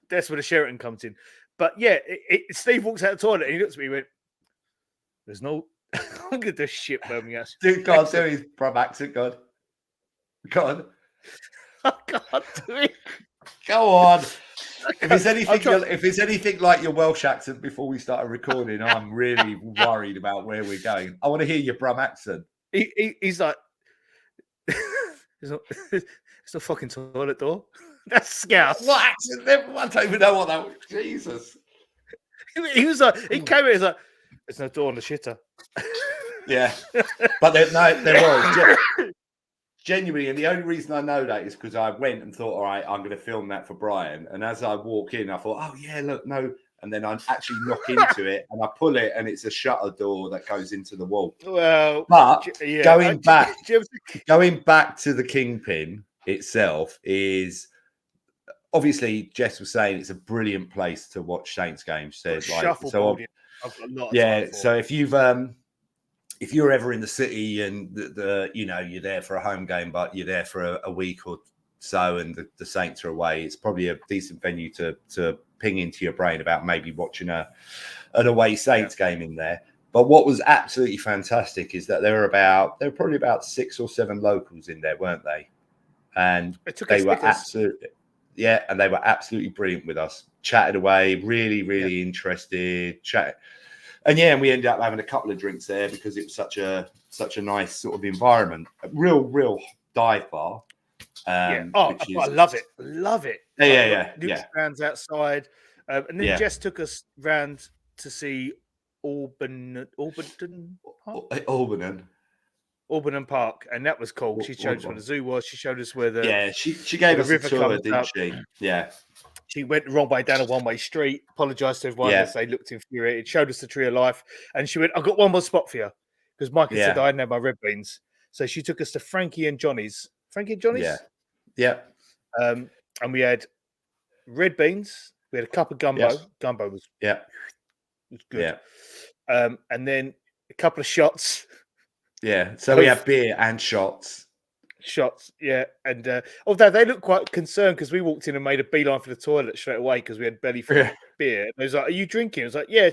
That's where the Sheraton comes in. But Steve walks out of the toilet and he looks at me and went, "There's no." I'm gonna do shit, Birmingham.
Dude, can't do his prom accent. Go on.
I can't do it.
Go on. If it's anything like your Welsh accent before we started recording, I'm really worried about where we're going. I want to hear your Brum accent.
He's like, "It's a fucking toilet door." That's Scouse.
What accent? I don't even know what that was. Jesus.
He was like, he came in, he's like, there's no door on the shitter.
Yeah, but there was genuinely, and the only reason I know that is because I went and thought, all right, I'm going to film that for Brian. And as I walk in, I thought, oh yeah, look, no. And then I actually knock into it and I pull it, and it's a shutter door that goes into the wall.
Well,
but
yeah,
going back to the Kingpin itself is obviously Jess was saying it's a brilliant place to watch Saints games. Says like so.
I've got a lot of
yeah,
time for.
So if you're ever in the city and you're there for a home game, but you're there for a week or so, and the Saints are away, it's probably a decent venue to ping into your brain about maybe watching an away Saints game in there. But what was absolutely fantastic is that there were probably about 6 or 7 locals in there, weren't they? And they were absolutely brilliant with us. Chatted away, really interested. And we ended up having a couple of drinks there because it was such a nice sort of environment. A real dive bar.
I love it.
Yeah.
Fans outside. And then Jess took us round to see Auburn Park, and that was cool. She showed us where the zoo was. She showed us where the
she gave us a tour, didn't she? Yeah.
She went the wrong way down a one-way street, apologised to everyone as they looked infuriated, showed us the tree of life, and she went, I've got one more spot for you. Because Mike had said I hadn't had my red beans. So she took us to Frankie and Johnny's. Frankie and Johnny's?
Yeah.
And we had red beans. We had a cup of gumbo.
Yes.
Gumbo was
good.
Yeah. And then a couple of shots.
Yeah. So we had beer and shots.
And although they looked quite concerned because we walked in and made a beeline for the toilet straight away because we had belly full of beer. And they was like, "Are you drinking?" I was like, "Yeah."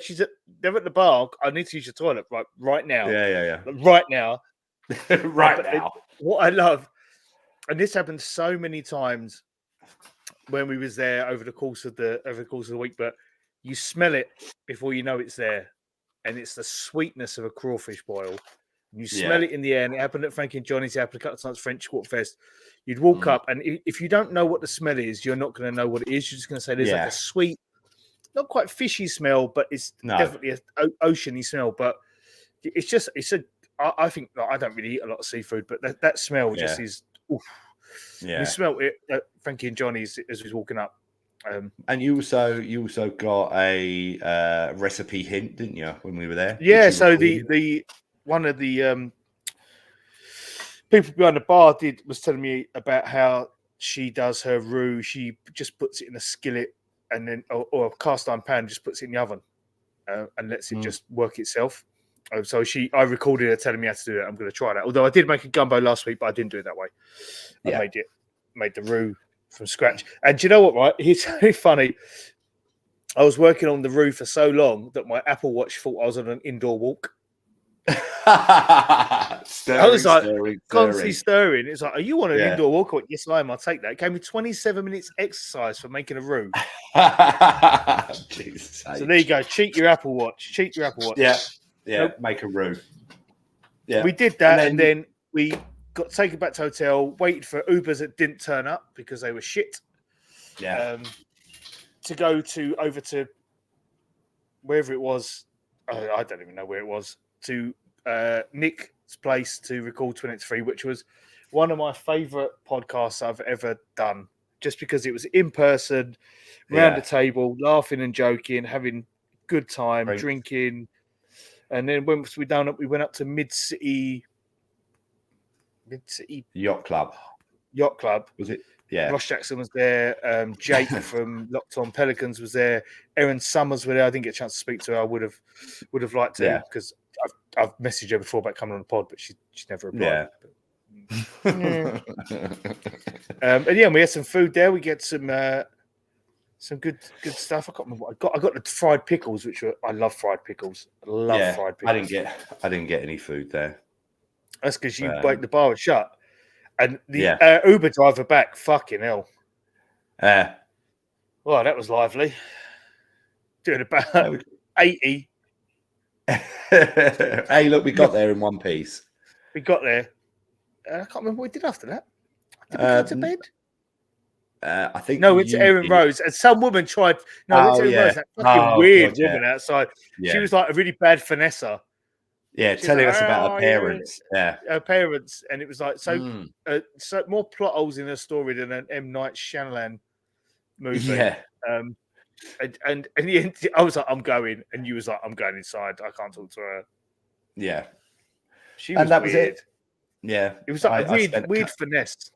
They're at the bar. I need to use your toilet right now.
Yeah.
Right now.
now.
What I love, and this happened so many times when we was there over the course of the week, but you smell it before you know it's there, and it's the sweetness of a crawfish boil. You smell it in the air, and it happened at Frankie and Johnny's. It happened a couple of times at French Quarter Fest. You'd walk up, and if you don't know what the smell is, you're not going to know what it is. You're just going to say there's like a sweet, not quite fishy smell, but it's definitely an oceany smell. But I think I don't really eat a lot of seafood, but that smell just is. Oof. Yeah, we smelled it at Frankie and Johnny's as we was walking up.
And you also got a recipe hint, didn't you, when we were there?
Yeah. So the one of the people behind the bar was telling me about how she does her roux. She just puts it in a skillet and then, or a cast iron pan, just puts it in the oven and lets it just work itself. So I recorded her telling me how to do it. I'm going to try that. Although I did make a gumbo last week, but I didn't do it that way. I made the roux from scratch. And do you know what? Right, it's very funny. I was working on the roux for so long that my Apple Watch thought I was on an indoor walk.
I was like
constantly stirring. It's like, are you on an indoor walk? I went, yes, I am. I'll take that. It gave me 27 minutes exercise for making a roux. So there you go. Cheat your Apple Watch.
Yeah. Nope. Make a roux. Yeah.
We did that, and then we got taken back to hotel, waited for Ubers that didn't turn up because they were shit.
Yeah.
To go over to wherever it was. I don't even know where it was. To Nick's place to record 23, which was one of my favourite podcasts I've ever done, just because it was in person, round the table, laughing and joking, having good time, drinking. And then once we went up to Mid City
Yacht Club.
Was it? Yeah. Ross Jackson was there. Jake from Locked On Pelicans was there. Erin Summers was there. I didn't get a chance to speak to her. I would have liked to because I've messaged her before about coming on the pod, but she never replied. And we had some food there. We get some good stuff. I can't remember what I got. I got the fried pickles, I love fried pickles. I love fried pickles.
I didn't get any food there.
That's because you break the bar and shut. And the Uber driver back, fucking hell. Well, that was lively. Doing about 80.
Hey, look, we got there in one piece.
We got there. I can't remember what we did after that. Did we go to
I think
No, it's
you
Erin
did.
Rose. And some woman tried. No, it's
Oh,
Erin
yeah.
Rose. That fucking
Oh,
weird
God, yeah.
woman outside. She
Yeah.
was like a really bad finesser.
Yeah,
She was
telling
like,
us about
"Oh,
her
yeah,"
parents. Yeah.
her parents, and it was like so
Mm.
more plot holes in her story than an M. Night Shyamalan movie.
Yeah.
And in the end, I was like, I'm going, and you was like, I'm going inside. I can't talk to her.
Yeah.
She
And
was
that was
weird.
it. Yeah.
It was like a
I spent
weird finesse.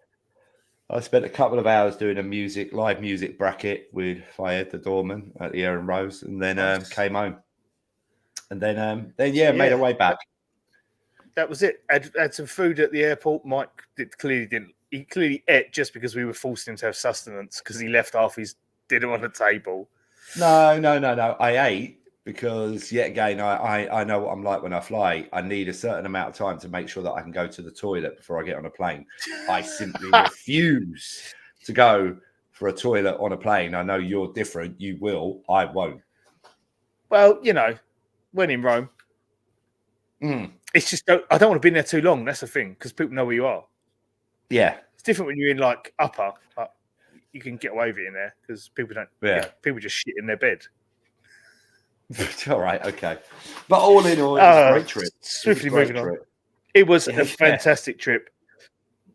I spent a couple of hours doing a live music bracket with Fayed the doorman at the Erin Rose, and then
Nice.
came home. And then
So,
made our way back.
That was it. Had some food at the airport. Mike clearly didn't. He clearly ate just because we were forcing him to have sustenance because he left half his dinner on the table.
No. I ate because yet again, I know what I'm like when I fly. I need a certain amount of time to make sure that I can go to the toilet before I get on a plane. I simply refuse to go for a toilet on a plane. I know you're different. You will. I won't.
Well, when in Rome,
Mm.
it's just I don't want to be in there too long. That's the thing because people know where you are.
Yeah.
It's different when you're in like upper. Like, you can get away with it in there because people don't.
Yeah.
People just shit in their bed.
All right. Okay. But all in all, it was a great trip.
Swiftly moving on. It was a fantastic trip.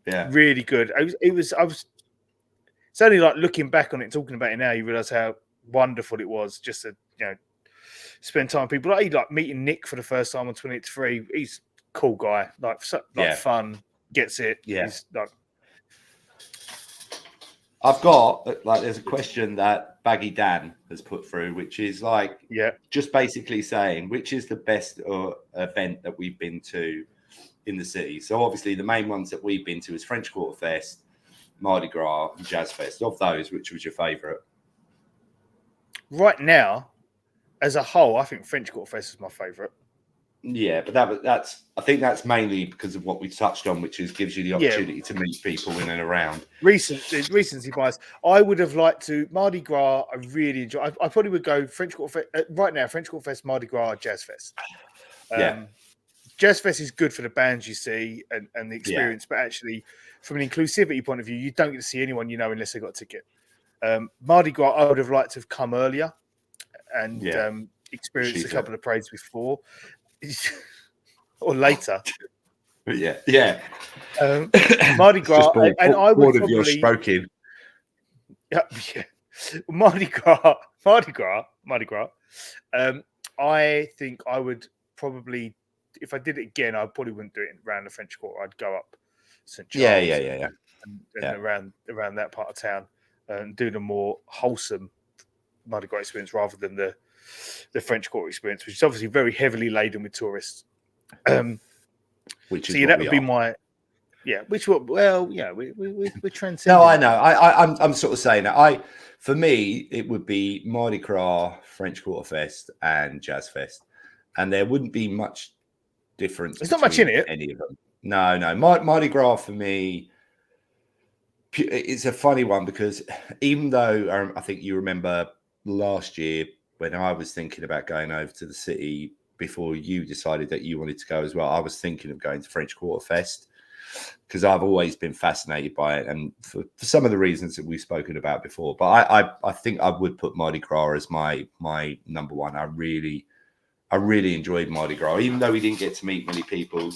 Yeah.
Really good. It was. It's only like looking back on it, talking about it now, you realise how wonderful it was just to spend time with people. Like meeting Nick for the first time on 23. He's a cool guy. Fun. Gets it.
Yeah.
He's like.
I've got there's a question that Baggy Dan has put through, which is just basically saying which is the best event that we've been to in the city. So obviously the main ones that we've been to is French Quarter Fest, Mardi Gras, and Jazz Fest. Of those, which was your favourite?
Right now, as a whole, I think French Quarter Fest is my favourite.
Yeah, but I think that's mainly because of what we touched on, which is gives you the opportunity to meet people in and around.
Recency bias. I would have liked to Mardi Gras. I really enjoy. I probably would go French Quarter Fest right now. French Quarter Fest, Mardi Gras, Jazz Fest. Jazz Fest is good for the bands you see and the experience, but actually, from an inclusivity point of view, you don't get to see anyone you know unless they got a ticket. Mardi Gras, I would have liked to have come earlier and experienced a couple of parades before. Or later.
Yeah.
Mardi Gras, and I would probably
your stroking.
Yeah. Mardi Gras. I think I would probably, if I did it again, I probably wouldn't do it around the French Quarter. I'd go up St. Charles, and around that part of town, and do the more wholesome Mardi Gras experience rather than the French Quarter experience, which is obviously very heavily laden with tourists.
Which is
that would be my we're transcending.
No, I know. I'm sort of saying that. For me, it would be Mardi Gras, French Quarter Fest, and Jazz Fest, and there wouldn't be much difference.
There's not much in it.
Any of them. No. Mardi Gras for me, it's a funny one because even though I think you remember last year when I was thinking about going over to the city before you decided that you wanted to go as well, I was thinking of going to French Quarter Fest because I've always been fascinated by it, and for some of the reasons that we've spoken about before. But I think I would put Mardi Gras as my number one. I really enjoyed Mardi Gras, even though we didn't get to meet many people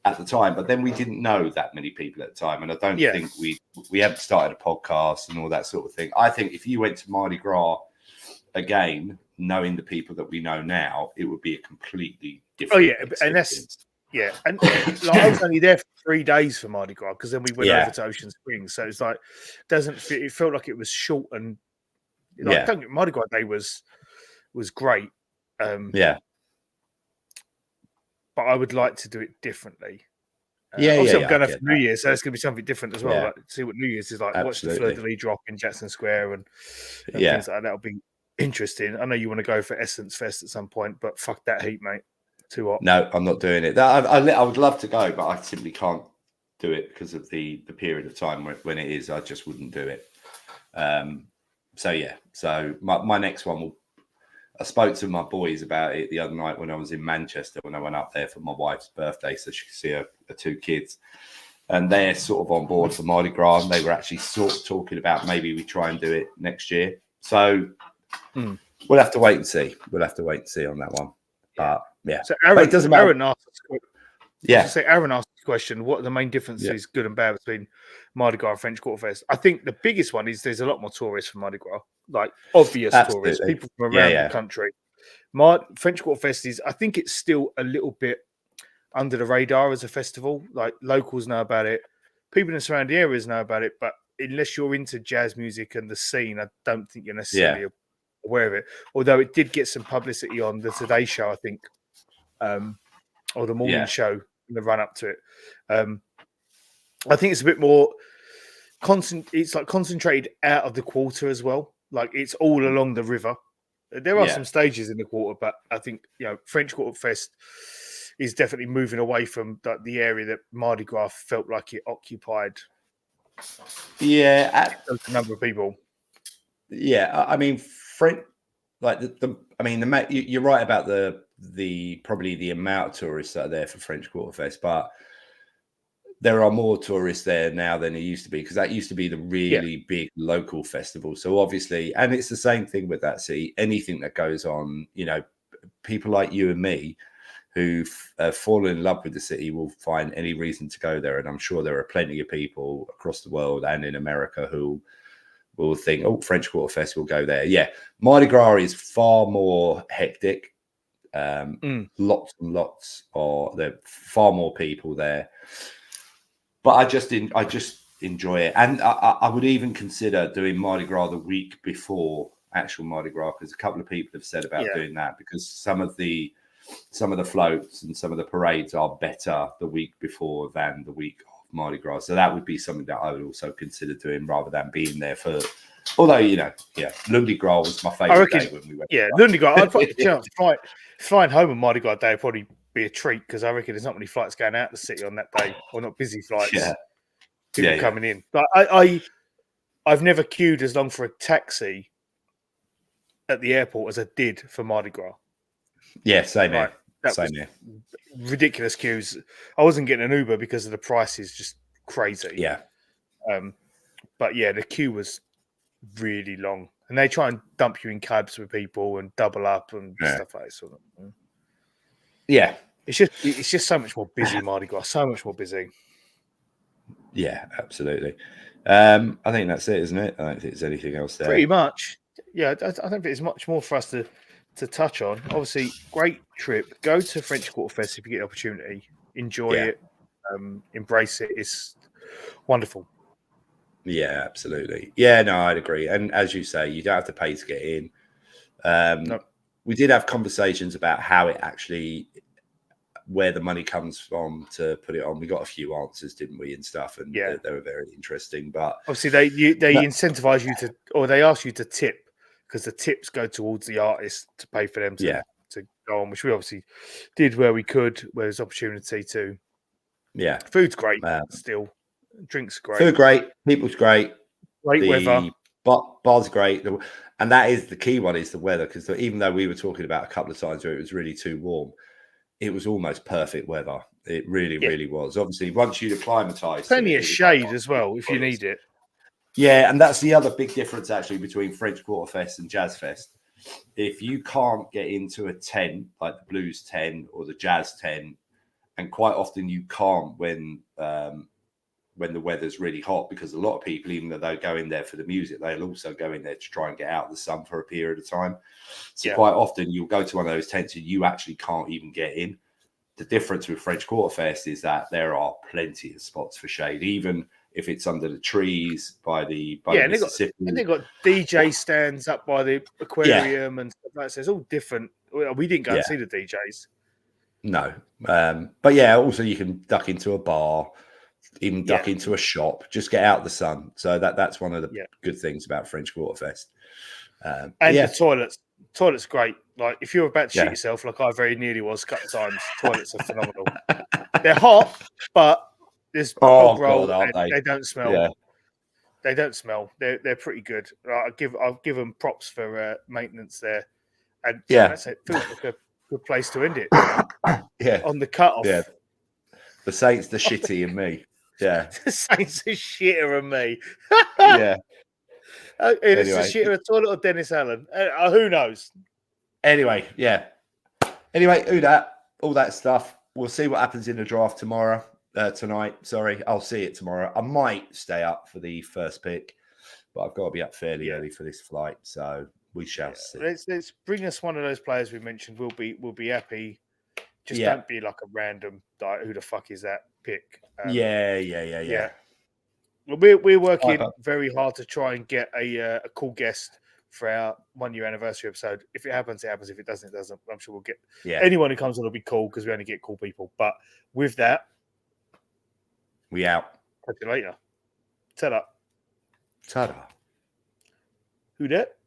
at the time. But then we didn't know that many people at the time, and I don't think we hadn't started a podcast and all that sort of thing. I think if you went to Mardi Gras again, knowing the people that we know now, it would be a completely different experience.
And that's and I was only there for 3 days for Mardi Gras because then we went over to Ocean Springs, so it's like it felt like it was short and Mardi Gras Day was great, but I would like to do it differently. I'm going for New Year's, so it's going to be something different as well. Like, see what New Year's is like.
Absolutely.
Watch the Fleur-de-Lis drop in Jackson Square and things like that. That'll be interesting. I know you want to go for Essence Fest at some point, but fuck that heat, mate. Too hot.
No, I'm not doing it. I would love to go, but I simply can't do it because of the period of time when it is. I just wouldn't do it. So my next one will. I spoke to my boys about it the other night when I was in Manchester when I went up there for my wife's birthday, so she could see her 2 kids. and they're sort of on board for Mardi Gras, and they were actually sort of talking about maybe we try and do it next year. So we'll have to wait and see. We'll have to wait and see on that one. But yeah,
So
but it doesn't matter.
Aaron asked the question: what are the main differences, good and bad, between Mardi Gras and French Quarter Fest? I think the biggest one is there's a lot more tourists from Mardi Gras, like obvious tourists, people from around the country. French Quarter Fest I think it's still a little bit under the radar as a festival. Like locals know about it, people in the surrounding areas know about it, but unless you're into jazz music and the scene, I don't think you're necessarily aware of it. Although it did get some publicity on the Today Show, I think, or the morning show in the run up to it. I think it's a bit more it's like concentrated out of the quarter as well. Like it's all along the river. There are some stages in the quarter, but I think French Quarter Fest is definitely moving away from the area that Mardi Gras felt like it occupied.
Yeah,
a number of people.
Yeah, I mean, like you're right about the probably the amount of tourists that are there for French Quarter Fest, but there are more tourists there now than it used to be, because that used to be the really big local festival. So obviously, and it's the same thing with that city. Anything that goes on, people like you and me who've fallen in love with the city will find any reason to go there. And I'm sure there are plenty of people across the world and in America who will think, oh, French Quarter Fest, will go there. Yeah, Mardi Gras is far more hectic. Lots and lots, or there are far more people there. But I just enjoy it, and I would even consider doing Mardi Gras the week before actual Mardi Gras, because a couple of people have said about doing that, because some of the floats and some of the parades are better the week before than the week of Mardi Gras. So that would be something that I would also consider doing, rather than being there for. Although Lundi Gras was my favourite day when we went.
Yeah, Lundi Gras. I'd probably flying home on Mardi Gras day would probably be a treat, because I reckon there's not many flights going out of the city on that day, or not busy flights. People coming in. But I've never queued as long for a taxi at the airport as I did for Mardi Gras.
Yeah, same here. Same here.
Ridiculous queues. I wasn't getting an Uber because of the prices, just crazy.
Yeah.
But yeah, the queue was really long, and they try and dump you in cabs with people and double up and stuff like that. Sort of.
Yeah,
it's just so much more busy, Mardi Gras. So much more busy.
Yeah, absolutely. I think that's it, isn't it? I don't think there's anything else there.
Pretty much. Yeah, I don't think there's much more for us to touch on. Obviously, great trip. Go to French Quarter Fest if you get the opportunity. Enjoy it. Embrace it. It's wonderful.
Yeah, absolutely. Yeah, no, I'd agree. And as you say, you don't have to pay to get in. No. We did have conversations about how it actually, where the money comes from to put it on. We got a few answers, didn't we, and stuff, and they were very interesting. But
obviously, they incentivize you to, or they ask you to tip, because the tips go towards the artists to pay for them to go on, which we obviously did where we could, where there's opportunity to. Yeah, food's great. Still, drinks great.
Food great, people's great.
Great weather.
Bar's great, and that is the key one, is the weather, because even though we were talking about a couple of times where it was really too warm, it was almost perfect weather. It really, really was. Obviously, once you'd acclimatise,
plenty of shade as well if you need it.
Yeah, and that's the other big difference actually between French Quarter Fest and Jazz Fest. If you can't get into a tent like the Blues tent or the Jazz tent, and quite often you can't when the weather's really hot, because a lot of people, even though they go in there for the music, they'll also go in there to try and get out of the sun for a period of time. So quite often you'll go to one of those tents and you actually can't even get in. The difference with French Quarter Fest is that there are plenty of spots for shade, even if it's under the trees by the Mississippi.
And they've got DJ stands up by the aquarium and stuff like that. So it's all different. We didn't go and see the DJs.
No. But yeah, also you can duck into a bar, even duck into a shop, just get out of the sun. So that's one of the good things about French Quarter Fest.
And the toilets great. Like if you're about to shit yourself, like I very nearly was a couple of times, toilets are phenomenal. They're hot, but there's bog roll, they don't smell. Yeah. They don't smell. They're pretty good. I'll give them props for maintenance there. And that's it. Feels like a good place to end it.
Yeah.
On the cut off.
Yeah. The Saints, the shitty, and me. Yeah.
The Saints are shitter than me.
Yeah.
It's a
Anyway.
shitter at Toilet or Dennis Allen. Who knows?
Anyway, yeah. Anyway, all that stuff. We'll see what happens in the draft tomorrow. Tonight. Sorry, I'll see it tomorrow. I might stay up for the first pick, but I've got to be up fairly early for this flight, so we shall see.
Let's bring us one of those players we mentioned. We'll be happy. Just don't be like a random who the fuck is that pick?
Yeah.
We're working very hard to try and get a cool guest for our 1 year anniversary episode. If it happens, it happens. If it doesn't, it doesn't. I'm sure we'll get anyone who comes on will be cool because we only get cool people. But with that,
we out.
Catch you later. Ta-da.
Ta-da.
Who that?